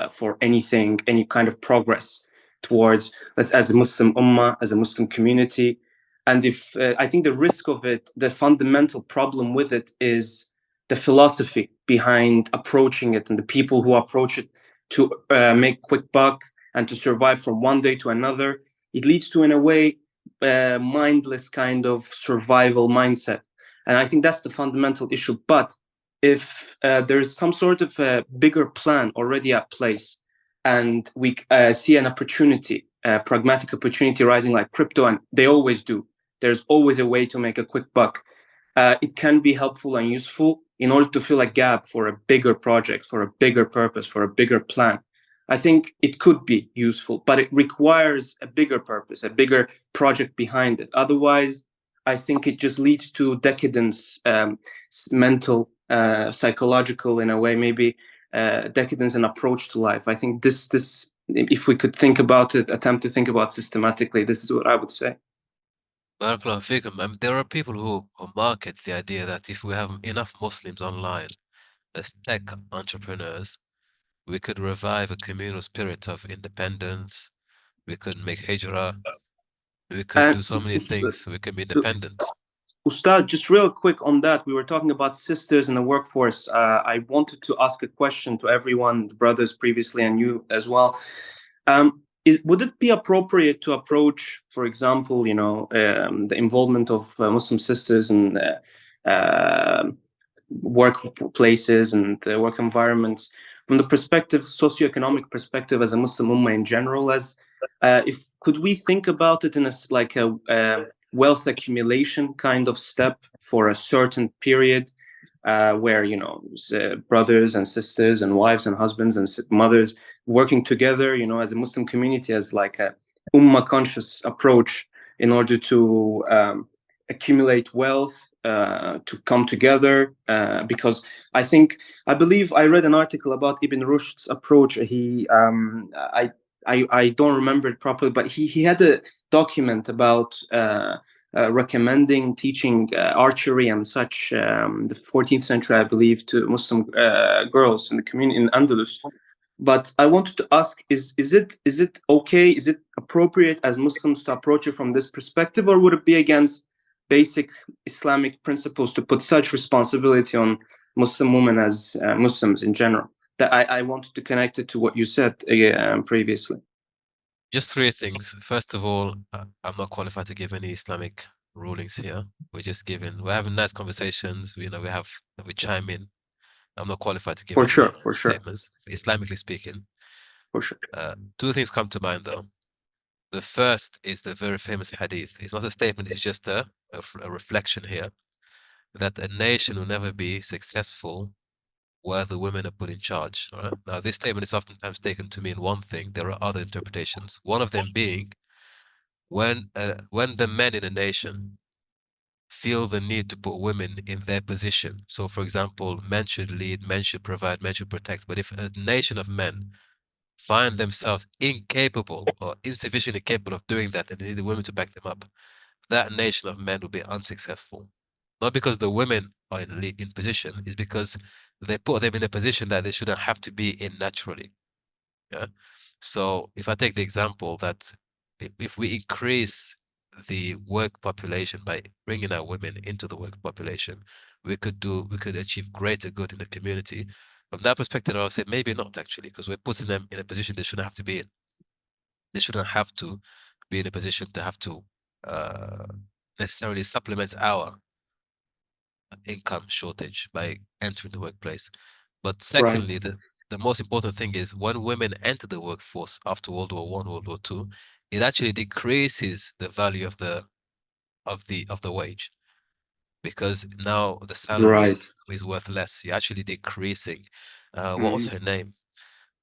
for anything, any kind of progress towards, as a Muslim ummah, as a Muslim community. And if I think the risk of it, the fundamental problem with it is the philosophy behind approaching it and the people who approach it to make quick buck and to survive from one day to another. It leads to, in a way, mindless kind of survival mindset. And I think that's the fundamental issue. But if there's some sort of a bigger plan already at place, and we see an opportunity, a pragmatic opportunity rising like crypto, and they always do, there's always a way to make a quick buck. It can be helpful and useful in order to fill a gap for a bigger project, for a bigger purpose, for a bigger plan. I think it could be useful, but it requires a bigger purpose, a bigger project behind it. Otherwise, I think it just leads to decadence, mental, psychological, in a way, maybe decadence and approach to life. I think this, if we could think about it, attempt to think about systematically, this is what I would say. Barakallahu fikum. There are people who market the idea that if we have enough Muslims online as tech entrepreneurs, we could revive a communal spirit of independence. We could make hijrah. We could do so many things. We could be independent. Ustad, just real quick on that, we were talking about sisters in the workforce. I wanted to ask a question to everyone, the brothers previously and you as well. Would it be appropriate to approach, for example, the involvement of Muslim sisters in workplaces and work environments from the perspective, socioeconomic perspective, as a Muslim ummah in general? As could we think about it in a wealth accumulation kind of step for a certain period, where brothers and sisters and wives and husbands and mothers working together, as a Muslim community, as like a ummah conscious approach in order to accumulate wealth, to come together, because I believe I read an article about Ibn Rushd's approach. He I don't remember it properly, but he had a document about recommending teaching archery and such, the 14th century, I believe, to Muslim girls in the community in Andalus. But I wanted to ask, is it okay? Is it appropriate as Muslims to approach it from this perspective, or would it be against basic Islamic principles to put such responsibility on Muslim women as Muslims in general? That I wanted to connect it to what you said previously. Just three things. First of all, I'm not qualified to give any Islamic rulings here. We're having nice conversations. We chime in. I'm not qualified to give any statements, Islamically speaking. For sure. Two things come to mind though. The first is the very famous hadith. It's not a statement, it's just a reflection here, that a nation will never be successful where the women are put in charge. All right? Now, this statement is oftentimes taken to mean one thing. There are other interpretations. One of them being when the men in a nation feel the need to put women in their position. So, for example, men should lead, men should provide, men should protect. But if a nation of men find themselves incapable or insufficiently capable of doing that, and they need the women to back them up, that nation of men will be unsuccessful. Not because the women are in position, it's because they put them in a position that they shouldn't have to be in naturally. Yeah. So if I take the example that if we increase the work population by bringing our women into the work population, we could achieve greater good in the community. From that perspective, I would say maybe not actually, because we're putting them in a position they shouldn't have to be in. They shouldn't have to be in a position to have to necessarily supplement our income shortage by entering the workplace. But secondly, the most important thing is when women enter the workforce after World War I, World War II, it actually decreases the value of the wage, because now the salary is worth less. You're actually decreasing. What was her name?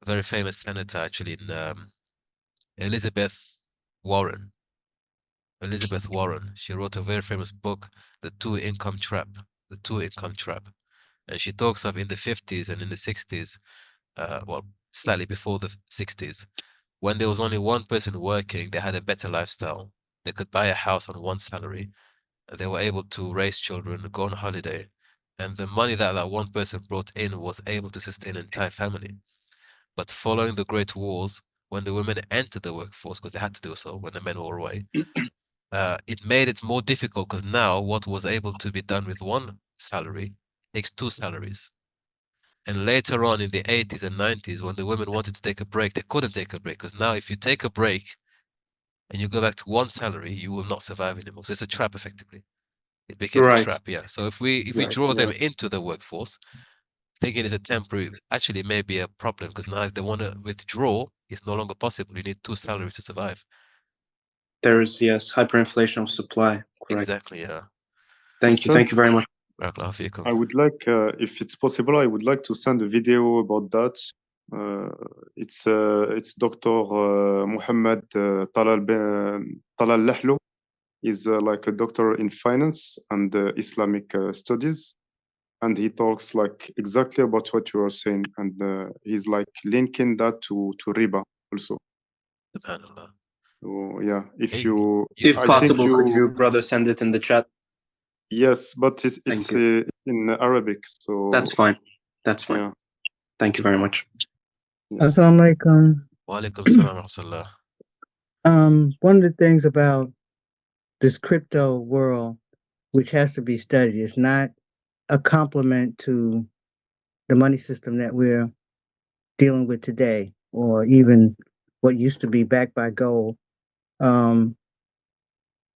A very famous senator, actually, in Elizabeth Warren. Elizabeth Warren. She wrote a very famous book, The Two Income Trap. The Two Income Trap. And she talks of in the 50s and in the 60s, well, slightly before the 60s, when there was only one person working, they had a better lifestyle. They could buy a house on one salary. They were able to raise children, go on holiday. And the money that that one person brought in was able to sustain an entire family. But following the Great Wars, when the women entered the workforce, because they had to do so when the men were away, it made it more difficult, because now what was able to be done with one salary takes two salaries. And later on in the 80s and 90s, when the women wanted to take a break, they couldn't take a break, because now if you take a break and you go back to one salary, you will not survive anymore. So it's a trap, effectively. It became a trap, yeah. So if we draw them into the workforce, thinking it's a temporary, actually may be a problem, because now if they want to withdraw, it's no longer possible. You need two salaries to survive. There is, yes, hyperinflation of supply. Correct. Exactly, yeah. Thank you very much. I would like, if it's possible, I would like to send a video about that. It's Dr. Muhammad Talal Lehlo. He's like a doctor in finance and Islamic studies, and he talks like exactly about what you are saying, and he's like linking that to riba also. SubhanAllah. So yeah, if if possible, could you brother send it in the chat? Yes, but it's in Arabic, so that's fine. That's fine. Yeah. Thank you very much. Assalamu alaikum. Wa alaikum salam wa rahmatullah. One of the things about this crypto world, which has to be studied, is not a complement to the money system that we're dealing with today, or even what used to be backed by gold.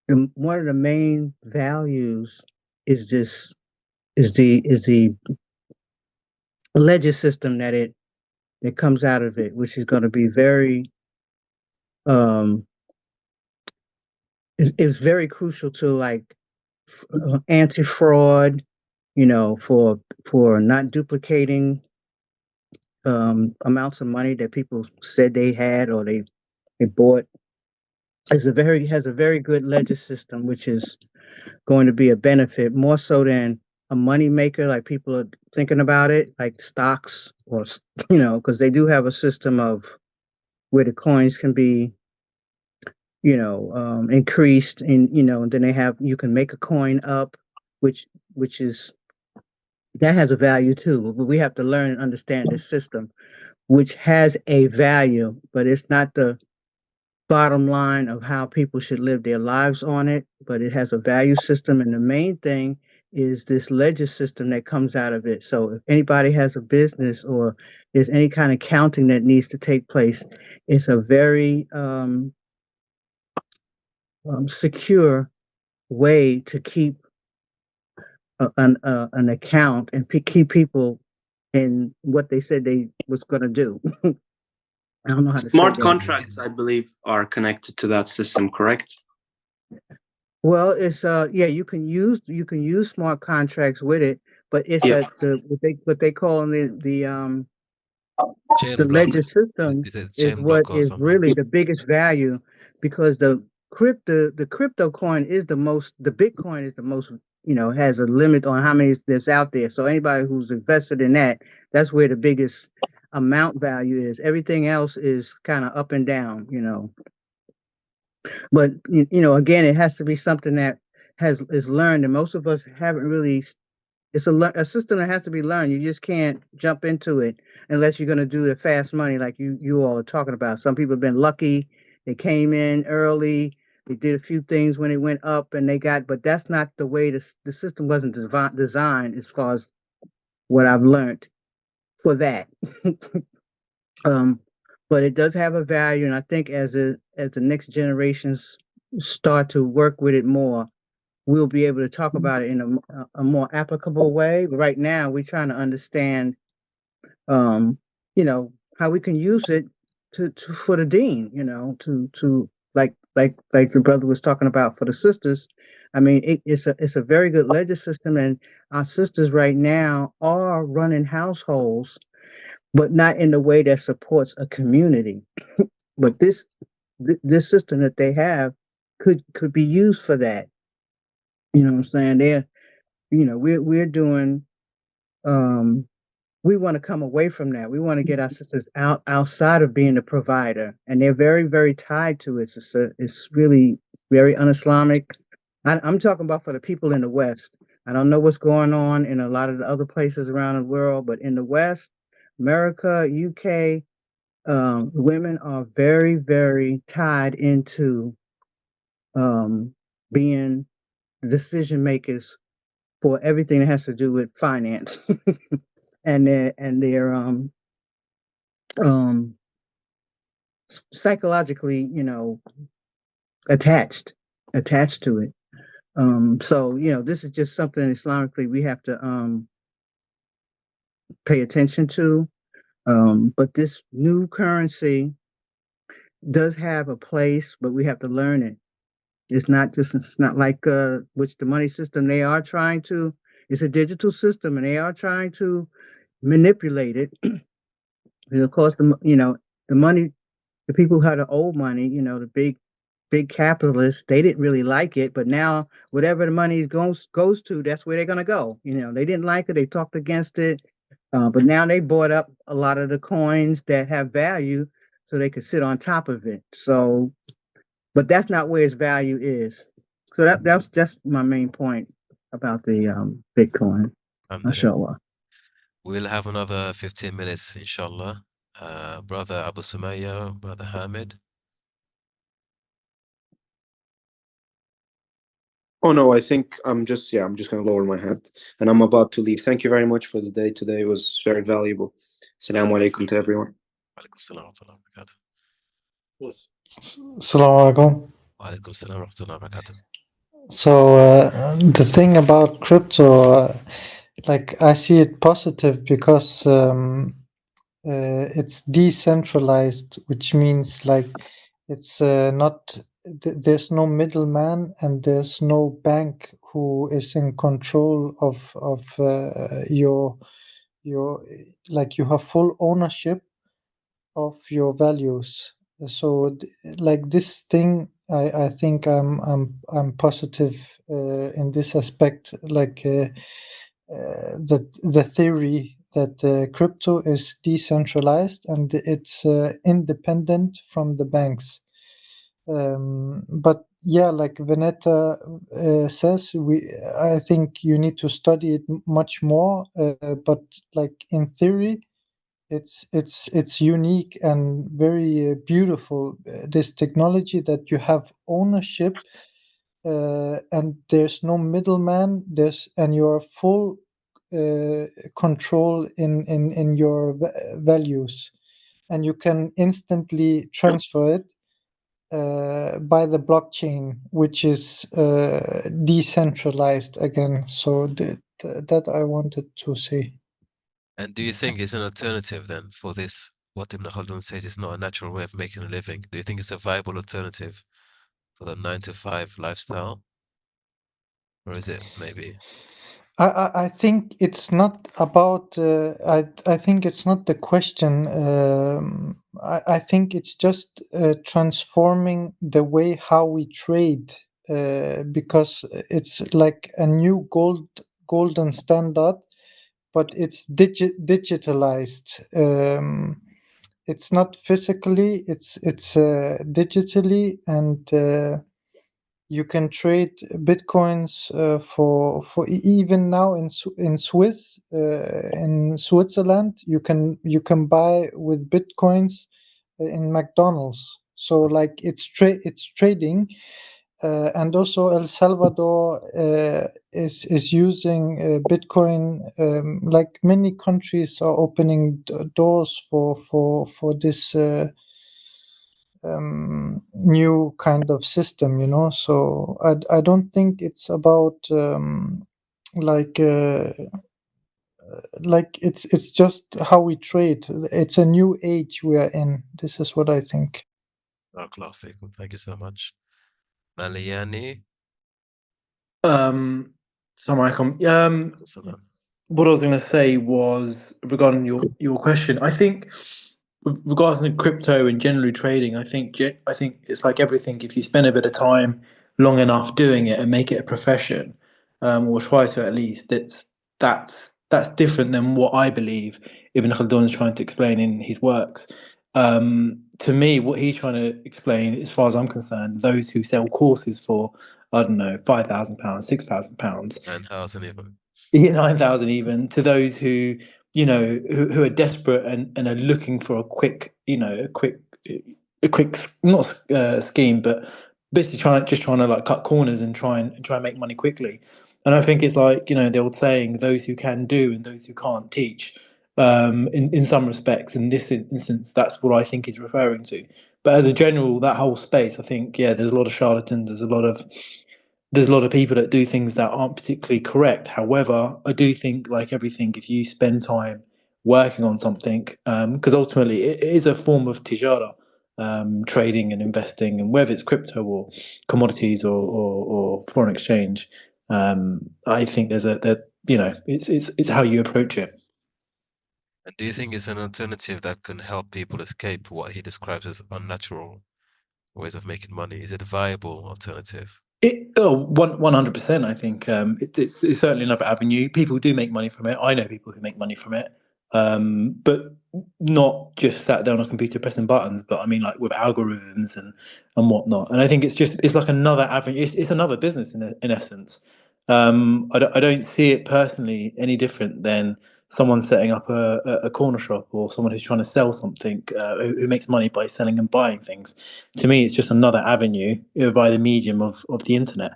One of the main values is the ledger system that comes out of it, which is going to be very it's very crucial to like anti-fraud, for not duplicating amounts of money that people said they had or they bought. Has a very good ledger system, which is going to be a benefit more so than a money maker, like people are thinking about it, like stocks, or because they do have a system of where the coins can be increased, and and then you can make a coin up, which is that has a value too. But we have to learn and understand this system, which has a value, but it's not the bottom line of how people should live their lives on it. But it has a value system, and the main thing is this ledger system that comes out of it. So if anybody has a business or there's any kind of counting that needs to take place, it's a very secure way to keep an account and keep people in what they said they was going to do. I don't know how to Smart say that. contracts, I believe, are connected to that system, correct? Well, it's you can use smart contracts with it, but it's what they call the ledger system is what is really the biggest value, because the crypto coin is the Bitcoin is the most, has a limit on how many there's out there. So anybody who's invested in that's where the biggest amount value is. Everything else is kind of up and down, But again, it has to be something that is learned, and most of us haven't really. It's a system that has to be learned. You just can't jump into it unless you're going to do the fast money like you all are talking about. Some people have been lucky They came in early. They did a few things when it went up, and they got. But that's not the way the system wasn't designed, as far as what I've learned for that. But it does have a value, and I think as the next generations start to work with it more, we'll be able to talk about it in a more applicable way. Right now, we're trying to understand, how we can use it to for the dean, to like the brother was talking about for the sisters. I mean, it's a very good ledger system, and our sisters right now are running households, but not in the way that supports a community. But this system that they have could be used for that. You know what I'm saying? We're doing. We want to come away from that. We want to get our sisters outside of being a provider, and they're very, very tied to it. It's really very un-Islamic. I'm talking about for the people in the West. I don't know what's going on in a lot of the other places around the world, but in the West, America, UK, women are very, very tied into being decision makers for everything that has to do with finance, and they're psychologically, attached to it. So this is just something Islamically we have to pay attention to. But this new currency does have a place, but we have to learn it. It's not like which the money system they are trying to. It's a digital system, and they are trying to manipulate it. And of course, the money, the people who had the old money, the big capitalists, they didn't really like it, but now whatever the money goes to, that's where they're gonna go. They didn't like it, they talked against it, but now they bought up a lot of the coins that have value, so they could sit on top of it. So, but that's not where its value is. So that's just my main point about the Bitcoin. Mashallah. We'll have another 15 minutes, inshallah. Brother Abu Sumaya, Brother Hamid. Oh no, I think I'm just going to lower my head, and I'm about to leave. Thank you very much for the day today. It was very valuable. Assalamu alaikum to everyone. Alaikum salam wa rahmatullahi wa barakatuh. Assalamu alaikum. Alaikum salam wa rahmatullahi wa barakatuh. So the thing about crypto, like I see it positive because it's decentralized, which means like it's not there's no middleman and there's no bank who is in control of your like you have full ownership of your values. So like this thing, I think I'm positive in this aspect, like that the theory that crypto is decentralized and it's independent from the banks. But yeah, like Veneta says, I think you need to study it much more. But like in theory, it's unique and very beautiful. This technology that you have ownership, and there's no middleman. And you're full control in your values, and you can instantly transfer it by the blockchain, which is decentralized again. So that I wanted to say. And do you think it's an alternative then for this? What Ibn Khaldun says is not a natural way of making a living. Do you think it's a viable alternative for the 9-to-5 lifestyle? Or is it maybe? I think it's not about. I think it's not the question. I think it's just transforming the way how we trade, because it's like a new golden standard, but it's digitalized. It's not physically. It's digitally, and you can trade bitcoins for even now in Switzerland. You can buy with bitcoins in McDonald's. So like it's trading, and also El Salvador is using Bitcoin. Like many countries are opening doors for this new kind of system, you know. So I don't think it's about like it's just how we trade. It's a new age we are in. This is what I think. Barakallahu feekum. Thank you so much. Maliani. What I was going to say was regarding your question. I think regarding crypto and generally trading, I think it's like everything. If you spend a bit of time long enough doing it and make it a profession, or try to at least, that's different than what I believe Ibn Khaldun is trying to explain in his works. To me, what he's trying to explain, as far as I'm concerned, those who sell courses for, I don't know, £5,000, £6,000, 9,000 even. 9,000 even, to those who, who are desperate and are looking for a quick, a quick not scheme, but basically trying to like cut corners and try and make money quickly. And I think it's like, the old saying, those who can do and those who can't teach. In some respects, in this instance, that's what I think he's referring to. But as a general, that whole space, I think, there's a lot of charlatans. There's a lot of people that do things that aren't particularly correct. However, I do think, like everything, if you spend time working on something, because ultimately it is a form of tijara, trading and investing, and whether it's crypto or commodities or foreign exchange, I think it's how you approach it. And do you think it's an alternative that can help people escape what he describes as unnatural ways of making money? Is it a viable alternative? 100%. I think it's certainly another avenue. People do make money from it. I know people who make money from it, but not just sat down on a computer pressing buttons. But I mean, like with algorithms and whatnot. And I think it's like another avenue. It's another business in essence. I don't see it personally any different than someone setting up a corner shop or someone who's trying to sell something, who makes money by selling and buying things. To me, it's just another avenue via the medium of the internet.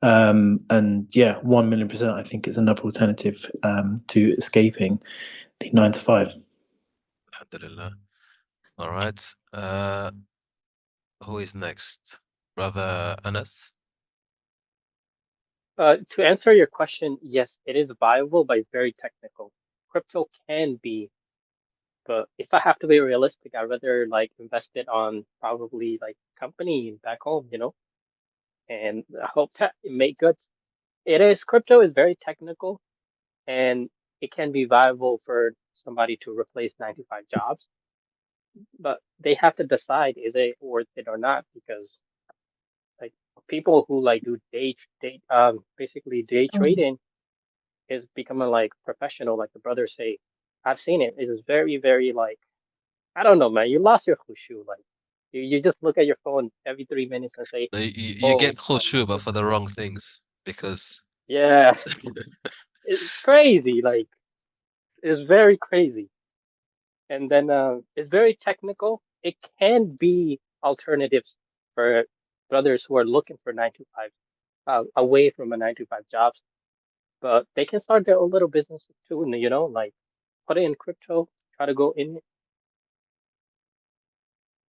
And 1,000,000%, I think it's another alternative to escaping the 9 to 5. Alhamdulillah. All right. Who is next? Brother Anas? To answer your question, yes, it is viable, but it's very technical. Crypto can be, but if I have to be realistic, I'd rather like invest it on probably like company back home, and I hope that it make good. Crypto is very technical, and it can be viable for somebody to replace 9 to 5 jobs, but they have to decide is it worth it or not, because like people who like do basically day trading is becoming like professional, like the brothers say. I've seen it. It is very, very like, I don't know, man. You lost your khushu. Like you just look at your phone every 3 minutes and say, You get khushu, but for the wrong things, because yeah, it's crazy. Like it's very crazy. And then it's very technical. It can be alternatives for brothers who are looking for 9 to 5, away from a 9 to 5 jobs. But they can start their own little business too, and like put it in crypto, try to go in it.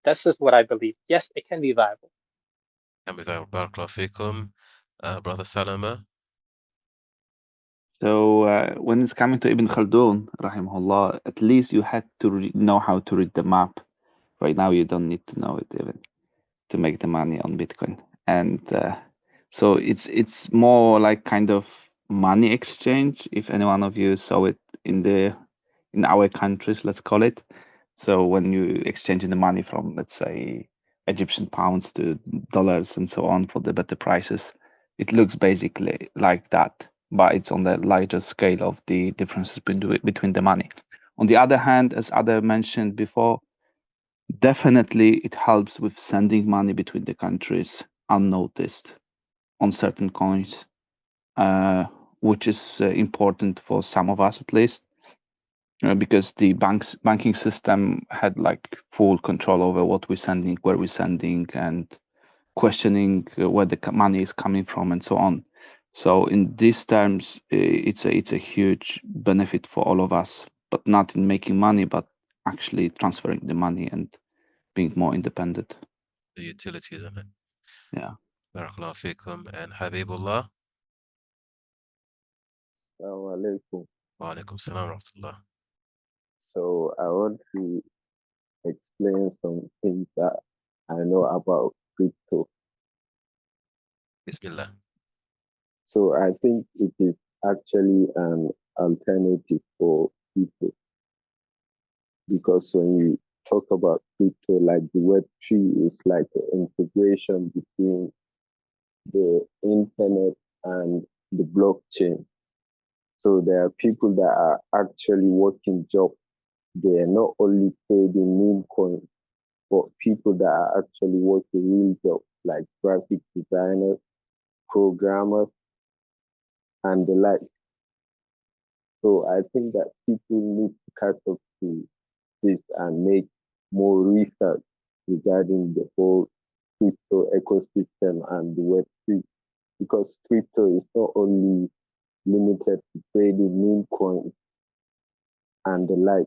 That's just what I believe. Yes, it can be viable. Can be viable. Barakallahu feekum. Brother Salama? So when it's coming to Ibn Khaldun, rahimahullah, at least you had to know how to read the map. Right now, you don't need to know it even to make the money on Bitcoin. And so it's more like kind of money exchange. If any one of you saw it in our countries, let's call it. So when you exchanging the money from, let's say, Egyptian pounds to dollars and so on for the better prices, it looks basically like that, but it's on the larger scale of the differences between the money. On the other hand, as Ada mentioned before, definitely it helps with sending money between the countries unnoticed on certain coins, which is important for some of us at least. because the banking system had like full control over what we're sending, where we're sending, and questioning where the money is coming from, and so on. So in these terms, it's a huge benefit for all of us, but not in making money, but actually transferring the money and being more independent. The utility, isn't it? Yeah. Barakallahu fikum. And Habibullah. Assalamu alaikum. Wa alaikum salam wa rahmatullah. So I want to explain some things that I know about crypto. Bismillah. So I think it is actually an alternative for people, because when you talk about crypto, like the Web3 is like an integration between the internet and the blockchain. So there are people that are actually working jobs. They are not only trading meme coins, but people that are actually working real jobs, like graphic designers, programmers, and the like. So I think that people need to catch up to this and make more research regarding the whole crypto ecosystem and the Web3, because crypto is not only limited to trading meme coins and the like.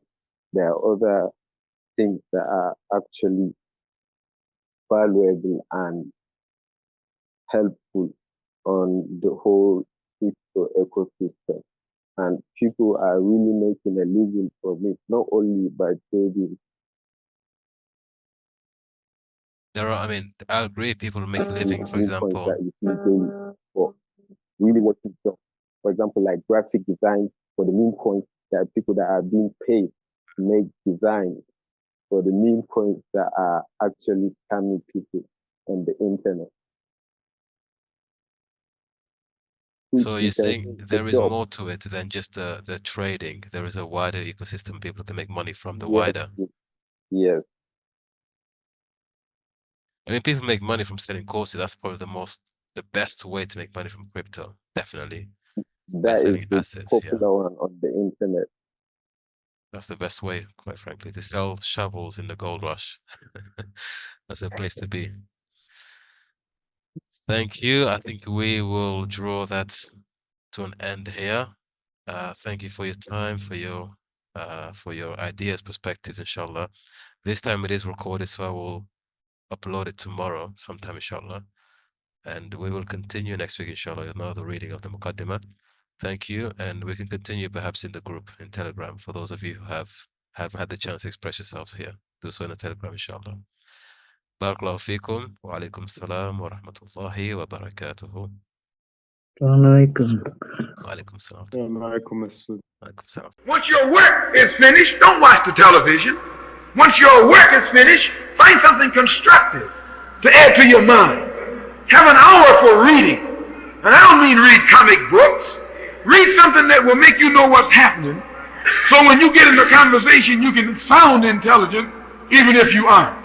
There are other things that are actually valuable and helpful on the whole crypto ecosystem. And people are really making a living from it, not only by trading. I agree, people make a living, for example. That you see daily, but really what is done. For example, like graphic design for the meme coins, there are people that are being paid to make designs for the meme coins that are actually scamming people on the internet. So you're saying there is more to it than just the trading. There is a wider ecosystem people can make money from, the wider. Yes. I mean, people make money from selling courses. That's probably the best way to make money from crypto. Definitely. That is the popular one on the internet. That's the best way, quite frankly, to sell shovels in the gold rush. That's a place to be. Thank you. I think we will draw that to an end here. Thank you for your time, for your ideas, perspectives, inshallah. This time it is recorded, so I will upload it tomorrow, sometime, inshallah. And we will continue next week, inshallah, with another reading of the Muqaddimah. Thank you, and we can continue perhaps in the group in Telegram for those of you who have had the chance to express yourselves here. Do so in the Telegram, inshallah. Barakallahu feekum, wa alaikum salam wa rahmatullahi wa barakatuhu. Once your work is finished, don't watch the television. Once your work is finished, find something constructive to add to your mind. Have an hour for reading. And I don't mean read comic books. Read something that will make you know what's happening. So when you get in a conversation, you can sound intelligent, even if you aren't.